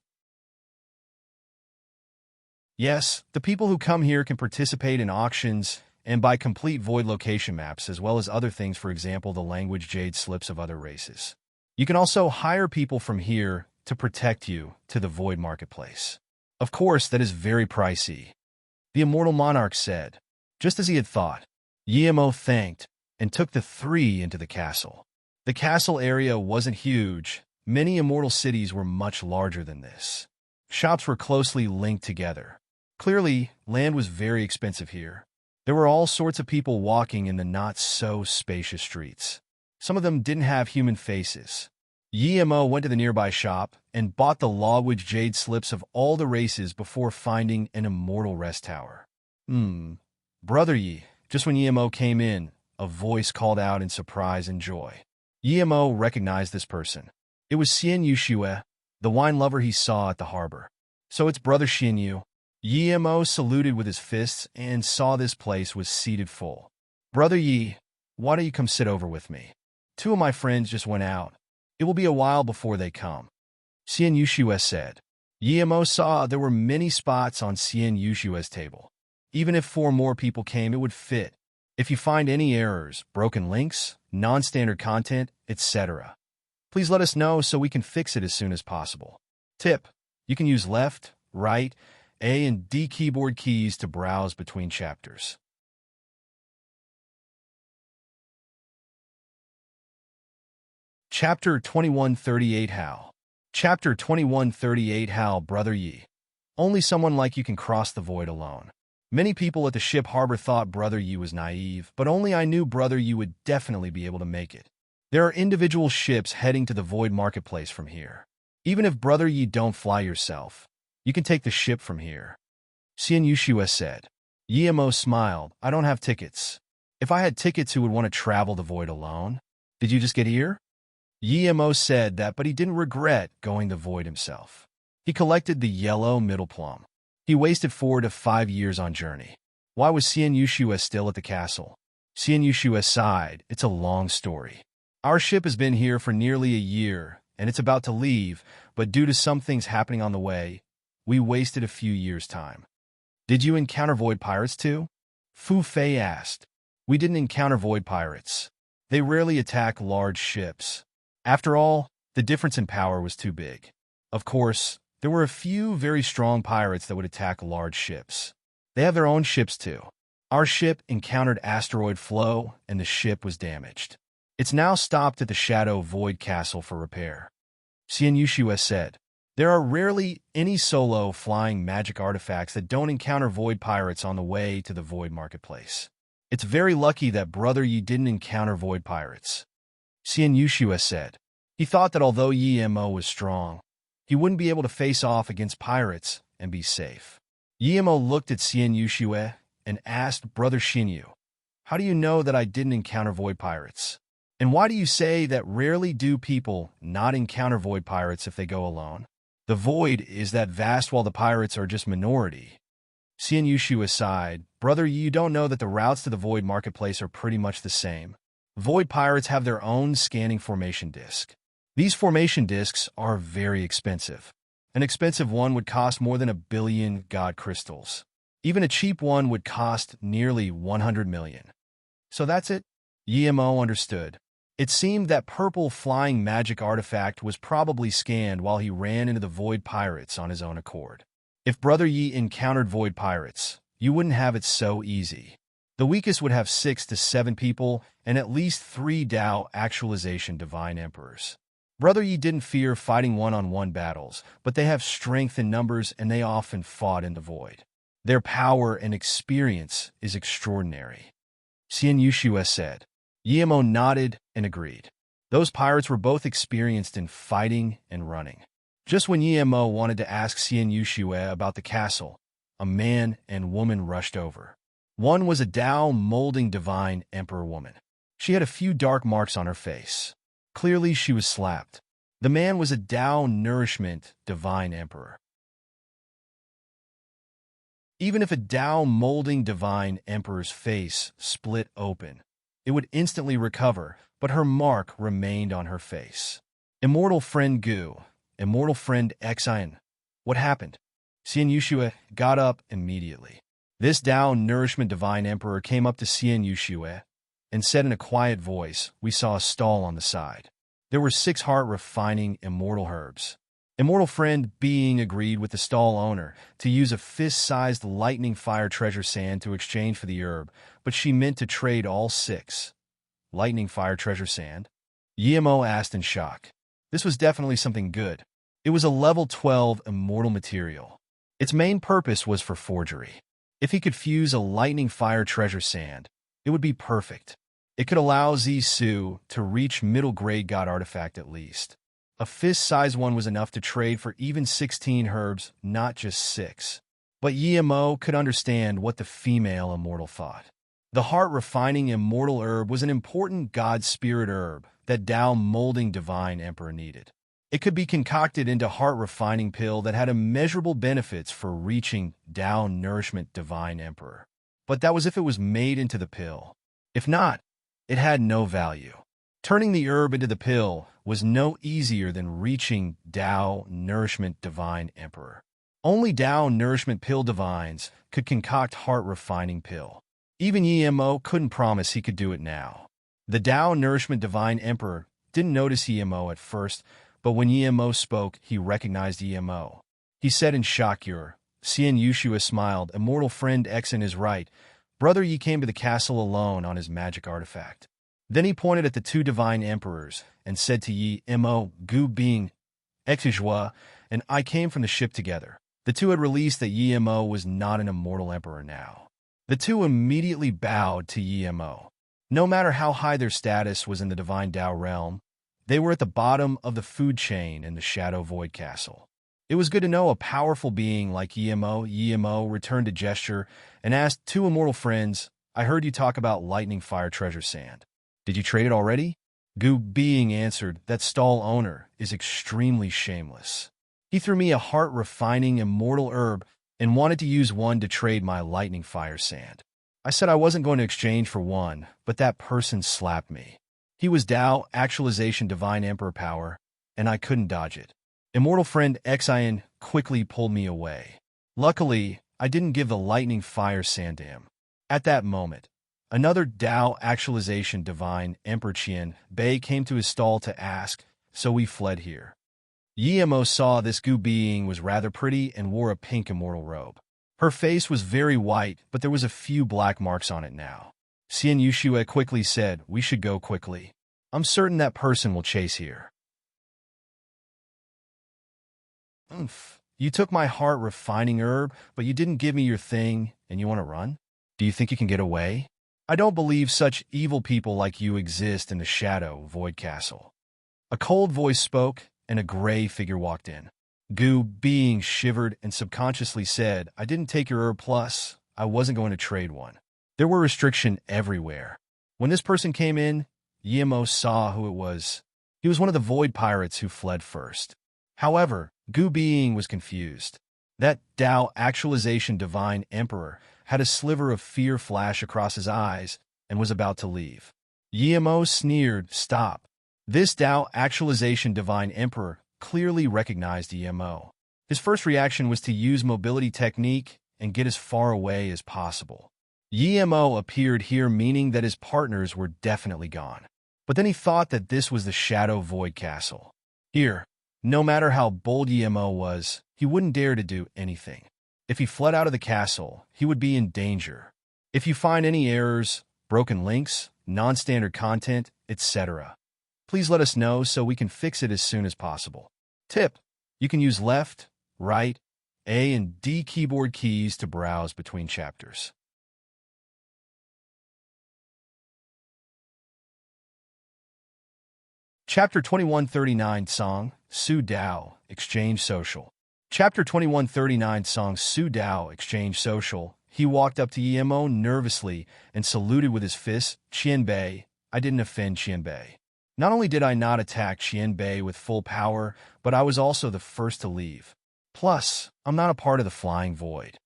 Yes, the people who come here can participate in auctions and buy complete void location maps as well as other things, for example, the language jade slips of other races. You can also hire people from here to protect you to the void marketplace. Of course, that is very pricey. The immortal monarch said. Just as he had thought, Yimo thanked and took the 3 into the castle. The castle area wasn't huge. Many immortal cities were much larger than this. Shops were closely linked together. Clearly, land was very expensive here. There were all sorts of people walking in the not-so-spacious streets. Some of them didn't have human faces. Yimo went to the nearby shop and bought the language jade slips of all the races before finding an immortal rest tower. Brother Yi. Just when Yimo came in, a voice called out in surprise and joy. Yimo recognized this person. It was Xian Yushue, the wine lover he saw at the harbor. So it's Brother Xianyu. Yimo saluted with his fists and saw this place was seated full. Brother Yi, why don't you come sit over with me? 2 of my friends just went out. It will be a while before they come. Xian Yushue said. Yimo saw there were many spots on Xian Yushue's table. Even if 4 more people came, it would fit. If you find any errors, broken links, non-standard content, etc., please let us know so we can fix it as soon as possible. Tip: you can use left, right, A and D keyboard keys to browse between chapters. Chapter 2138 How? Chapter 2138 How, Brother Yi. Only someone like you can cross the void alone. Many people at the ship harbor thought Brother Yi was naive, but only I knew Brother Yi would definitely be able to make it. There are individual ships heading to the void marketplace from here. Even if Brother Yi don't fly yourself, you can take the ship from here. Xian Yushue said. Yimo smiled. I don't have tickets. If I had tickets, who would want to travel the void alone? Did you just get here? Yimo said that, but he didn't regret going the void himself. He collected the yellow middle plum. He wasted 4 to 5 years on journey. Why was Xian Yushue still at the castle? Xian Yushue sighed. It's a long story. Our ship has been here for nearly a year, and it's about to leave, but due to some things happening on the way, we wasted a few years' time. Did you encounter void pirates too? Fu Fei asked. We didn't encounter void pirates. They rarely attack large ships. After all, the difference in power was too big. Of course, there were a few very strong pirates that would attack large ships. They have their own ships too. Our ship encountered asteroid flow, and the ship was damaged. It's now stopped at the Shadow Void Castle for repair. Xian Yushue said, there are rarely any solo flying magic artifacts that don't encounter void pirates on the way to the void marketplace. It's very lucky that Brother Yi didn't encounter void pirates. Xian Yushue said. He thought that although Yi Mo was strong, he wouldn't be able to face off against pirates and be safe. Yi Mo looked at Xian Yushue and asked Brother Xinyu, how do you know that I didn't encounter void pirates? And why do you say that rarely do people not encounter void pirates if they go alone? The void is that vast while the pirates are just minority. Xian Yushue sighed, Brother, you don't know that the routes to the void marketplace are pretty much the same. Void pirates have their own scanning formation disk. These formation disks are very expensive. An expensive one would cost more than 1 billion god crystals. Even a cheap one would cost nearly 100 million. So that's it? Yi Mo understood. It seemed that purple flying magic artifact was probably scanned while he ran into the void pirates on his own accord. If Brother Yi encountered void pirates, you wouldn't have it so easy. The weakest would have 6 to 7 people and at least 3 Dao actualization divine emperors. Brother Yi didn't fear fighting one-on-one battles, but they have strength in numbers and they often fought in the void. Their power and experience is extraordinary. Xian Yushue said. Yi Mo nodded and agreed. Those pirates were both experienced in fighting and running. Just when Yi Mo wanted to ask Xian Yushue about the castle, a man and woman rushed over. One was a Dao molding divine emperor woman. She had a few dark marks on her face. Clearly she was slapped. The man was a Dao nourishment divine emperor. Even if a Dao molding divine emperor's face split open, it would instantly recover, but her mark remained on her face. Immortal friend Gu, immortal friend Xian. What happened? Xian Yushue got up immediately. This Dao nourishment divine emperor came up to Xian Yushue and said in a quiet voice, we saw a stall on the side. There were 6 heart-refining immortal herbs. Immortal friend Being agreed with the stall owner to use a fist-sized lightning fire treasure sand to exchange for the herb, but she meant to trade all 6. Lightning fire treasure sand? Yi Mo asked in shock. This was definitely something good. It was a level 12 immortal material. Its main purpose was for forgery. If he could fuse a lightning fire treasure sand, it would be perfect. It could allow Zisu to reach middle grade god artifact at least. A fist-sized one was enough to trade for even 16 herbs, not just 6. But Yi Mo could understand what the female immortal thought. The heart-refining immortal herb was an important god spirit herb that Dao molding divine emperor needed. It could be concocted into heart-refining pill that had immeasurable benefits for reaching Dao nourishment divine emperor. But that was if it was made into the pill. If not, it had no value. Turning the herb into the pill was no easier than reaching Dao Nourishment Divine Emperor. Only Dao Nourishment Pill Divines could concoct heart-refining pill. Even Yi Mo couldn't promise he could do it now. The Dao Nourishment Divine Emperor didn't notice Yi Mo at first, but when Yi Mo spoke, he recognized Yi Mo. He said in shock, Xian Yushue smiled, immortal friend Xian is right. Brother Yi came to the castle alone on his magic artifact. Then he pointed at the 2 divine emperors and said to Yi Mo, Gu Bing, Exijua, and I came from the ship together. The 2 had released that Yi Mo was not an immortal emperor now. The 2 immediately bowed to Yi Mo. No matter how high their status was in the divine Dao realm, they were at the bottom of the food chain in the Shadow Void Castle. It was good to know a powerful being like Yi Mo. Yi Mo returned a gesture and asked 2 immortal friends, I heard you talk about lightning fire treasure sand. Did you trade it already? Gu Being answered, that stall owner is extremely shameless. He threw me a heart-refining immortal herb and wanted to use one to trade my lightning fire sand. I said I wasn't going to exchange for one, but that person slapped me. He was Dao Actualization Divine Emperor power, and I couldn't dodge it. Immortal friend Xian quickly pulled me away. Luckily, I didn't give the lightning fire sand to him. At that moment, another Dao Actualization Divine Emperor Qian Bei came to his stall to ask, so we fled here. Yi Mo saw this Gu Being was rather pretty and wore a pink immortal robe. Her face was very white, but there was a few black marks on it now. Xian Yushue quickly said, "We should go quickly. I'm certain that person will chase here." "Oomph. You took my heart refining herb, but you didn't give me your thing, and you want to run? Do you think you can get away? I don't believe such evil people like you exist in the Shadow Void Castle." A cold voice spoke, and a gray figure walked in. Gu Being shivered and subconsciously said, "I didn't take your herb plus. I wasn't going to trade one." There were restrictions everywhere. When this person came in, Yemo saw who it was. He was one of the Void Pirates who fled first. However, Gu Being was confused. That Tao Actualization Divine Emperor had a sliver of fear flash across his eyes and was about to leave. Yemo sneered, "Stop." This Tao Actualization Divine Emperor clearly recognized Yemo. His first reaction was to use mobility technique and get as far away as possible. Yemo appeared here, meaning that his partners were definitely gone. But then he thought that this was the Shadow Void Castle. Here, no matter how bold Yemo was, he wouldn't dare to do anything. If he fled out of the castle, he would be in danger. If you find any errors, broken links, non-standard content, etc., please let us know so we can fix it as soon as possible. Tip: you can use left, right, A and D keyboard keys to browse between chapters. Chapter 2139 Song, Su Dao, Exchange Social. Chapter 2139 Song, Su Dao, Exchange Social. He walked up to Yemo nervously and saluted with his fist. "Qianbei, I didn't offend Qianbei. Not only did I not attack Qianbei with full power, but I was also the first to leave. Plus, I'm not a part of the Flying Void."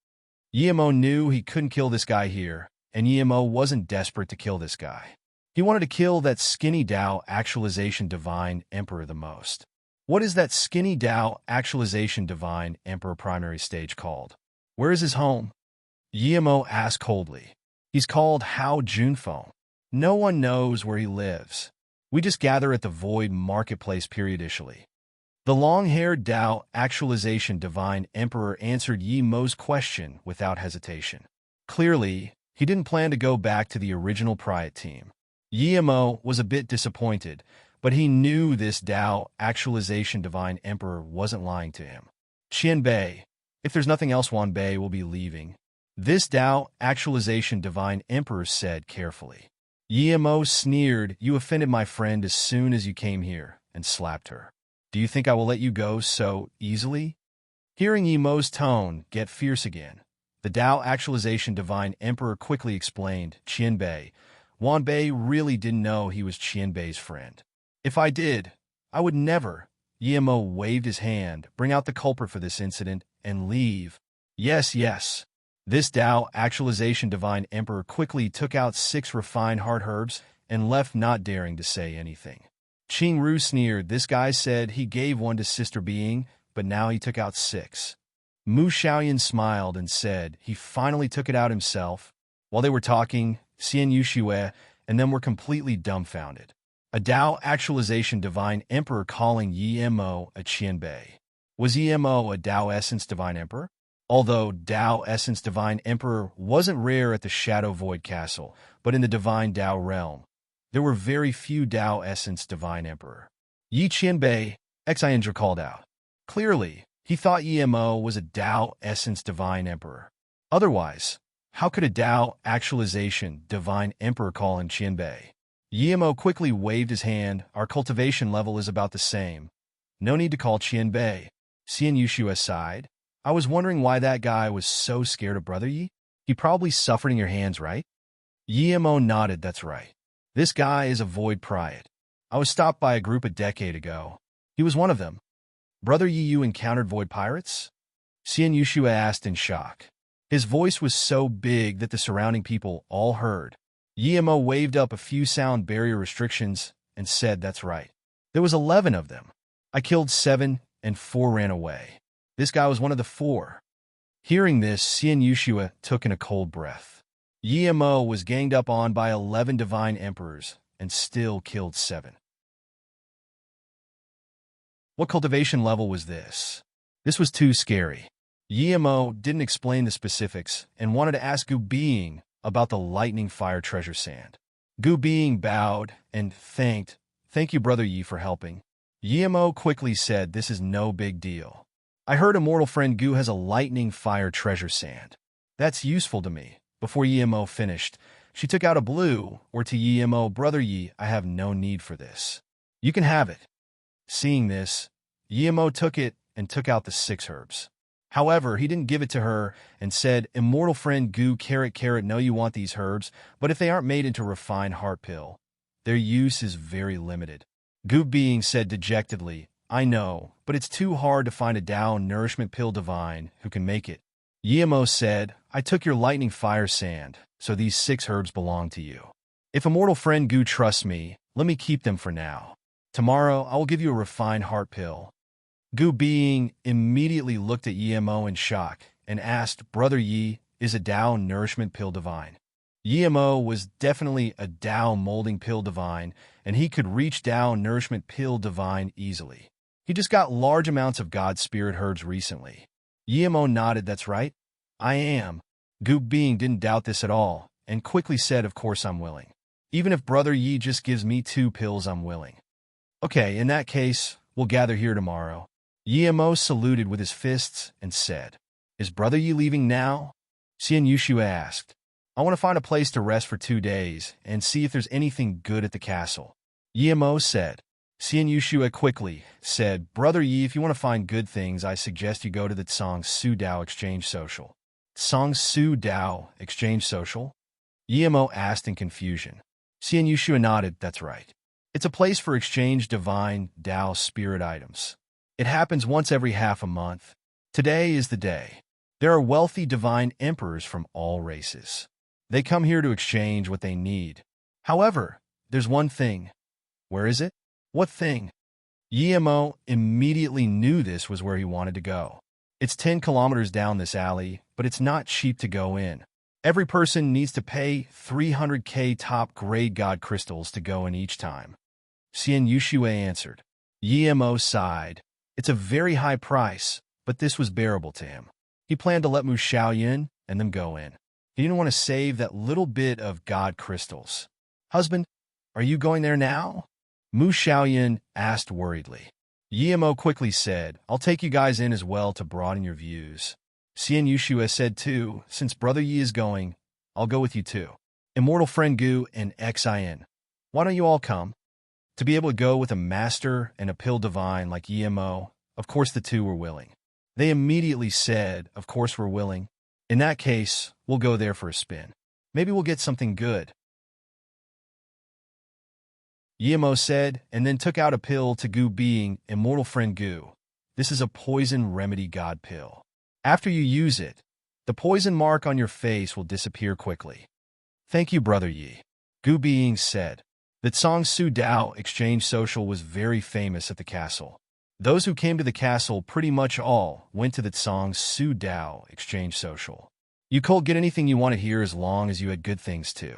Yemo knew he couldn't kill this guy here, and Yemo wasn't desperate to kill this guy. He wanted to kill that skinny Tao Actualization Divine Emperor the most. What is that skinny Tao Actualization Divine Emperor primary stage called? Where is his home? Yemo asked coldly. He's called Hao Junfeng. No one knows where he lives. We just gather at the Void Marketplace periodically. The long-haired Tao Actualization Divine Emperor answered Yemo's question without hesitation. Clearly, he didn't plan to go back to the original Priot team. Yemo was a bit disappointed, but he knew this Tao Actualization Divine Emperor wasn't lying to him. "Qianbei, if there's nothing else, Wanbei will be leaving," this Tao Actualization Divine Emperor said carefully. Yemo sneered, "You offended my friend as soon as you came here," and slapped her. "Do you think I will let you go so easily?" Hearing Yemo's tone get fierce again, the Tao Actualization Divine Emperor quickly explained, "Qianbei, Wanbei really didn't know he was Qianbei's friend. If I did, I would never." Yemo waved his hand, "Bring out the culprit for this incident, and leave." "Yes, yes." This Tao Actualization Divine Emperor quickly took out 6 refined heart herbs and left, not daring to say anything. Qing Ru sneered, "This guy said he gave one to Sister Being, but now he took out 6. Mu Xiaoyan smiled and said he finally took it out himself. While they were talking, Xian Yushue and them were completely dumbfounded. A Tao Actualization Divine Emperor calling Yemo a Qianbei. Was Yemo a Tao Essence Divine Emperor? Although Tao Essence Divine Emperor wasn't rare at the Shadow Void Castle, but in the Divine Tao realm, there were very few Tao Essence Divine Emperor. "Yi Qianbei," Xiandra called out. Clearly, he thought Yemo was a Tao Essence Divine Emperor. Otherwise, how could a Tao Actualization Divine Emperor call him Qianbei? Yemo quickly waved his hand. "Our cultivation level is about the same. No need to call Qianbei." Xian Yushue sighed. "I was wondering why that guy was so scared of Brother Yi. He probably suffered in your hands, right?" Yemo nodded. "That's right. This guy is a Void Priot. I was stopped by a group a decade ago. He was one of them." "Brother Yi, you encountered Void Pirates?" Xian Yushue asked in shock. His voice was so big that the surrounding people all heard. Yemo waved up a few sound barrier restrictions and said, "That's right. There was 11 of them. I killed 7 and 4 ran away. This guy was one of the 4. Hearing this, Xian Yushue took in a cold breath. Yemo was ganged up on by 11 Divine Emperors and still killed 7. What cultivation level was this? This was too scary. Yemo didn't explain the specifics and wanted to ask Gu Being about the lightning fire treasure sand. Gu Being bowed and Thank you, Brother Yi, for helping. Yemo quickly said, this is no big deal. I heard immortal friend Gu has a lightning fire treasure sand. That's useful to me. Before Yemo finished, she took out a blue, or to Yemo, Brother Yi, I have no need for this. You can have it. Seeing this, Yemo took it and took out the 6 herbs. However, he didn't give it to her and said, immortal friend Gu, know you want these herbs, but if they aren't made into refined heart pill, their use is very limited. Gu Being said dejectedly, I know, but it's too hard to find a Tao nourishment pill divine who can make it. Yemo said, I took your lightning fire sand, so these 6 herbs belong to you. If immortal friend Gu trusts me, let me keep them for now. Tomorrow, I will give you a refined heart pill. Gu Being immediately looked at Yemo in shock and asked, Brother Yi, is a Tao nourishment pill divine? Yemo was definitely a Tao molding pill divine, and he could reach Tao nourishment pill divine easily. He just got large amounts of God spirit herbs recently. Yemo nodded, that's right. I am. Gu Being didn't doubt this at all, and quickly said, of course I'm willing. Even if Brother Yi just gives me 2 pills, I'm willing. Okay, in that case, we'll gather here tomorrow. Yemo saluted with his fists and said, Is Brother Yi leaving now? Xian Yushua asked. I want to find a place to rest for 2 days and see if there's anything good at the castle. Yemo said. Xian Yushua quickly said, Brother Yi, if you want to find good things, I suggest you go to the Tsang Su Dao Exchange Social. Tsang Su Dao Exchange Social? Yemo asked in confusion. Xian Yushua nodded, that's right. It's a place for exchange divine Tao spirit items. It happens once every half a month. Today is the day. There are wealthy divine emperors from all races. They come here to exchange what they need. However, there's one thing. Where is it? What thing? Yemo immediately knew this was where he wanted to go. It's 10 kilometers down this alley, but it's not cheap to go in. Every person needs to pay 300k top-grade God crystals to go in each time. Xian Yushue answered. Yemo sighed. It's a very high price, but this was bearable to him. He planned to let Mu Xiaoyan and them go in. He didn't want to save that little bit of God crystals. Husband, are you going there now? Mu Xiaoyan asked worriedly. Yemo quickly said, I'll take you guys in as well to broaden your views. Xian Yushua said too, since Brother Yi is going, I'll go with you too. Immortal friend Gu and Xin. Why don't you all come? To be able to go with a master and a pill divine like Yemo, of course the 2 were willing. They immediately said, of course we're willing. In that case, we'll go there for a spin. Maybe we'll get something good. Yemo said, and then took out a pill to Gu Being, immortal friend Gu. This is a poison remedy God pill. After you use it, the poison mark on your face will disappear quickly. Thank you, Brother Yi. Gu Being said. The Tsang Su Dao Exchange Social was very famous at the castle. Those who came to the castle pretty much all went to the Tsang Su Dao Exchange Social. You could get anything you wanted here as long as you had good things too.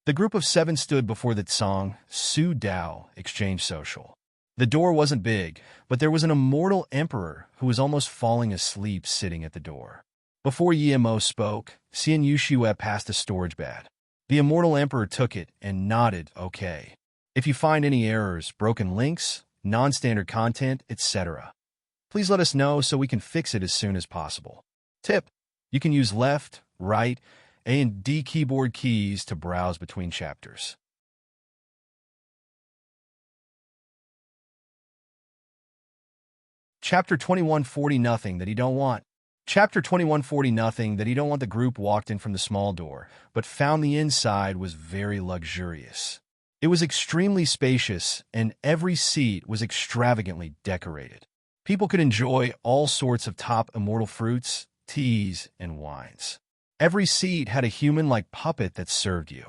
The group of 7 stood before the Tsang Su Dao Exchange Social. The door wasn't big, but there was an immortal emperor who was almost falling asleep sitting at the door. Before Yemo spoke, Xian Yushua passed a storage bag. The immortal emperor took it and nodded, okay. If you find any errors, broken links, non-standard content, etc., please let us know so we can fix it as soon as possible. Tip: you can use left, right, A and D keyboard keys to browse between chapters. Chapter 2140 Nothing That He Don't Want. Chapter 2140 Nothing That He Don't Want. The group walked in from the small door, but found the inside was very luxurious. It was extremely spacious, and every seat was extravagantly decorated. People could enjoy all sorts of top immortal fruits, teas, and wines. Every seat had a human-like puppet that served you.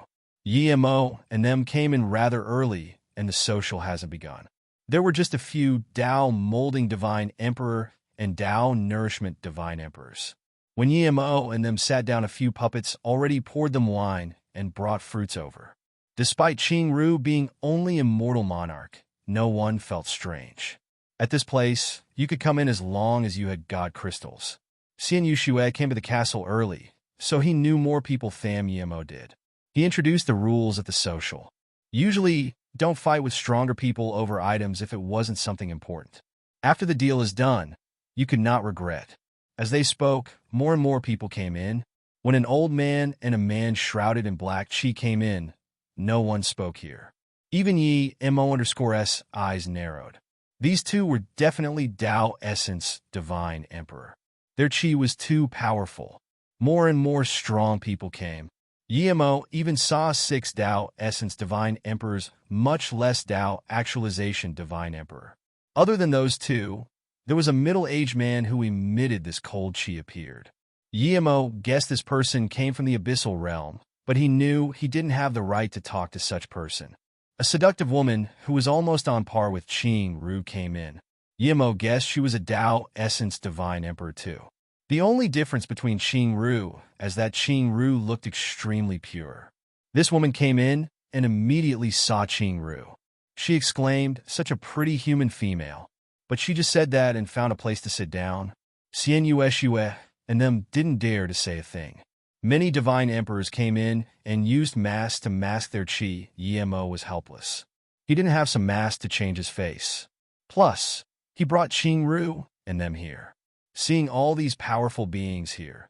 Yemo and them came in rather early, and the social hasn't begun. There were just a few Tao Molding Divine Emperor and Tao Nourishment Divine Emperors. When Yemo and them sat down, a few puppets already poured them wine and brought fruits over. Despite Qing Ru being only immortal monarch, no one felt strange. At this place, you could come in as long as you had God crystals. Xian Yushue came to the castle early, so he knew more people than Yemo did. He introduced the rules at the social. Usually, don't fight with stronger people over items if it wasn't something important. After the deal is done, you could not regret. As they spoke, more and more people came in. When an old man and a man shrouded in black chi came in, no one spoke here. Even Yi Mo_S eyes narrowed. These two were definitely Tao Essence Divine Emperor. Their chi was too powerful. More and more strong people came. Yemo even saw 6 Tao Essence Divine Emperors, much less Tao Actualization Divine Emperor. Other than those two, there was a middle-aged man who emitted this cold chi appeared. Yemo guessed this person came from the abyssal realm, but he knew he didn't have the right to talk to such person. A seductive woman who was almost on par with Qing Ru came in. Yemo guessed she was a Tao Essence Divine Emperor too. The only difference between Qing Ru is that Qing Ru looked extremely pure. This woman came in and immediately saw Qing Ru. She exclaimed, "Such a pretty human female." But she just said that and found a place to sit down. Xian Yueshue and them didn't dare to say a thing. Many divine emperors came in and used masks to mask their chi. Yemo was helpless. He didn't have some mask to change his face. Plus, he brought Qing Ru and them here. Seeing all these powerful beings here,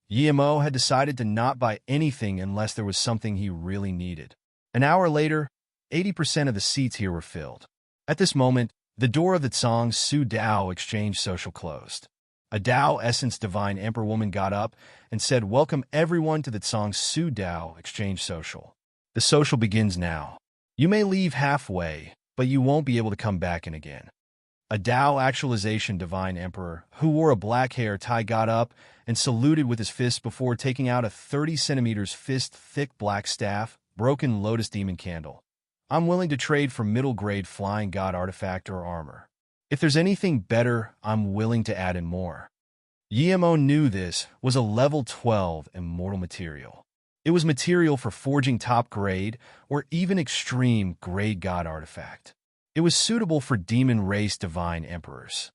Yemo had decided to not buy anything unless there was something he really needed. An hour later, 80% of the seats here were filled. At this moment, the door of the Tsang Su Dao Exchange Social closed. A Tao Essence Divine Emperor woman got up and said, "Welcome everyone to the Tsang Su Dao Exchange Social. The social begins now. You may leave halfway, but you won't be able to come back in again." A Tao Actualization Divine Emperor who wore a black hair tie got up and saluted with his fist before taking out a 30 centimeters fist-thick black staff, broken lotus demon candle. "I'm willing to trade for middle-grade flying god artifact or armor. If there's anything better, I'm willing to add in more." Yemo knew this was a level 12 immortal material. It was material for forging top grade or even extreme grade god artifact. It was suitable for demon race divine emperors.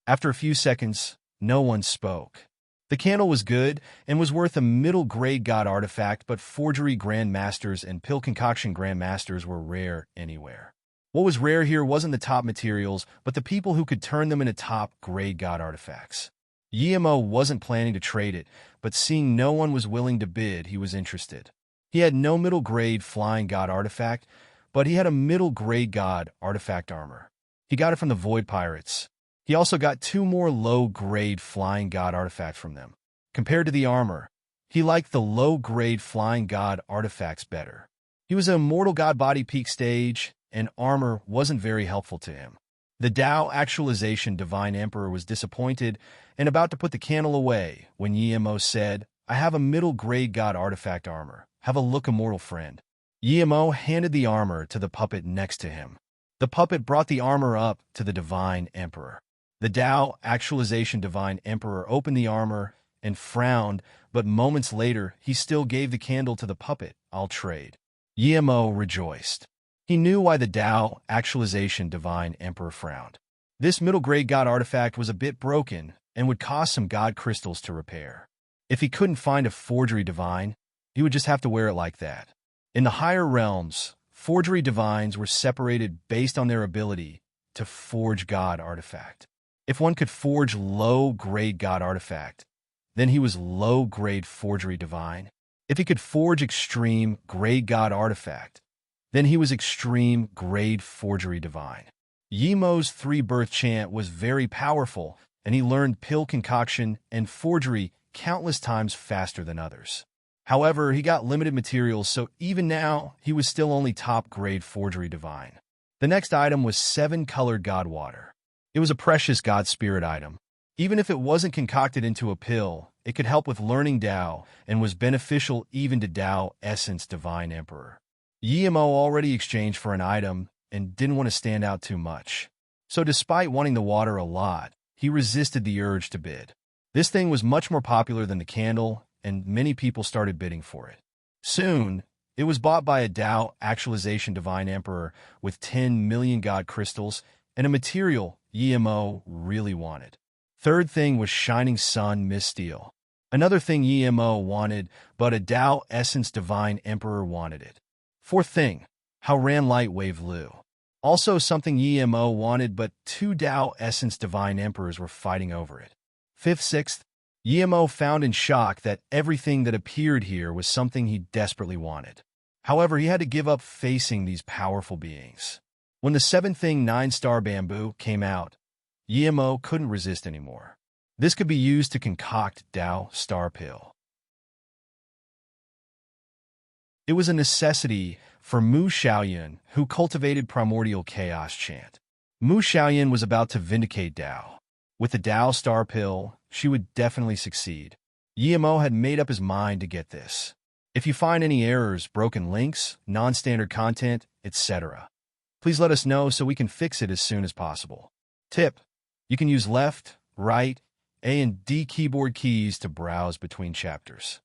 After a few seconds, no one spoke. The candle was good and was worth a middle-grade god artifact, but forgery grandmasters and pill concoction grandmasters were rare anywhere. What was rare here wasn't the top materials, but the people who could turn them into top-grade god artifacts. Yemo wasn't planning to trade it, but seeing no one was willing to bid, he was interested. He had no middle-grade flying god artifact, but he had a middle-grade god artifact armor. He got it from the Void Pirates. He also got 2 more low-grade flying god artifacts from them. Compared to the armor, he liked the low-grade flying god artifacts better. He was an immortal god body peak stage, and armor wasn't very helpful to him. The Tao Actualization Divine Emperor was disappointed and about to put the candle away when Yemo said, "I have a middle-grade god artifact armor. Have a look, immortal friend." Yemo handed the armor to the puppet next to him. The puppet brought the armor up to the Divine Emperor. The Tao Actualization Divine Emperor opened the armor and frowned, but moments later, he still gave the candle to the puppet. "I'll trade." Yemo rejoiced. He knew why the Tao Actualization Divine Emperor frowned. This middle-grade god artifact was a bit broken and would cost some god crystals to repair. If he couldn't find a forgery divine, he would just have to wear it like that. In the higher realms, forgery divines were separated based on their ability to forge god artifact. If one could forge low-grade god artifact, then he was low-grade forgery divine. If he could forge extreme grade god artifact, then he was extreme grade forgery divine. Yemo's 3-birth chant was very powerful, and he learned pill concoction and forgery countless times faster than others. However, he got limited materials, so even now, he was still only top-grade forgery divine. The next item was 7-colored god water. It was a precious god spirit item. Even if it wasn't concocted into a pill, it could help with learning Tao and was beneficial even to Tao Essence Divine Emperor. Yemo already exchanged for an item and didn't want to stand out too much. So despite wanting the water a lot, he resisted the urge to bid. This thing was much more popular than the candle, and many people started bidding for it. Soon, it was bought by a Tao Actualization Divine Emperor with 10 million god crystals and a material Yemo really wanted. Third thing was shining sun misty. Another thing Yemo wanted, but a Tao essence divine emperor wanted it. Fourth thing, how ran light wave Lu. Also something Yemo wanted, but two Tao essence divine emperors were fighting over it. Fifth, sixth, Yemo found in shock that everything that appeared here was something he desperately wanted. However, he had to give up facing these powerful beings. When the seventh thing 9-star bamboo came out, Yemo couldn't resist anymore. This could be used to concoct Tao star pill. It was a necessity for Mu Xiaoyan, who cultivated primordial chaos chant. Mu Xiaoyan was about to vindicate Tao. With the Tao star pill, she would definitely succeed. Yemo had made up his mind to get this. If you find any errors, broken links, non-standard content, etc., please let us know so we can fix it as soon as possible. Tip: you can use left, right, A and D keyboard keys to browse between chapters.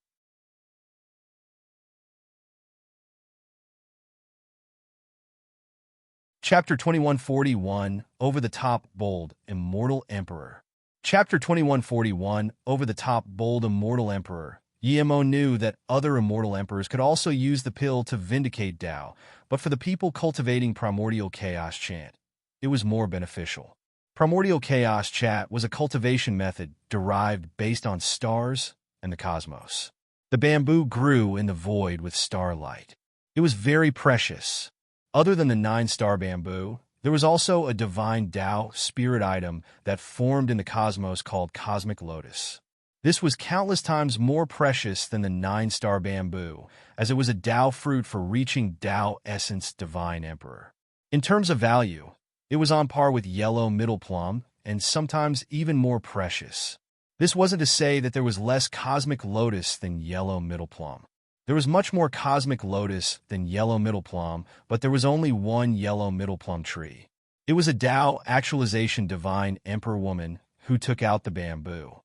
Chapter 2141, Over the Top, Bold, Immortal Emperor. Chapter 2141, Over the Top, Bold, Immortal Emperor. Yemo knew that other immortal emperors could also use the pill to vindicate Tao, but for the people cultivating primordial chaos chant, it was more beneficial. Primordial chaos chant was a cultivation method derived based on stars and the cosmos. The bamboo grew in the void with starlight. It was very precious. Other than the 9-star bamboo, there was also a divine Tao spirit item that formed in the cosmos called Cosmic Lotus. This was countless times more precious than the 9-star bamboo, as it was a Tao fruit for reaching Tao essence divine emperor. In terms of value, it was on par with yellow middle plum, and sometimes even more precious. This wasn't to say that there was less cosmic lotus than yellow middle plum. There was much more cosmic lotus than yellow middle plum, but there was only one yellow middle plum tree. It was a Tao actualization divine emperor woman who took out the bamboo.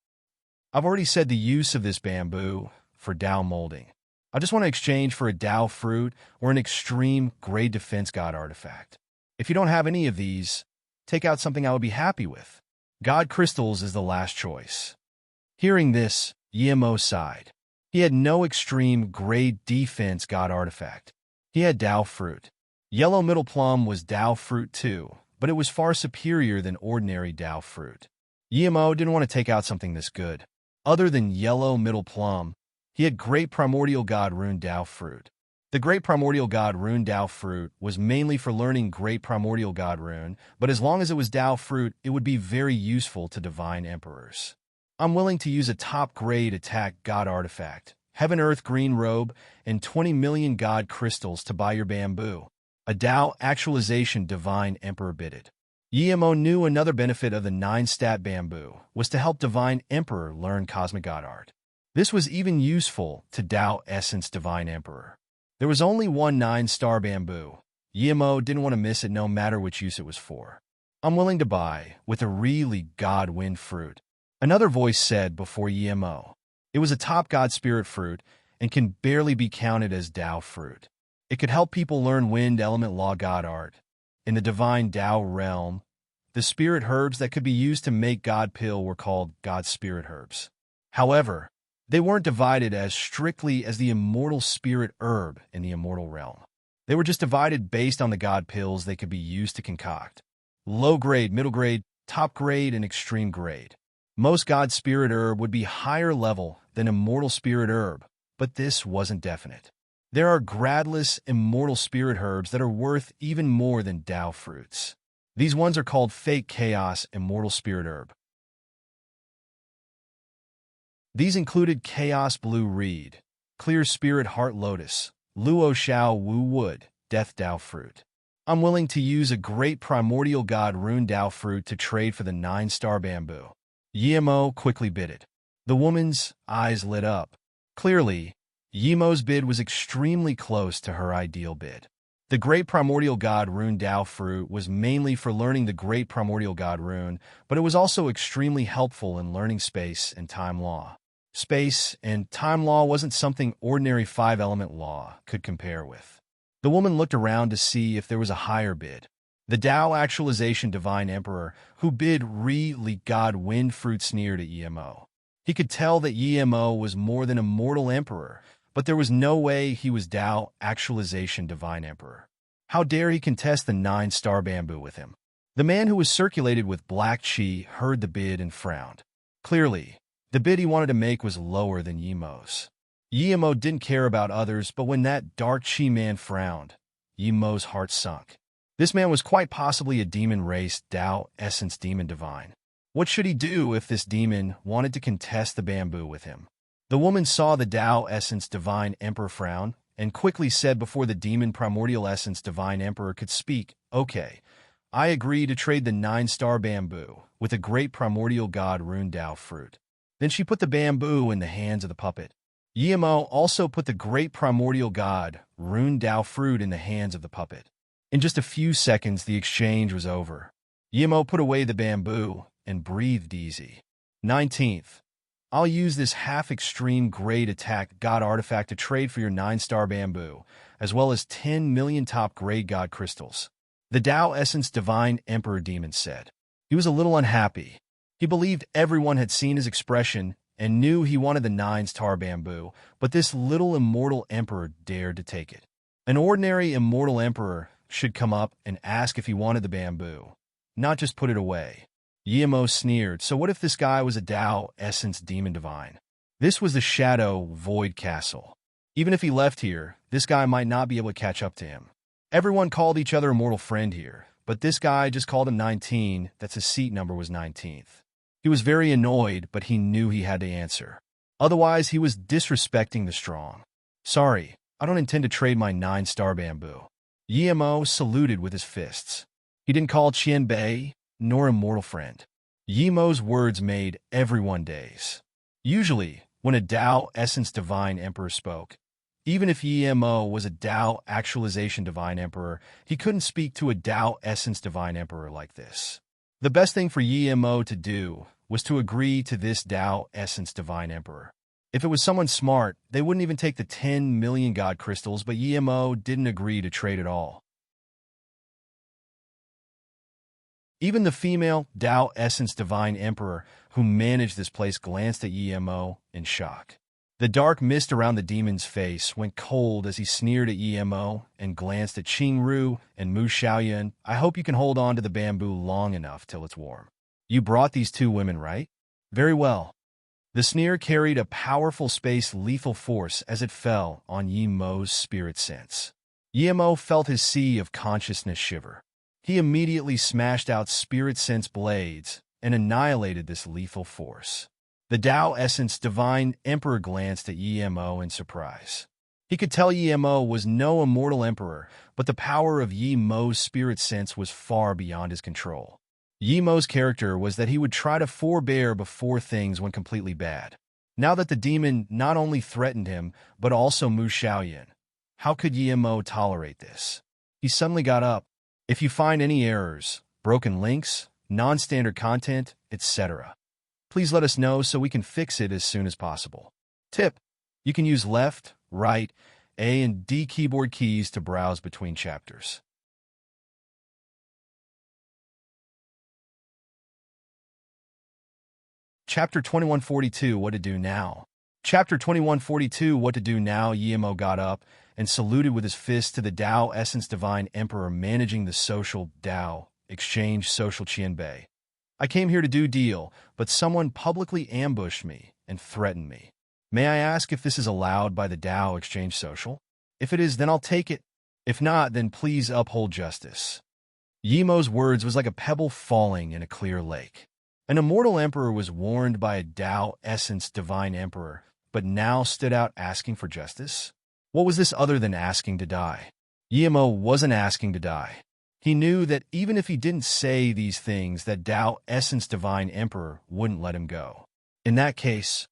I've already said the use of this bamboo for Tao molding. I just want to exchange for a Tao fruit or an extreme grade defense god artifact. If you don't have any of these, take out something I would be happy with. God crystals is the last choice. Hearing this, Yemo sighed. He had no extreme grade defense god artifact. He had Tao fruit. Yellow middle plum was Tao fruit too, but it was far superior than ordinary Tao fruit. Yemo didn't want to take out something this good. Other than yellow middle plum, he had Great Primordial God Rune Tao fruit. The Great Primordial God Rune Tao fruit was mainly for learning Great Primordial God Rune, but as long as it was Tao fruit, it would be very useful to divine emperors. I'm willing to use a top-grade attack god artifact, Heaven Earth Green Robe, and 20 million god crystals to buy your bamboo. A Tao actualization divine emperor bidded. Yemo knew another benefit of the 9-stat bamboo was to help divine emperor learn cosmic god art. This was even useful to Tao essence divine emperor. There was only one 9-star bamboo. Yemo didn't want to miss it no matter which use it was for. I'm willing to buy with a really god wind fruit. Another voice said before Yemo. It was a top god spirit fruit and can barely be counted as Tao fruit. It could help people learn wind element law god art. In the divine Tao realm, the spirit herbs that could be used to make god pill were called god spirit herbs. However, they weren't divided as strictly as the immortal spirit herb in the immortal realm. They were just divided based on the god pills they could be used to concoct. Low grade, middle grade, top grade, and extreme grade. Most god spirit herb would be higher level than immortal spirit herb, but this wasn't definite. There are gradless immortal spirit herbs that are worth even more than Tao fruits. These ones are called fake chaos immortal spirit herb. These included Chaos Blue Reed, Clear Spirit Heart Lotus, Luo Shao Wu Wood, Death Tao Fruit. I'm willing to use a Great Primordial God Rune Tao Fruit to trade for the 9-star bamboo. Yemo quickly bidded. The woman's eyes lit up. Clearly, Yemo's bid was extremely close to her ideal bid. The Great Primordial God Rune Tao Fruit was mainly for learning the Great Primordial God Rune, but it was also extremely helpful in learning space and time law. Space and time law wasn't something ordinary 5-element law could compare with. The woman looked around to see if there was a higher bid. The Tao Actualization Divine Emperor, who bid Li God Wind Fruit sneer to Emo. He could tell that Emo was more than a mortal emperor, but there was no way he was Tao Actualization Divine Emperor. How dare he contest the 9-star bamboo with him? The man who was circulated with black chi heard the bid and frowned. Clearly, the bid he wanted to make was lower than Yemo's. Yemo didn't care about others, but when that dark chi man frowned, Yemo's heart sunk. This man was quite possibly a demon race Tao Essence Demon Divine. What should he do if this demon wanted to contest the bamboo with him? The woman saw the Tao Essence Divine Emperor frown and quickly said before the demon Primordial Essence Divine Emperor could speak, "Okay, I agree to trade the 9-star bamboo with a great primordial god Rune Tao fruit." Then she put the bamboo in the hands of the puppet. Yemo also put the great primordial god Rune Tao fruit in the hands of the puppet. In just a few seconds, the exchange was over. Yemo put away the bamboo and breathed easy. 19th. I'll use this half-extreme grade attack god artifact to trade for your 9-star bamboo, as well as 10 million top-grade god crystals. The Tao Essence Divine Emperor Demon said. He was a little unhappy. He believed everyone had seen his expression and knew he wanted the 9-star bamboo, but this little immortal emperor dared to take it. An ordinary immortal emperor should come up and ask if he wanted the bamboo, not just put it away. Yemo sneered, so what if this guy was a Tao Essence Demon Divine? This was the Shadow Void Castle. Even if he left here, this guy might not be able to catch up to him. Everyone called each other a mortal friend here, but this guy just called him 19, that's his seat number was 19th. He was very annoyed, but he knew he had to answer. Otherwise, he was disrespecting the strong. Sorry, I don't intend to trade my 9-star bamboo. Yemo saluted with his fists. He didn't call Qian Bei, nor immortal friend. Yemo's words made everyone daze. Usually, when a Tao Essence Divine Emperor spoke, even if Yemo was a Tao Actualization Divine Emperor, he couldn't speak to a Tao Essence Divine Emperor like this. The best thing for Yemo to do was to agree to this Tao Essence Divine Emperor. If it was someone smart, they wouldn't even take the 10 million god crystals, but Yemo didn't agree to trade at all. Even the female Tao Essence Divine Emperor who managed this place glanced at Yemo in shock. The dark mist around the demon's face went cold as he sneered at Yemo and glanced at Qingru and Mu Xiaoyan. I hope you can hold on to the bamboo long enough till it's warm. You brought these two women, right? Very well. The sneer carried a powerful space lethal force as it fell on Yemo's spirit sense. Yemo felt his sea of consciousness shiver. He immediately smashed out spirit sense blades and annihilated this lethal force. The Tao Essence Divine Emperor glanced at Yemo in surprise. He could tell Yemo was no immortal emperor, but the power of Yemo's spirit sense was far beyond his control. Yemo's character was that he would try to forbear before things went completely bad. Now that the demon not only threatened him, but also Mu Xiaoyan, how could Yemo tolerate this? He suddenly got up. If you find any errors, broken links, non-standard content, etc., please let us know so we can fix it as soon as possible. Tip: you can use left, right, A and D keyboard keys to browse between chapters. Chapter 2142, What to Do Now? Chapter 2142, What to Do Now? Yemo got up and saluted with his fist to the Tao Essence Divine Emperor managing the social Tao Exchange Social Qianbei. I came here to do deal, but someone publicly ambushed me and threatened me. May I ask if this is allowed by the Tao Exchange Social? If it is, then I'll take it. If not, then please uphold justice. Yemo's words was like a pebble falling in a clear lake. An immortal emperor was warned by a Tao Essence Divine Emperor, but now stood out asking for justice? What was this other than asking to die? Yemo wasn't asking to die. He knew that even if he didn't say these things, that Tao Essence Divine Emperor wouldn't let him go. In that case,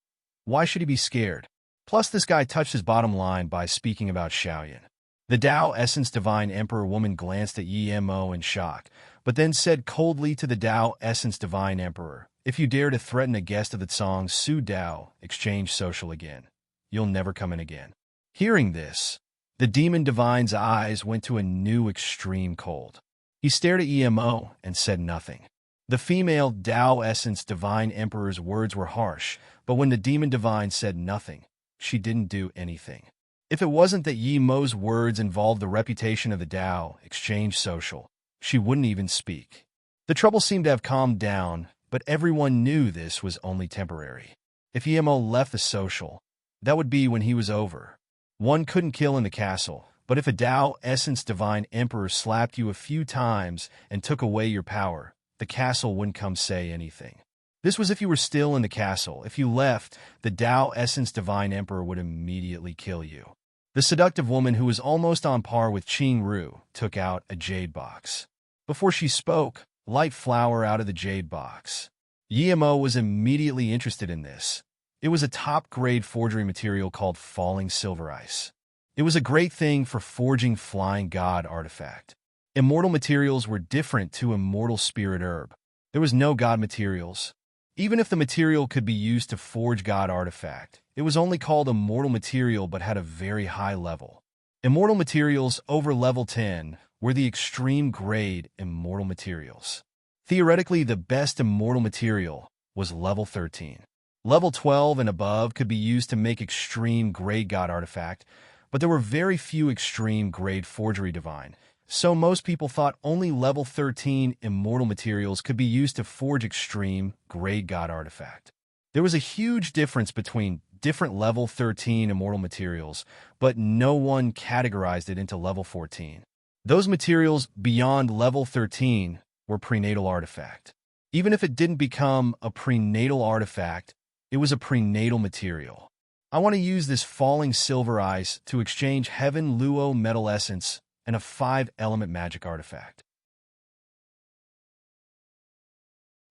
why should he be scared? Plus, this guy touched his bottom line by speaking about Xiaoyan. The Tao Essence Divine Emperor woman glanced at Yemo in shock, but then said coldly to the Tao Essence Divine Emperor, "If you dare to threaten a guest of the Tsong Su Tao Exchange Social again, you'll never come in again." Hearing this, the demon divine's eyes went to a new extreme cold. He stared at Emo and said nothing. The female Tao Essence Divine Emperor's words were harsh, but when the demon divine said nothing, she didn't do anything. If it wasn't that Yi Mo's words involved the reputation of the Tao Exchange Social, she wouldn't even speak. The trouble seemed to have calmed down, but everyone knew this was only temporary. If Yi Mo left the social, that would be when he was over. One couldn't kill in the castle, but if a Tao Essence Divine Emperor slapped you a few times and took away your power, the castle wouldn't come say anything. This was if you were still in the castle. If you left, the Tao Essence Divine Emperor would immediately kill you. The seductive woman, who was almost on par with Qing Ru, took out a jade box. Before she spoke, light flower out of the jade box. Yi Mo was immediately interested in this. It was a top-grade forgery material called falling silver ice. It was a great thing for forging flying god artifact. Immortal materials were different to immortal spirit herb. There was no god materials. Even if the material could be used to forge god artifact, it was only called immortal material but had a very high level. Immortal materials over level 10 were the extreme grade immortal materials. Theoretically, the best immortal material was level 13. Level 12 and above could be used to make extreme grade god artifact, but there were very few extreme grade forgery divine, so most people thought only level 13 immortal materials could be used to forge extreme grade god artifact. There was a huge difference between different level 13 immortal materials, but no one categorized it into level 14. Those materials beyond level 13 were prenatal artifact. Even if it didn't become a prenatal artifact, it was a prenatal material. I want to use this falling silver ice to exchange Heaven Luo Metal Essence and a 5-element magic artifact.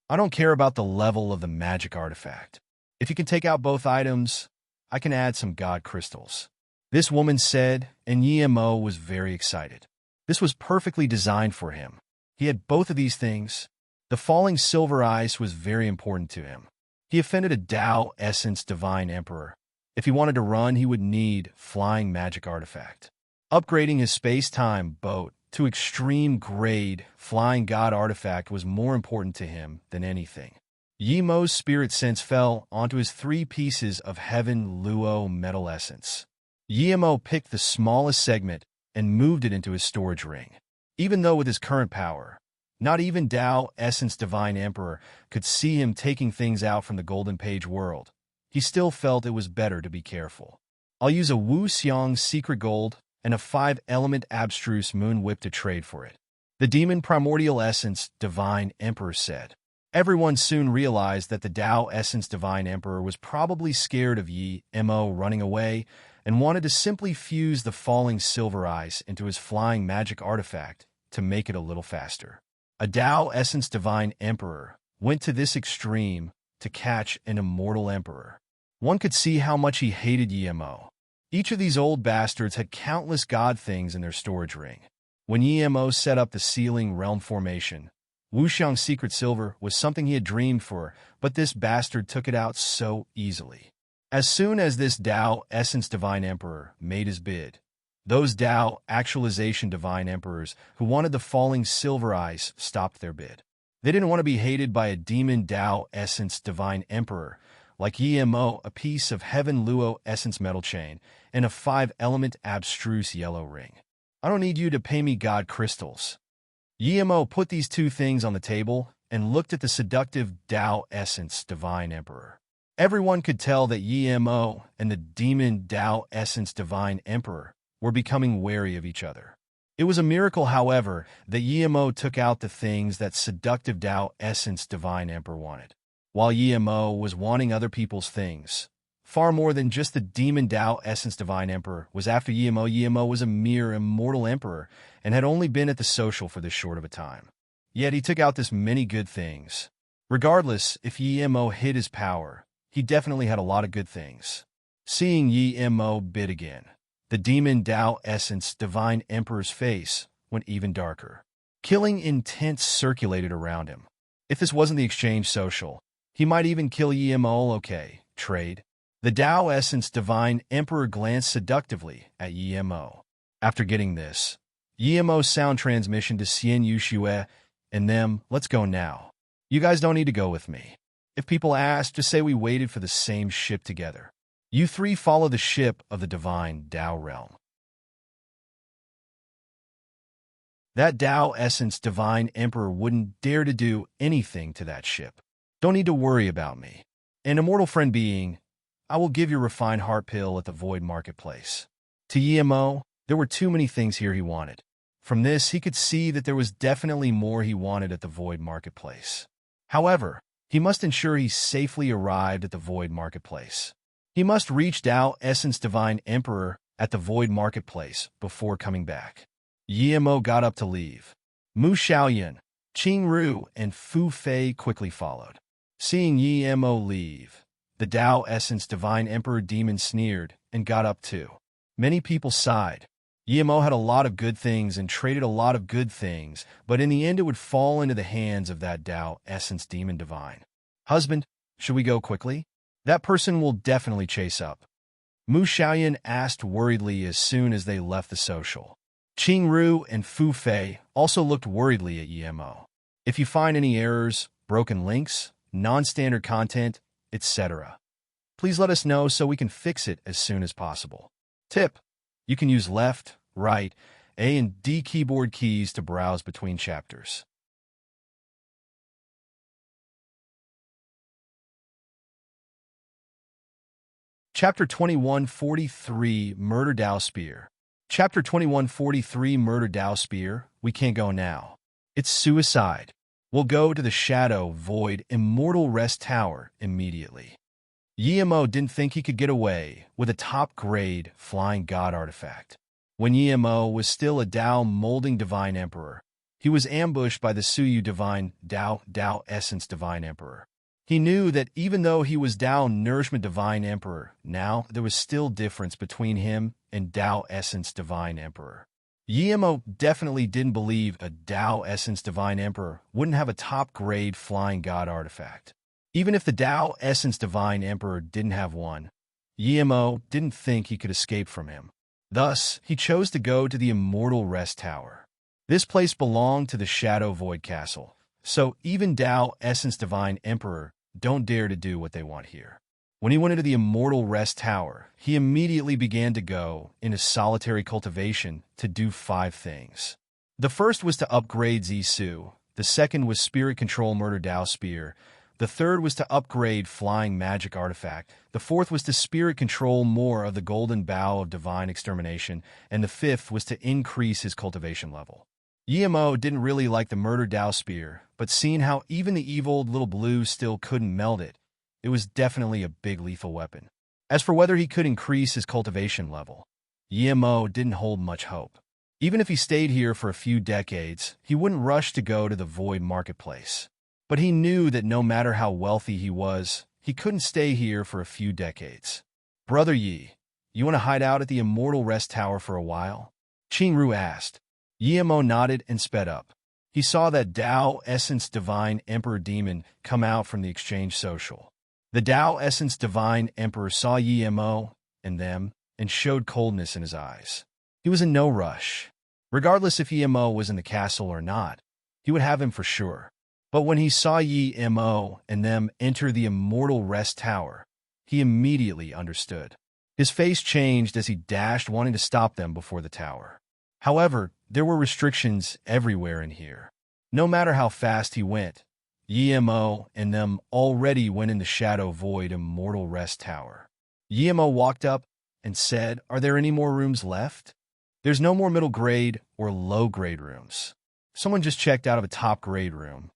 I don't care about the level of the magic artifact. If you can take out both items, I can add some god crystals. This woman said, and Yi Mo was very excited. This was perfectly designed for him. He had both of these things. The falling silver ice was very important to him. He offended a Tao Essence Divine Emperor. If he wanted to run, he would need flying magic artifact. Upgrading his space-time boat to extreme grade flying god artifact was more important to him than anything. Yi Mo's spirit sense fell onto his 3 pieces of Heaven Luo Metal Essence. Yi Mo picked the smallest segment and moved it into his storage ring. Even though with his current power, not even Tao Essence Divine Emperor could see him taking things out from the Golden Page world, he still felt it was better to be careful. I'll use a Wu Xiang Secret Gold and a 5-element abstruse moon whip to trade for it. The Demon Primordial Essence Divine Emperor said. Everyone soon realized that the Tao Essence Divine Emperor was probably scared of Yi Mo running away and wanted to simply fuse the falling silver ice into his flying magic artifact to make it a little faster. A Tao Essence Divine Emperor went to this extreme to catch an immortal emperor. One could see how much he hated Yi Mo. Each of these old bastards had countless god things in their storage ring. When Yi Mo set up the Sealing Realm formation, Wuxiang's Secret Silver was something he had dreamed for, but this bastard took it out so easily. As soon as this Tao Essence Divine Emperor made his bid, those Tao Actualization Divine Emperors who wanted the falling silver ice stopped their bid. They didn't want to be hated by a demon Tao Essence Divine Emperor like Yi Mo, a piece of Heaven Luo Essence Metal Chain, and a 5-element abstruse yellow ring. I don't need you to pay me god crystals. Yi Mo put these 2 things on the table and looked at the seductive Tao Essence Divine Emperor. Everyone could tell that Yi Mo and the demon Tao Essence Divine Emperor were becoming wary of each other. It was a miracle, however, that Yi Mo took out the things that seductive Tao Essence Divine Emperor wanted. While Yi Mo was wanting other people's things, far more than just the demon Tao Essence Divine Emperor was after Yi Mo. Yi Mo was a mere immortal emperor and had only been at the social for this short of a time. Yet he took out this many good things. Regardless if Yi Mo hid his power, he definitely had a lot of good things. Seeing Yi Mo bid again, the demon Tao Essence Divine Emperor's face went even darker. Killing intent circulated around him. If this wasn't the exchange social, he might even kill Yi Mo. Okay, trade. The Tao Essence Divine Emperor glanced seductively at Yi Mo. After getting this, Yimo's sound transmission to Xian Yushue and them, let's go now. You guys don't need to go with me. If people ask, just say we waited for the same ship together. You three follow the ship of the divine Tao realm. That Tao essence divine emperor wouldn't dare to do anything to that ship. Don't need to worry about me. An immortal friend being, I will give your refined heart pill at the void marketplace. To Yimo, there were too many things here he wanted. From this, he could see that there was definitely more he wanted at the void marketplace. However, he must ensure he safely arrived at the void marketplace. He must reach Tao Essence Divine Emperor at the void marketplace before coming back. Yimo got up to leave. Mu Xiaoyan, Qing Ru, and Fu Fei quickly followed. Seeing Yimo leave, the Tao Essence Divine Emperor Demon sneered and got up too. Many people sighed. Yimo had a lot of good things and traded a lot of good things, but in the end it would fall into the hands of that Tao Essence Demon Divine. Husband, should we go quickly? That person will definitely chase up. Mu Xiaoyan asked worriedly as soon as they left the social. Qing Ru and Fu Fei also looked worriedly at Yimo. If you find any errors, broken links, non-standard content, etc., please let us know so we can fix it as soon as possible. Tip: you can use left, right, A and D keyboard keys to browse between chapters. Chapter 2143 Murder Dao Spear. Chapter 2143 Murder Dao Spear. We can't go now. It's suicide. We'll go to the Shadow Void Immortal Rest Tower immediately. Yimo didn't think he could get away with a top-grade Flying God artifact. When Yimo was still a Dao Molding Divine Emperor, he was ambushed by the Suyu Divine Dao Essence Divine Emperor. He knew that even though he was Dao Nourishment Divine Emperor, now there was still difference between him and Dao Essence Divine Emperor. Yimo definitely didn't believe a Dao Essence Divine Emperor wouldn't have a top-grade Flying God artifact. Even if the Dao Essence Divine Emperor didn't have one, Yimo didn't think he could escape from him. Thus, he chose to go to the Immortal Rest Tower. This place belonged to the Shadow Void Castle, so even Dao Essence Divine Emperor don't dare to do what they want here. When he went into the Immortal Rest Tower, he immediately began to go into solitary cultivation to do 5 things. The first was to upgrade Zisu, the second was Spirit Control Murder Dao Spear, the third was to upgrade Flying Magic Artifact, the fourth was to Spirit Control more of the Golden Bow of Divine Extermination, and the fifth was to increase his cultivation level. Yimo didn't really like the Murder Dao Spear, but seeing how even the evil little blue still couldn't meld it, it was definitely a big lethal weapon. As for whether he could increase his cultivation level, Yimo didn't hold much hope. Even if he stayed here for a few decades, he wouldn't rush to go to the Void Marketplace. But he knew that no matter how wealthy he was, he couldn't stay here for a few decades. Brother Yi, you want to hide out at the Immortal Rest Tower for a while? Qing Ru asked. Yimo nodded and sped up. He saw that Dao Essence Divine Emperor Demon come out from the exchange social. The Dao Essence Divine Emperor saw Yimo and them and showed coldness in his eyes. He was in no rush. Regardless if Yimo was in the castle or not, he would have him for sure. But when he saw Yimo and them enter the Immortal Rest Tower, he immediately understood. His face changed as he dashed, wanting to stop them before the tower. However, there were restrictions everywhere in here. No matter how fast he went, Yimo and them already went in the Shadow Void Immortal Rest Tower. Yimo walked up and said, "Are there any more rooms left?" "There's no more middle grade or low grade rooms. Someone just checked out of a top grade room,"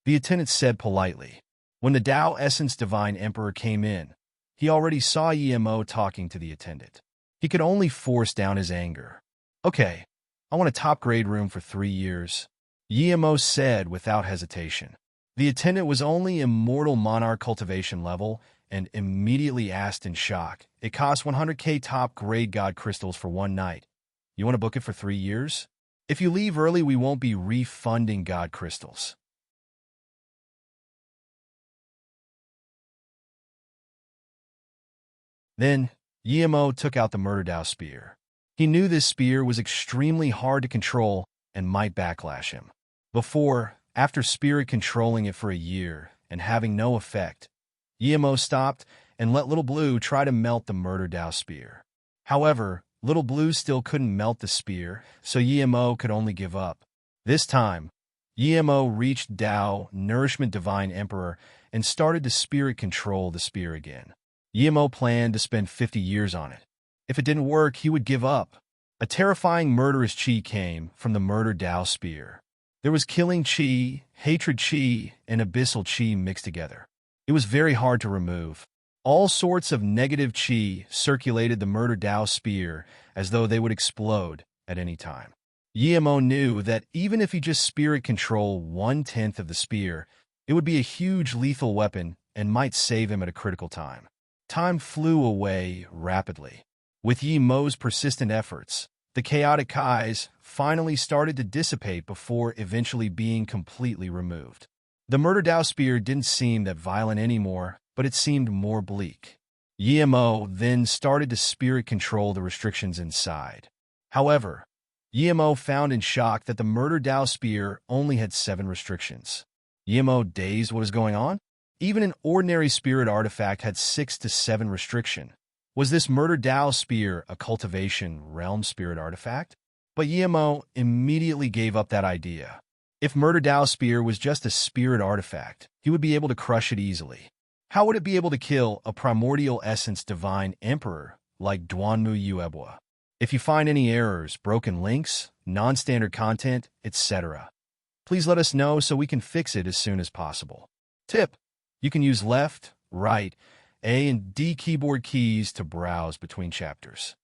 the attendant said politely. When the Dao Essence Divine Emperor came in, he already saw Yimo talking to the attendant. He could only force down his anger. "Okay, I want a top-grade room for 3 years," Yimo said without hesitation. The attendant was only Immortal Monarch cultivation level and immediately asked in shock, "It costs 100k top-grade God crystals for 1 night. You want to book it for 3 years? If you leave early, we won't be refunding God crystals." Then, Yimo took out the Murder Dao Spear. He knew this spear was extremely hard to control and might backlash him. After spirit controlling it for a year and having no effect, Yemo stopped and let Little Blue try to melt the murder Dao spear. However, Little Blue still couldn't melt the spear, so Yemo could only give up. This time, Yemo reached Dao, Nourishment Divine Emperor, and started to spirit control the spear again. Yemo planned to spend 50 years on it. If it didn't work, he would give up. A terrifying murderous chi came from the murder Dao spear. There was killing chi, hatred chi, and abyssal chi mixed together. It was very hard to remove. All sorts of negative chi circulated the murder Dao spear as though they would explode at any time. Yemo knew that even if he just spirit control 1/10 of the spear, it would be a huge lethal weapon and might save him at a critical time. Time flew away rapidly. With Yemo's persistent efforts, the chaotic Kais finally started to dissipate before eventually being completely removed. The murder Dao spear didn't seem that violent anymore, but it seemed more bleak. Yemo then started to spirit control the restrictions inside. However, Yemo found in shock that the murder Dao spear only had 7 restrictions. Yemo dazed what was going on? Even an ordinary spirit artifact had 6 to 7 restriction. Was this murder Dao spear a cultivation realm spirit artifact? But Yemo immediately gave up that idea. If murder Dao spear was just a spirit artifact, he would be able to crush it easily. How would it be able to kill a primordial essence divine emperor like Duanmu Yuebwa? If you find any errors, broken links, non-standard content, etc., please let us know so we can fix it as soon as possible. Tip: you can use left, right, A and D keyboard keys to browse between chapters.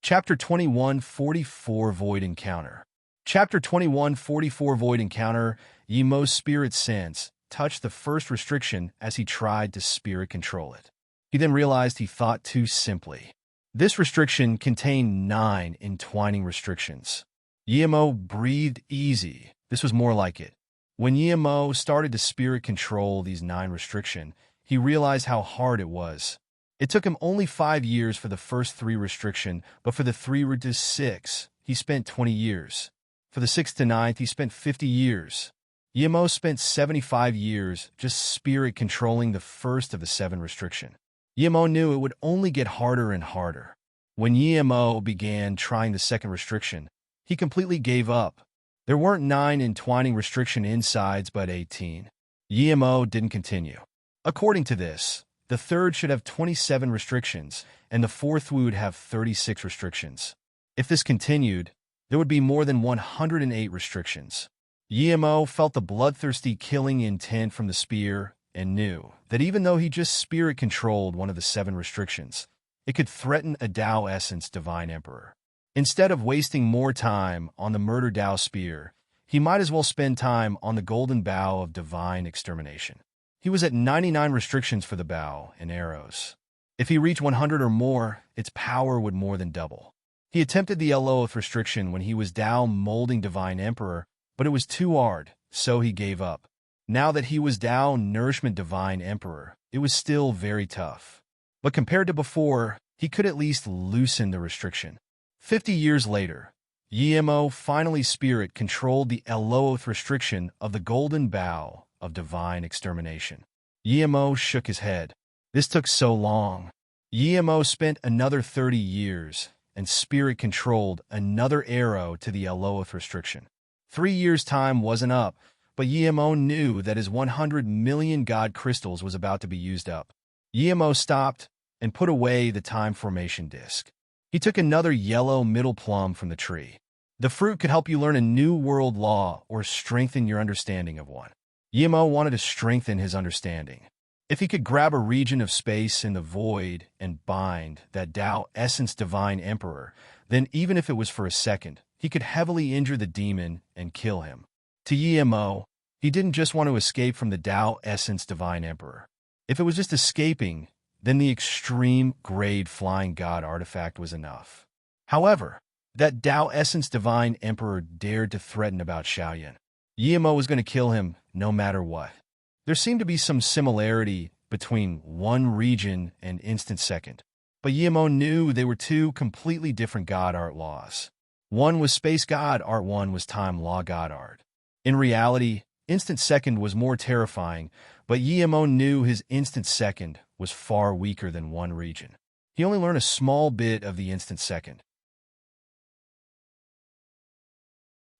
Chapter 2144 Void Encounter. Chapter 2144 Void Encounter. Yemo's spirit sense touched the first restriction as he tried to spirit control it. He then realized he thought too simply. This restriction contained 9 entwining restrictions. Yemo breathed easy. This was more like it. When Yemo started to spirit control these 9 restrictions, he realized how hard it was. It took him only 5 years for the first 3 restriction, but for the 3 to 6, he spent 20 years. For the 6th to 9th, he spent 50 years. Yemo spent 75 years just spirit controlling the first of the 7 restriction. Yemo knew it would only get harder and harder. When Yemo began trying the 2nd restriction, he completely gave up. There weren't 9 entwining restriction insides, but 18. Yemo didn't continue. According to this, the 3rd should have 27 restrictions, and the 4th would have 36 restrictions. If this continued, there would be more than 108 restrictions. Yemo felt the bloodthirsty killing intent from the spear and knew that even though he just spirit controlled one of the 7 restrictions, it could threaten a Dao Essence Divine Emperor. Instead of wasting more time on the murder Dao spear, he might as well spend time on the golden bow of divine extermination. He was at 99 restrictions for the bow and arrows. If he reached 100 or more, its power would more than double. He attempted the Eloth restriction when he was Dao molding Divine Emperor, but it was too hard, so he gave up. Now that he was Dao Nourishment Divine Emperor, it was still very tough. But compared to before, he could at least loosen the restriction. 50 years later, Yemo finally spirit controlled the Eloth restriction of the golden bow of divine extermination. Yemo shook his head. This took so long. Yemo spent another 30 years and spirit controlled another arrow to the Eloth restriction. 3 years' time wasn't up, but Yemo knew that his 100 million god crystals was about to be used up. Yemo stopped and put away the time formation disc. He took another yellow middle plum from the tree. The fruit could help you learn a new world law or strengthen your understanding of one. Yemo wanted to strengthen his understanding. If he could grab a region of space in the void and bind that Dao Essence Divine Emperor, then even if it was for a second, he could heavily injure the demon and kill him. To Yemo, he didn't just want to escape from the Dao Essence Divine Emperor. If it was just escaping, then the extreme grade flying god artifact was enough. However, that Dao Essence Divine Emperor dared to threaten about Xiaoyan. Yemo was going to kill him no matter what. There seemed to be some similarity between one region and instant second, but Yemo knew they were two completely different God art laws. One was space God art, one was time law God art. In reality, instant second was more terrifying, but Yemo knew his instant second was far weaker than one region. He only learned a small bit of the instant second.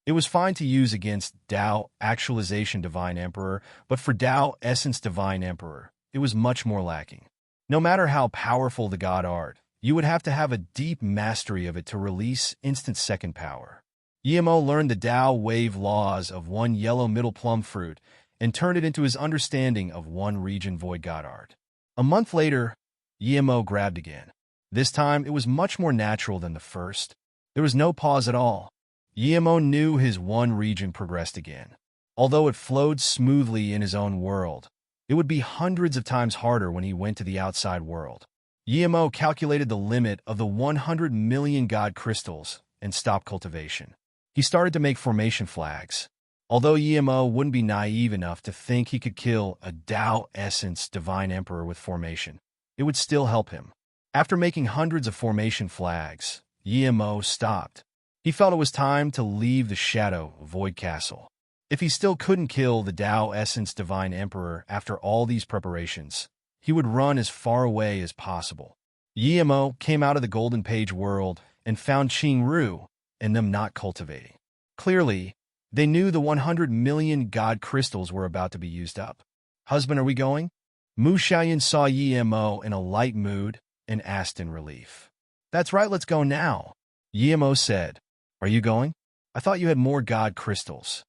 It was fine to use against Tao Actualization Divine Emperor, but for Tao Essence Divine Emperor, it was much more lacking. No matter how powerful the God art, you would have to have a deep mastery of it to release instant second power. Yemo learned the Tao wave laws of one yellow middle plum fruit and turned it into his understanding of one region void God art. A month later, Yemo grabbed again. This time, it was much more natural than the first. There was no pause at all. Yemo knew his one region progressed again. Although it flowed smoothly in his own world, it would be hundreds of times harder when he went to the outside world. Yemo calculated the limit of the 100 million God crystals and stopped cultivation. He started to make formation flags. Although Yemo wouldn't be naive enough to think he could kill a Tao Essence Divine Emperor with formation, it would still help him. After making hundreds of formation flags, Yemo stopped. He felt it was time to leave the Shadow Void Castle. If he still couldn't kill the Tao Essence Divine Emperor after all these preparations, he would run as far away as possible. Yemo came out of the Golden Page world and found Qingru and them not cultivating. Clearly, they knew the 100 million God crystals were about to be used up. "Husband, are we going?" Mu Xiaoyan saw Yemo in a light mood and asked in relief. "That's right, let's go now," Yemo said. "Are you going? I thought you had more God crystals."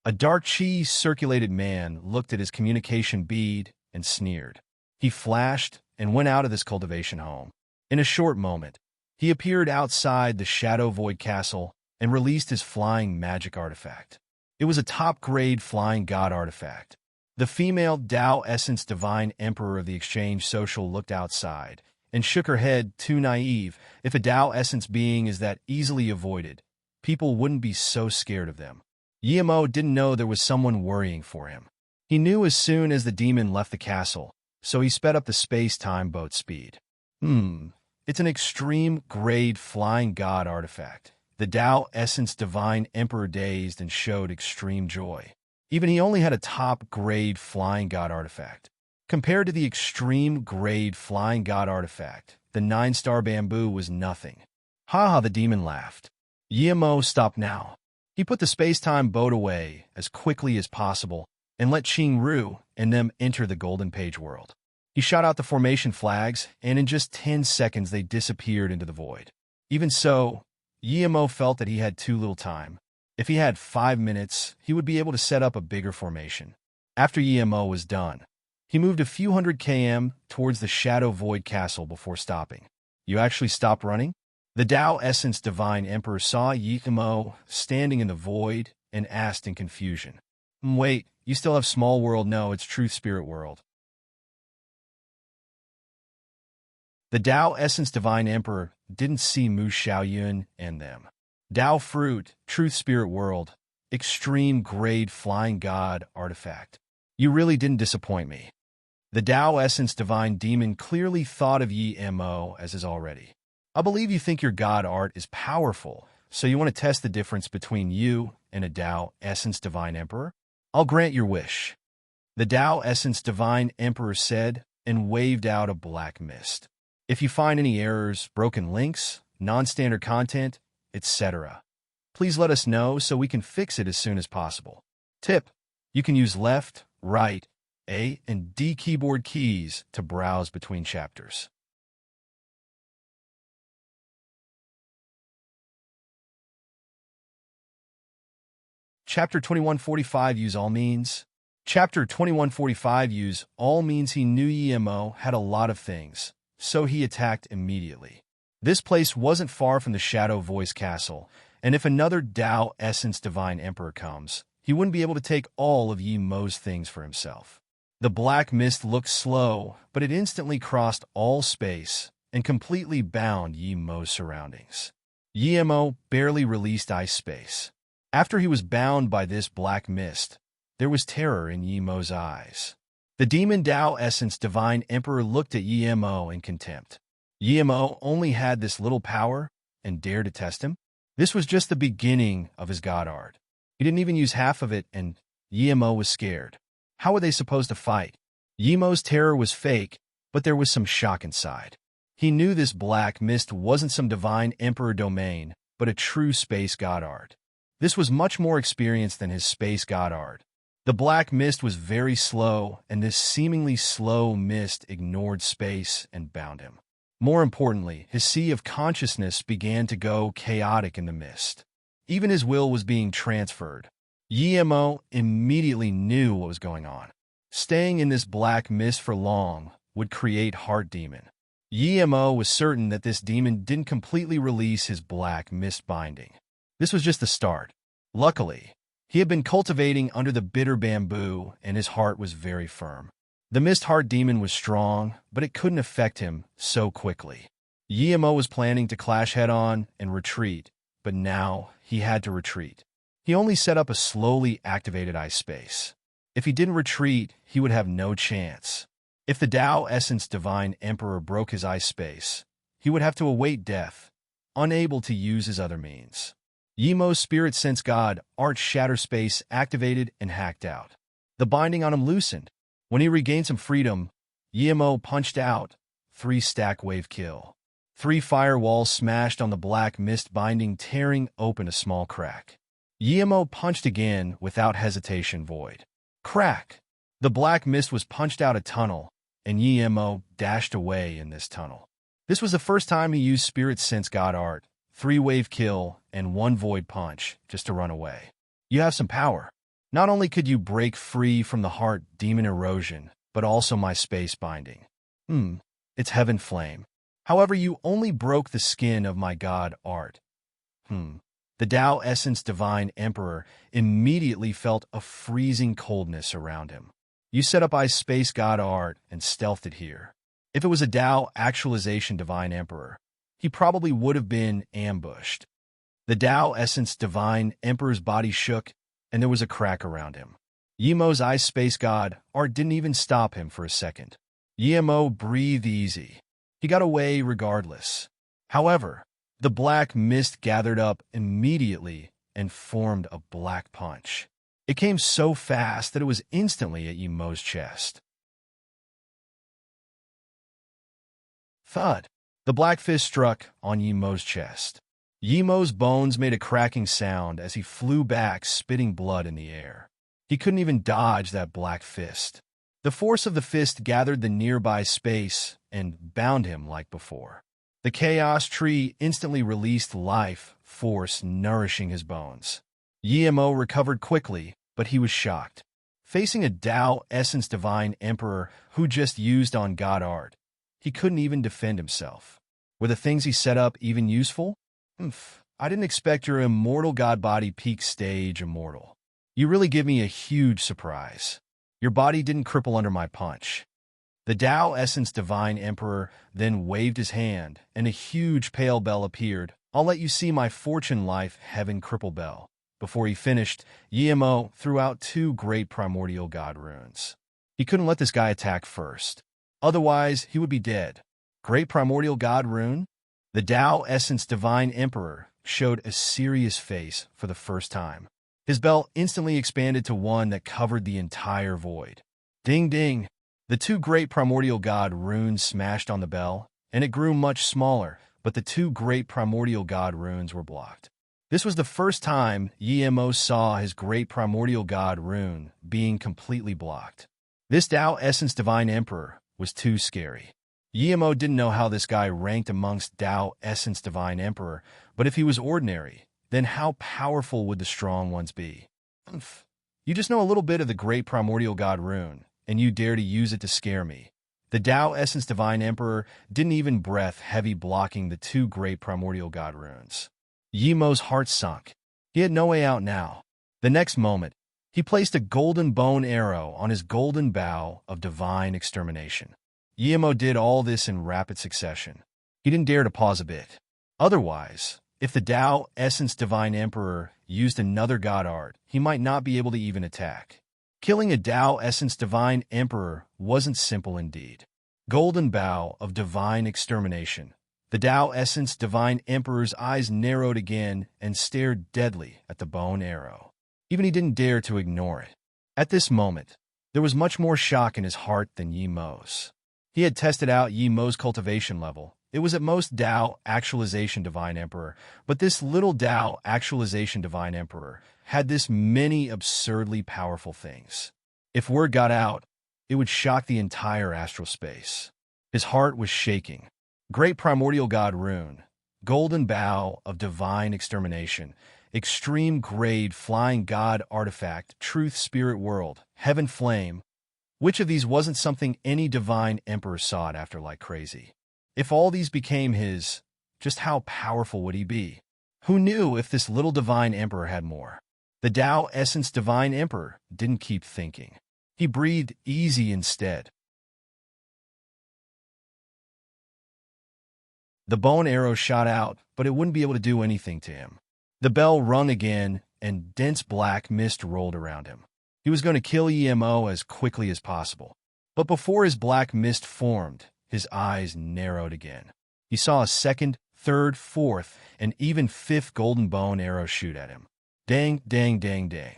A dark chi-circulated man looked at his communication bead and sneered. He flashed and went out of this cultivation home. In a short moment, he appeared outside the Shadow Void Castle and released his flying magic artifact. It was a top-grade flying God artifact. The female Tao Essence Divine Emperor of the Exchange Social looked outside and shook her head, too naive. If a Tao Essence being is that easily avoided, people wouldn't be so scared of them. Yemo didn't know there was someone worrying for him. He knew as soon as the demon left the castle, so he sped up the space-time boat speed. It's an extreme-grade flying God artifact. The Tao Essence Divine Emperor dazed and showed extreme joy. Even he only had a top-grade flying God artifact. Compared to the extreme-grade flying God artifact, the 9-star bamboo was nothing. Ha, the demon laughed. Yemo stopped now. He put the space-time boat away as quickly as possible and let Qingru and them enter the Golden Page world. He shot out the formation flags, and in just 10 seconds they disappeared into the void. Even so, Yemo felt that he had too little time. If he had 5 minutes, he would be able to set up a bigger formation. After Yemo was done, he moved a few hundred km towards the Shadow Void Castle before stopping. "You actually stopped running?" The Tao Essence Divine Emperor saw Yemo standing in the void and asked in confusion. "Wait, you still have Small World?" "No, it's Truth Spirit World." The Tao Essence Divine Emperor didn't see Mu Xiaoyun and them. Tao Fruit, Truth Spirit World, Extreme Grade Flying God Artifact. You really didn't disappoint me. The Tao Essence Divine Demon clearly thought of Yemo as his already. I believe you think your God art is powerful, so you want to test the difference between you and a Tao Essence Divine Emperor? I'll grant your wish. The Tao Essence Divine Emperor said and waved out a black mist. If you find any errors, broken links, non-standard content, etc., please let us know so we can fix it as soon as possible. Tip: you can use left, right, A, and D keyboard keys to browse between chapters. Chapter 2145 Use All means. Chapter 2145 Use All means he knew Yemo had a lot of things, so he attacked immediately. This place wasn't far from the Shadow Voice Castle, and if another Tao Essence Divine Emperor comes, he wouldn't be able to take all of Yemo's things for himself. The black mist looked slow, but it instantly crossed all space and completely bound Yemo's surroundings. Yemo barely released ice space. After he was bound by this black mist, there was terror in Yemo's eyes. The demon Tao Essence Divine Emperor looked at Yimo in contempt. Yimo only had this little power and dared to test him? This was just the beginning of his god art. He didn't even use half of it, and Yimo was scared. How were they supposed to fight? Yimo's terror was fake, but there was some shock inside. He knew this black mist wasn't some divine emperor domain, but a true space god art. This was much more experienced than his space god art. The black mist was very slow, and this seemingly slow mist ignored space and bound him. More importantly, his sea of consciousness began to go chaotic in the mist. Even his will was being transferred. Yimo immediately knew what was going on. Staying in this black mist for long would create heart demon. Yimo was certain that this demon didn't completely release his black mist binding. This was just the start. Luckily, he had been cultivating under the bitter bamboo, and his heart was very firm. The mist heart demon was strong, but it couldn't affect him so quickly. Yimo was planning to clash head-on and retreat, but now he had to retreat. He only set up a slowly activated ice space. If he didn't retreat, he would have no chance. If the Tao Essence Divine Emperor broke his ice space, he would have to await death, unable to use his other means. Yimo's Spirit Sense God Art Shatter Space activated and hacked out. The binding on him loosened. When he regained some freedom, Yimo punched out. 3-stack wave kill. 3 firewalls smashed on the black mist binding, tearing open a small crack. Yimo punched again without hesitation. Void. Crack! The black mist was punched out a tunnel, and Yimo dashed away in this tunnel. This was the first time he used Spirit Sense God Art, 3 wave kill, and 1 void punch just to run away. You have some power. Not only could you break free from the heart demon erosion, but also my space binding. It's heaven flame. However, you only broke the skin of my god art. The Tao Essence Divine Emperor immediately felt a freezing coldness around him. You set up ice space god art and stealthed it here. If it was a Tao Actualization Divine Emperor, he probably would have been ambushed. The Tao Essence Divine Emperor's body shook, and there was a crack around him. Yimo's ice space god art didn't even stop him for a second. Yimo breathed easy. He got away regardless. However, the black mist gathered up immediately and formed a black punch. It came so fast that it was instantly at Yimo's chest. Thud! The black fist struck on Yimo's chest. Yimo's bones made a cracking sound as he flew back, spitting blood in the air. He couldn't even dodge that black fist. The force of the fist gathered the nearby space and bound him like before. The chaos tree instantly released life force, nourishing his bones. Yimo recovered quickly, but he was shocked. Facing a Tao Essence Divine Emperor who just used on God Art, he couldn't even defend himself. Were the things he set up even useful? I didn't expect your immortal god body peak stage immortal. You really give me a huge surprise. Your body didn't cripple under my punch. The Tao Essence Divine Emperor then waved his hand, and a huge pale bell appeared. I'll let you see my fortune life heaven cripple bell. Before he finished, Yimo threw out 2 great primordial god runes. He couldn't let this guy attack first. Otherwise, he would be dead. Great primordial god rune? The Tao Essence Divine Emperor showed a serious face for the first time. His bell instantly expanded to one that covered the entire void. Ding ding! The 2 great primordial god runes smashed on the bell, and it grew much smaller, but the 2 great primordial god runes were blocked. This was the first time Yimo saw his great primordial god rune being completely blocked. This Tao Essence Divine Emperor was too scary. Yimo didn't know how this guy ranked amongst Tao Essence Divine Emperor, but if he was ordinary, then how powerful would the strong ones be? You just know a little bit of the great primordial god rune, and you dare to use it to scare me. The Tao Essence Divine Emperor didn't even breath heavy, blocking the 2 great primordial god runes. Yimo's heart sunk. He had no way out now. The next moment, he placed a golden bone arrow on his golden bow of divine extermination. Yimo did all this in rapid succession. He didn't dare to pause a bit. Otherwise, if the Tao Essence Divine Emperor used another god art, he might not be able to even attack. Killing a Tao Essence Divine Emperor wasn't simple indeed. Golden Bow of Divine Extermination. The Tao Essence Divine Emperor's eyes narrowed again and stared deadly at the bone arrow. Even he didn't dare to ignore it. At this moment, there was much more shock in his heart than Yi Mo's. He had tested out Yi Mo's cultivation level. It was at most Tao Actualization Divine Emperor, but this little Tao Actualization Divine Emperor had this many absurdly powerful things. If word got out, it would shock the entire astral space. His heart was shaking. Great Primordial God Rune, Golden Bow of Divine Extermination, Extreme Grade Flying God Artifact, Truth Spirit World, Heaven Flame. Which of these wasn't something any Divine Emperor sought after like crazy? If all these became his, just how powerful would he be? Who knew if this little Divine Emperor had more? The Tao Essence Divine Emperor didn't keep thinking. He breathed easy instead. The bone arrow shot out, but it wouldn't be able to do anything to him. The bell rung again, and dense black mist rolled around him. He was going to kill EMO as quickly as possible. But before his black mist formed, his eyes narrowed again. He saw a second, third, fourth, and even fifth golden bone arrow shoot at him. Dang, dang, dang, dang.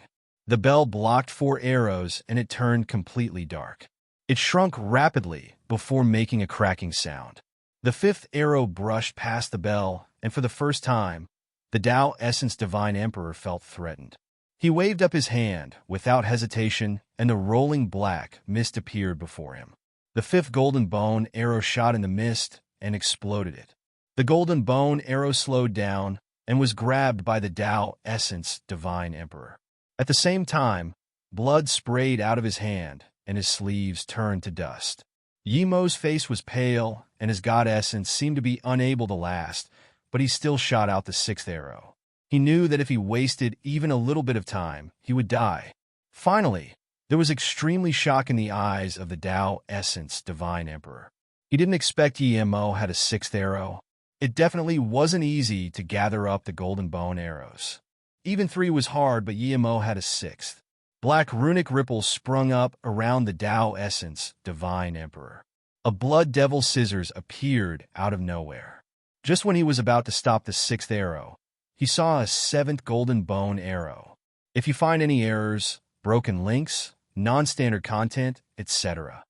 The bell blocked 4 arrows, and it turned completely dark. It shrunk rapidly before making a cracking sound. The 5th arrow brushed past the bell, and for the first time, the Tao Essence Divine Emperor felt threatened. He waved up his hand without hesitation, and the rolling black mist appeared before him. The 5th golden bone arrow shot in the mist and exploded it. The golden bone arrow slowed down and was grabbed by the Tao Essence Divine Emperor. At the same time, blood sprayed out of his hand, and his sleeves turned to dust. Yi Mo's face was pale, and his god essence seemed to be unable to last, but he still shot out the 6th arrow. He knew that if he wasted even a little bit of time, he would die. Finally, there was extremely shock in the eyes of the Tao Essence Divine Emperor. He didn't expect Yi Mo had a 6th arrow. It definitely wasn't easy to gather up the golden bone arrows. Even 3 was hard, but Yi Mo had a 6th. Black runic ripples sprung up around the Tao Essence Divine Emperor. A blood devil scissors appeared out of nowhere. Just when he was about to stop the 6th arrow, he saw a 7th golden bone arrow. If you find any errors, broken links, non-standard content, etc.,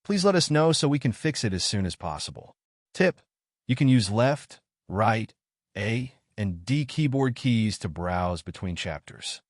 please let us know so we can fix it as soon as possible. Tip: you can use left, right, A, and D keyboard keys to browse between chapters.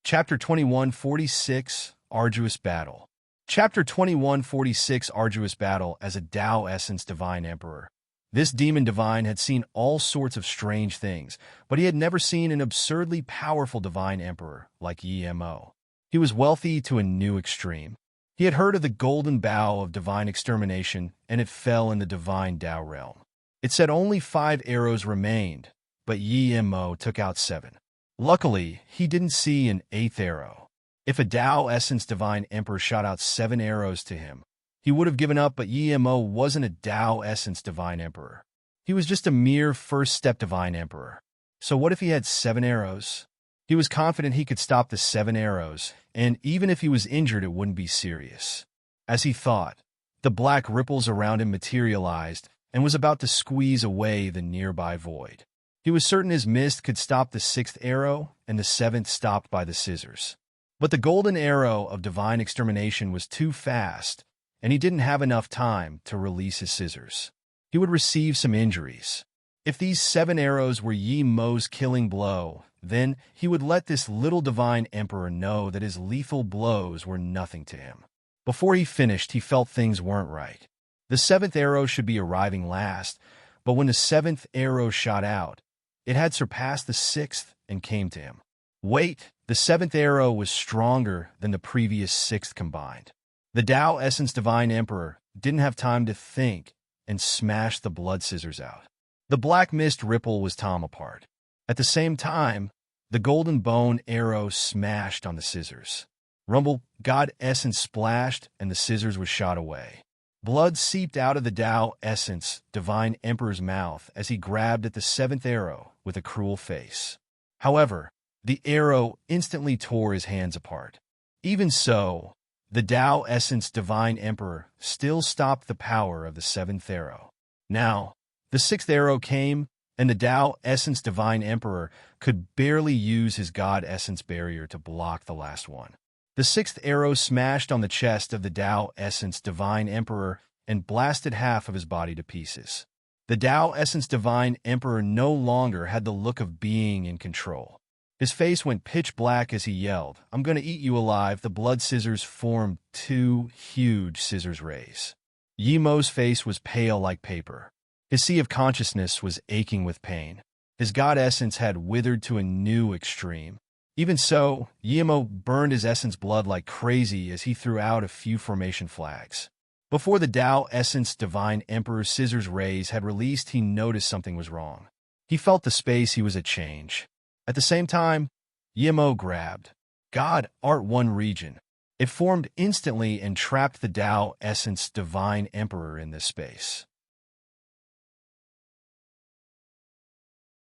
Chapter 2146, Arduous Battle. Chapter 2146, Arduous Battle. As a Tao Essence Divine Emperor, this demon divine had seen all sorts of strange things, but he had never seen an absurdly powerful divine emperor like Yi Mo. He was wealthy to a new extreme. He had heard of the golden bow of divine extermination, and it fell in the divine Tao realm. It said only 5 arrows remained, but Yi Mo took out 7. Luckily, he didn't see an 8th arrow. If a Tao Essence Divine Emperor shot out 7 arrows to him, he would have given up, but Yi Mo wasn't a Tao Essence Divine Emperor. He was just a mere first-step Divine Emperor. So what if he had 7 arrows? He was confident he could stop the 7 arrows, and even if he was injured, it wouldn't be serious. As he thought, the black ripples around him materialized and was about to squeeze away the nearby void. He was certain his mist could stop the 6th arrow, and the 7th stopped by the scissors. But the golden arrow of divine extermination was too fast, and he didn't have enough time to release his scissors. He would receive some injuries. If these 7 arrows were Yi Mo's killing blow, then he would let this little divine emperor know that his lethal blows were nothing to him. Before he finished, he felt things weren't right. The 7th arrow should be arriving last, but when the 7th arrow shot out, it had surpassed the 6th and came to him. Wait, the 7th arrow was stronger than the previous 6th combined. The Tao Essence Divine Emperor didn't have time to think and smashed the blood scissors out. The black mist ripple was torn apart. At the same time, the golden bone arrow smashed on the scissors. Rumble, God Essence splashed, and the scissors were shot away. Blood seeped out of the Tao Essence Divine Emperor's mouth as he grabbed at the seventh arrow with a cruel face. However, the arrow instantly tore his hands apart. Even so, the Tao Essence Divine Emperor still stopped the power of the seventh arrow. Now, the sixth arrow came, and the Tao Essence Divine Emperor could barely use his God Essence barrier to block the last one. The sixth arrow smashed on the chest of the Tao Essence Divine Emperor and blasted half of his body to pieces. The Tao Essence Divine Emperor no longer had the look of being in control. His face went pitch black as he yelled, "I'm gonna eat you alive." The blood scissors formed two huge scissors rays. Yemo's face was pale like paper. His sea of consciousness was aching with pain. His God essence had withered to a new extreme. Even so, Yemo burned his essence blood like crazy as he threw out a few formation flags. Before the Tao Essence Divine Emperor's scissors rays had released, he noticed something was wrong. He felt the space he was at change. At the same time, Yemo grabbed God Art 1 region. It formed instantly and trapped the Tao Essence Divine Emperor in this space.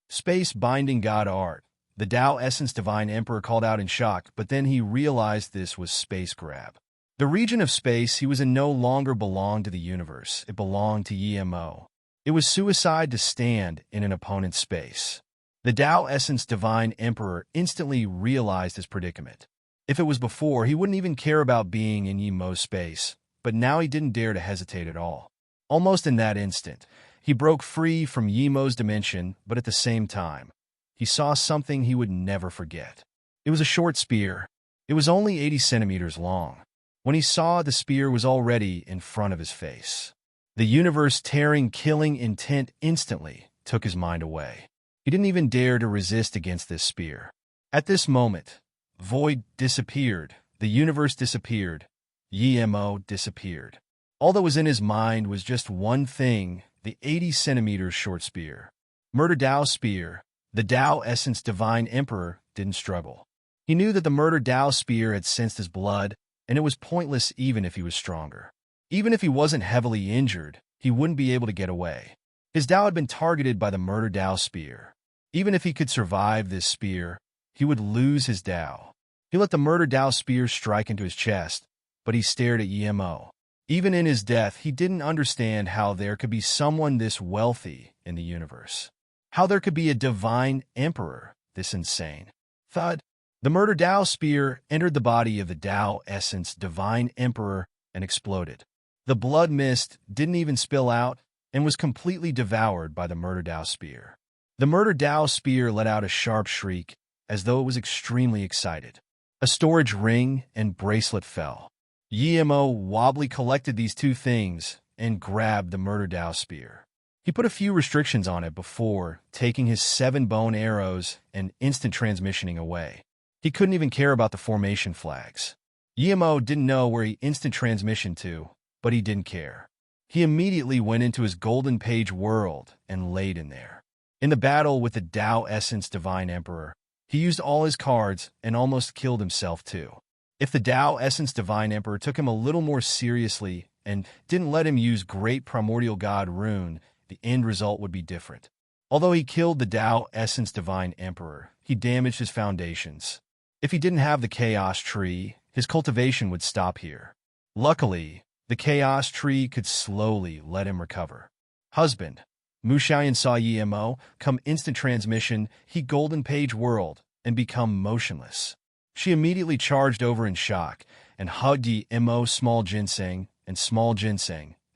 Space binding God Art. The Tao Essence Divine Emperor called out in shock, but then he realized this was space grab. The region of space he was in no longer belonged to the universe. It belonged to Yemo. It was suicide to stand in an opponent's space. The Tao Essence Divine Emperor instantly realized his predicament. If it was before, he wouldn't even care about being in Yemo's space, but now he didn't dare to hesitate at all. Almost in that instant, he broke free from Yemo's dimension, but at the same time, he saw something he would never forget. It was a short spear. It was only 80 centimeters long. When he saw, the spear was already in front of his face. The universe-tearing, killing intent instantly took his mind away. He didn't even dare to resist against this spear. At this moment, Void disappeared. The universe disappeared. Yemo disappeared. All that was in his mind was just one thing, the 80 centimeters short spear. Murder Tao spear. The Tao Essence Divine Emperor didn't struggle. He knew that the Murder Tao spear had sensed his blood, and it was pointless even if he was stronger. Even if he wasn't heavily injured, he wouldn't be able to get away. His Tao had been targeted by the Murder Tao spear. Even if he could survive this spear, he would lose his Tao. He let the Murder Tao spear strike into his chest, but he stared at Yemo. Even in his death, he didn't understand how there could be someone this wealthy in the universe. How there could be a divine emperor this insane. Thud. The Murder Tao spear entered the body of the Tao Essence Divine Emperor and exploded. The blood mist didn't even spill out and was completely devoured by the Murder Tao spear. The Murder Tao spear let out a sharp shriek, as though it was extremely excited. A storage ring and bracelet fell. Yemo wobbly collected these two things and grabbed the Murder Tao spear. He put a few restrictions on it before taking his 7 bone arrows and instant transmissioning away. He couldn't even care about the formation flags. Yemo didn't know where he instant transmission to, but he didn't care. He immediately went into his golden page world and laid in there. In the battle with the Tao Essence Divine Emperor, he used all his cards and almost killed himself too. If the Tao Essence Divine Emperor took him a little more seriously and didn't let him use Great Primordial God Rune, the end result would be different. Although he killed the Tao Essence Divine Emperor, he damaged his foundations. If he didn't have the Chaos Tree, his cultivation would stop here. Luckily, the Chaos Tree could slowly let him recover. Husband. Mu Xiaoyan saw Yemo come instant transmission, he golden page world, and become motionless. She immediately charged over in shock and hugged Yemo, Small Ginseng,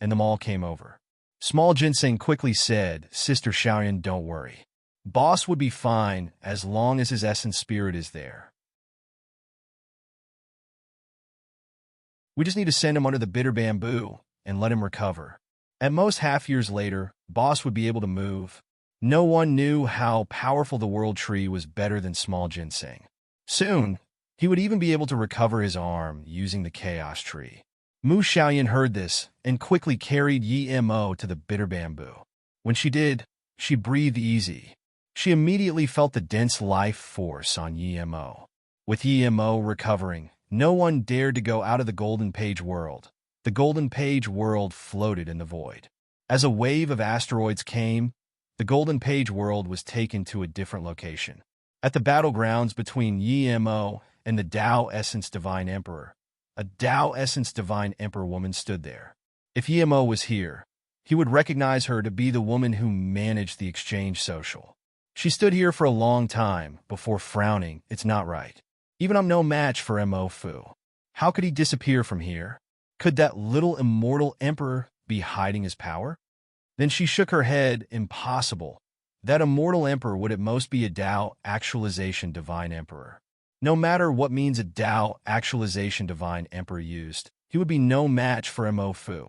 and them all came over. Small Ginseng quickly said, "Sister Xiaoyan, don't worry. Boss would be fine as long as his essence spirit is there. We just need to send him under the bitter bamboo and let him recover." At most half years later, Boss would be able to move. No one knew how powerful the World Tree was better than Small Ginseng. Soon, he would even be able to recover his arm using the Chaos Tree. Mu Xiaoyan heard this and quickly carried Yemo to the bitter bamboo. When she did, she breathed easy. She immediately felt the dense life force on Yemo. With Yemo recovering, no one dared to go out of the Golden Page world. The Golden Page world floated in the void. As a wave of asteroids came, the Golden Page world was taken to a different location. At the battlegrounds between Yi-Mo and the Tao Essence Divine Emperor, a Tao Essence Divine Emperor woman stood there. If Yi-Mo was here, he would recognize her to be the woman who managed the exchange social. She stood here for a long time before frowning. It's not right. Even I'm no match for Mo Fu. How could he disappear from here? Could that little immortal emperor be hiding his power? Then she shook her head. Impossible. That immortal emperor would at most be a Tao actualization divine emperor. No matter what means a Tao actualization divine emperor used, he would be no match for Mo Fu.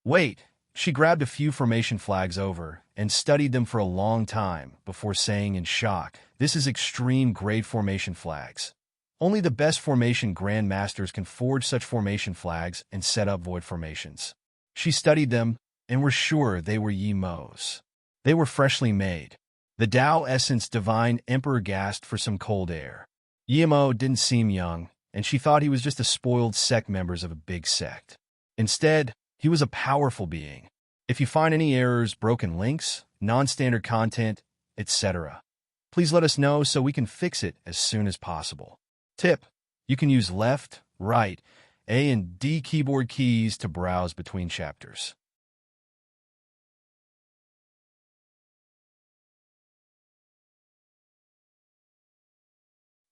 Wait. She grabbed a few formation flags over and studied them for a long time before saying in shock, "This is extreme grade formation flags. Only the best formation grandmasters can forge such formation flags and set up void formations." She studied them and were sure they were Yi-Mo's. They were freshly made. The Tao Essence Divine Emperor gasped for some cold air. Yi-Mo didn't seem young, and she thought he was just a spoiled sect member of a big sect. Instead, he was a powerful being. If you find any errors, broken links, non-standard content, etc., please let us know so we can fix it as soon as possible. Tip: you can use left, right, A and D keyboard keys to browse between chapters.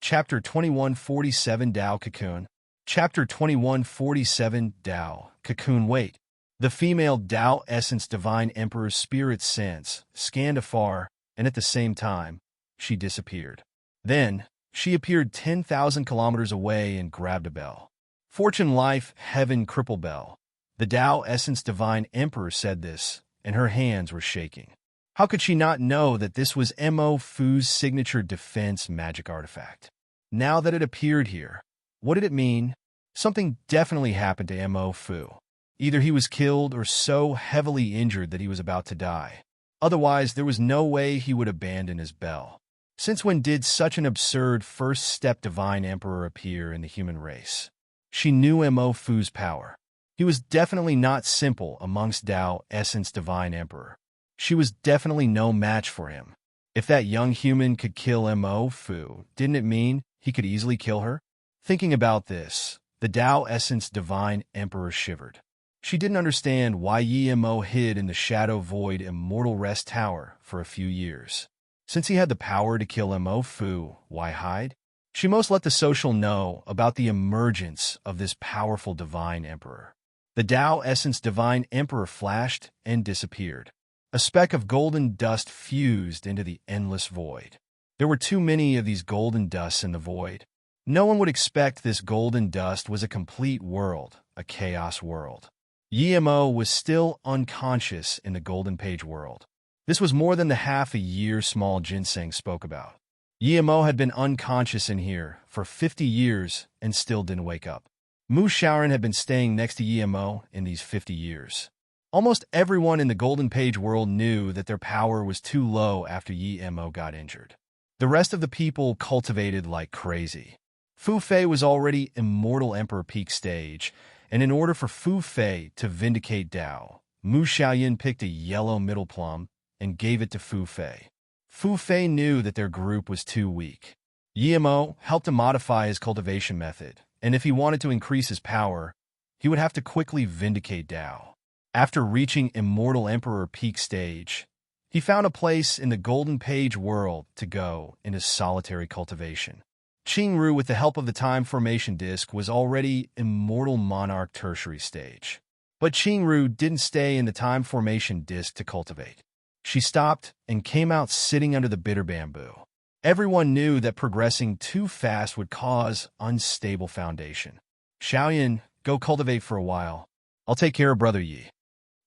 Chapter 2147 Tao Cocoon. Chapter 2147 Tao Cocoon. Wait. The female Tao Essence Divine Emperor's spirit sense scanned afar, and at the same time, she disappeared. Then, she appeared 10,000 kilometers away and grabbed a bell. Fortune, life, heaven, cripple bell. The Tao Essence Divine Emperor said this, and her hands were shaking. How could she not know that this was Mo Fu's signature defense magic artifact? Now that it appeared here, what did it mean? Something definitely happened to Mo Fu. Either he was killed or so heavily injured that he was about to die. Otherwise, there was no way he would abandon his bell. Since when did such an absurd first-step divine emperor appear in the human race? She knew Mo Fu's power. He was definitely not simple amongst Tao Essence Divine Emperor. She was definitely no match for him. If that young human could kill Mo Fu, didn't it mean he could easily kill her? Thinking about this, the Tao Essence Divine Emperor shivered. She didn't understand why Yi-Mo hid in the Shadow Void Immortal Rest Tower for a few years. Since he had the power to kill Mo Fu, why hide? She must let the social know about the emergence of this powerful divine emperor. The Tao Essence Divine Emperor flashed and disappeared. A speck of golden dust fused into the endless void. There were too many of these golden dusts in the void. No one would expect this golden dust was a complete world, a chaos world. Yi-Mo was still unconscious in the Golden Page world. This was more than the half-a-year small ginseng spoke about. Yi-Mo had been unconscious in here for 50 years and still didn't wake up. Mu Shaoran had been staying next to Yi-Mo in these 50 years. Almost everyone in the Golden Page world knew that their power was too low after Yi-Mo got injured. The rest of the people cultivated like crazy. Fu Fei was already Immortal Emperor peak stage, and in order for Fu Fei to vindicate Tao, Mu Xiaoyan picked a yellow middle plum and gave it to Fu Fei. Fu Fei knew that their group was too weak. Yi-Mo helped him modify his cultivation method, and if he wanted to increase his power, he would have to quickly vindicate Tao. After reaching Immortal Emperor peak stage, he found a place in the Golden Page world to go in his solitary cultivation. Qingru, with the help of the Time Formation Disc, was already Immortal Monarch tertiary stage. But Qingru didn't stay in the Time Formation Disc to cultivate. She stopped and came out sitting under the bitter bamboo. Everyone knew that progressing too fast would cause unstable foundation. Xiaoyan, go cultivate for a while. I'll take care of Brother Yi.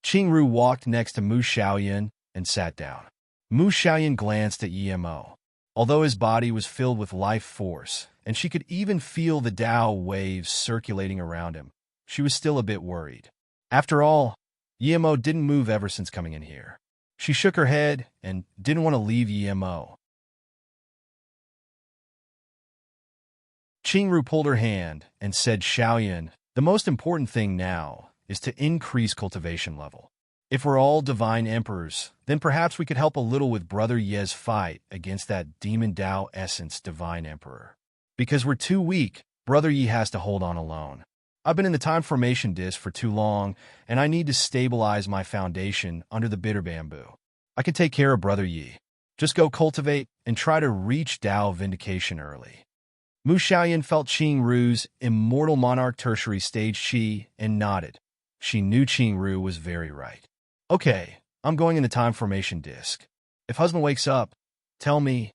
Qingru walked next to Mu Xiaoyan and sat down. Mu Xiaoyan glanced at Yi-Mo. Although his body was filled with life force, and she could even feel the Tao waves circulating around him, she was still a bit worried. After all, Yi-Mo didn't move ever since coming in here. She shook her head and didn't want to leave Yi-Mo. Qingru pulled her hand and said, Xiaoyan, the most important thing now is to increase cultivation level. If we're all divine emperors, then perhaps we could help a little with Brother Ye's fight against that demon Tao essence divine emperor. Because we're too weak, Brother Yi has to hold on alone. I've been in the time formation disc for too long, and I need to stabilize my foundation under the bitter bamboo. I can take care of Brother Yi. Just go cultivate and try to reach Tao vindication early. Mu Xiaoyan felt Qing Ru's immortal monarch tertiary stage chi and nodded. She knew Qing Ru was very right. Okay, I'm going in the time formation disc. If husband wakes up, tell me.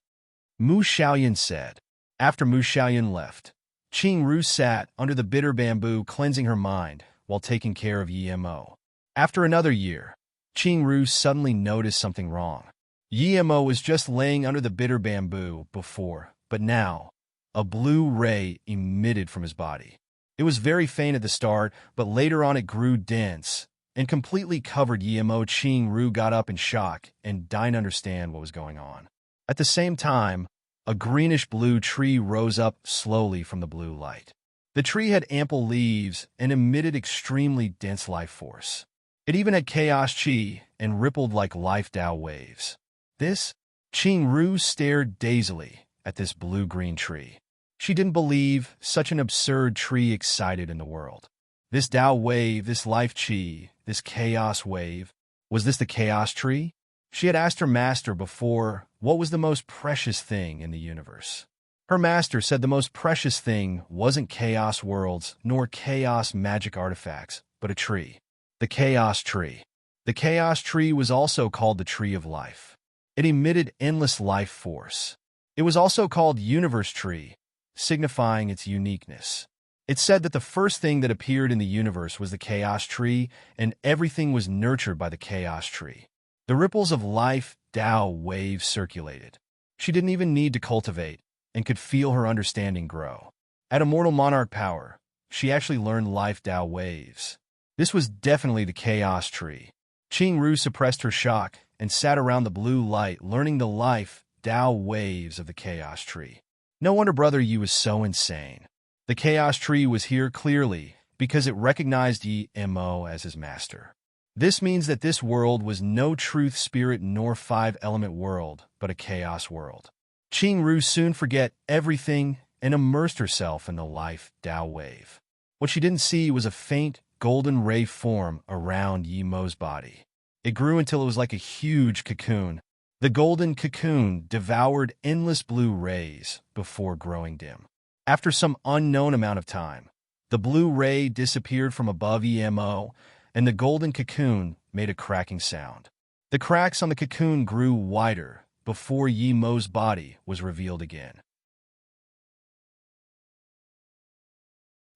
Mu Xiaoyan said. After Mu Xiaoyan left, Qing Ru sat under the bitter bamboo cleansing her mind while taking care of Yimo. After another year, Qing Ru suddenly noticed something wrong. Yimo was just laying under the bitter bamboo before, but now, a blue ray emitted from his body. It was very faint at the start, but later on it grew dense and completely covered Yimo. Qing Ru got up in shock and didn't understand what was going on. At the same time, a greenish-blue tree rose up slowly from the blue light. The tree had ample leaves and emitted extremely dense life force. It even had chaos chi and rippled like life Tao waves. Qing Ru stared dazedly at this blue-green tree. She didn't believe such an absurd tree existed in the world. This Tao wave, this life chi, this chaos wave, was this the chaos tree? She had asked her master before what was the most precious thing in the universe. Her master said the most precious thing wasn't chaos worlds nor chaos magic artifacts, but a tree. The chaos tree. The chaos tree was also called the tree of life. It emitted endless life force. It was also called universe tree, signifying its uniqueness. It said that the first thing that appeared in the universe was the chaos tree, and everything was nurtured by the chaos tree. The ripples of life Tao waves circulated. She didn't even need to cultivate, and could feel her understanding grow. At Immortal Monarch Power, she actually learned life Tao waves. This was definitely the chaos tree. Qing Ru suppressed her shock and sat around the blue light learning the life Tao waves of the chaos tree. No wonder Brother Yi was so insane. The chaos tree was here clearly because it recognized Yi Mo as his master. This means that this world was no truth spirit nor five-element world, but a chaos world. Qing Ru soon forget everything and immersed herself in the life Tao wave. What she didn't see was a faint golden ray form around Yi Mo's body. It grew until it was like a huge cocoon. The golden cocoon devoured endless blue rays before growing dim. After some unknown amount of time, the blue ray disappeared from above EMO, and the golden cocoon made a cracking sound. The cracks on the cocoon grew wider before Yi Mo's body was revealed again.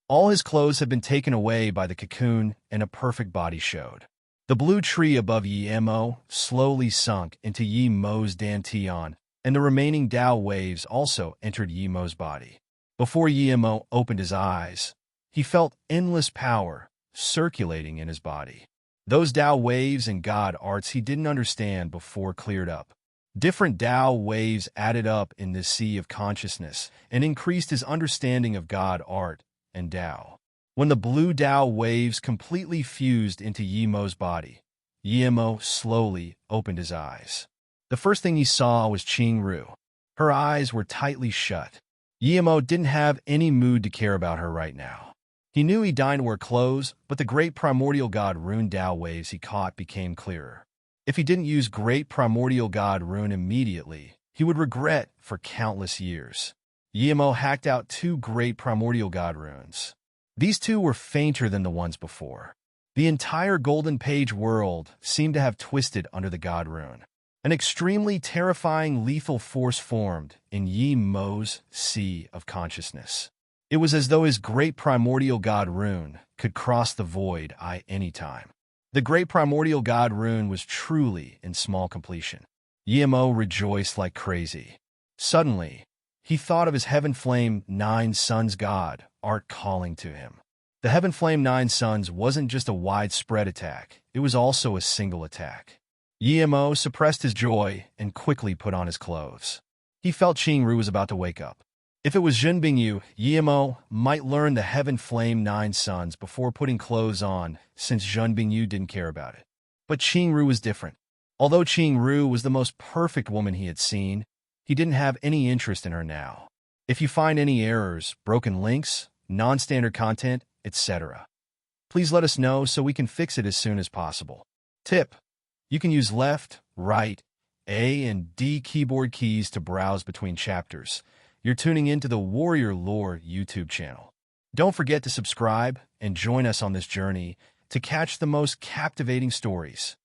All his clothes had been taken away by the cocoon, and a perfect body showed. The blue tree above Yi Mo slowly sunk into Yi Mo's dantian, and the remaining Tao waves also entered Yi Mo's body. Before Yi Mo opened his eyes, he felt endless power circulating in his body. Those Tao waves and God arts he didn't understand before cleared up. Different Tao waves added up in this sea of consciousness and increased his understanding of God art and Tao. When the blue Tao waves completely fused into Yi Mo's body, Yi Mo slowly opened his eyes. The first thing he saw was Qing Ru. Her eyes were tightly shut. Yi Mo didn't have any mood to care about her right now. He knew he didn't wear clothes, but the great primordial God rune Tao waves he caught became clearer. If he didn't use great primordial God rune immediately, he would regret for countless years. Yi Mo hacked out 2 great primordial God runes. These 2 were fainter than the ones before. The entire Golden Page world seemed to have twisted under the God rune. An extremely terrifying lethal force formed in Yi Mo's sea of consciousness. It was as though his great primordial God rune could cross the void any time. The great primordial God rune was truly in small completion. Yi Mo rejoiced like crazy. Suddenly, he thought of his Heaven Flame 9 Suns God art calling to him. The Heaven Flame 9 Suns wasn't just a widespread attack, it was also a single attack. Yi Mo suppressed his joy and quickly put on his clothes. He felt Qing Ru was about to wake up. If it was Jin Bingyu, Yimo might learn the Heaven Flame Nine Suns before putting clothes on, since Jun Bingyu didn't care about it. But Qingru was different. Although Qingru was the most perfect woman he had seen, he didn't have any interest in her now. If you find any errors, broken links, non-standard content, etc., please let us know so we can fix it as soon as possible. Tip: you can use left, right, A and D keyboard keys to browse between chapters. You're tuning into the Warrior Lore YouTube channel. Don't forget to subscribe and join us on this journey to catch the most captivating stories.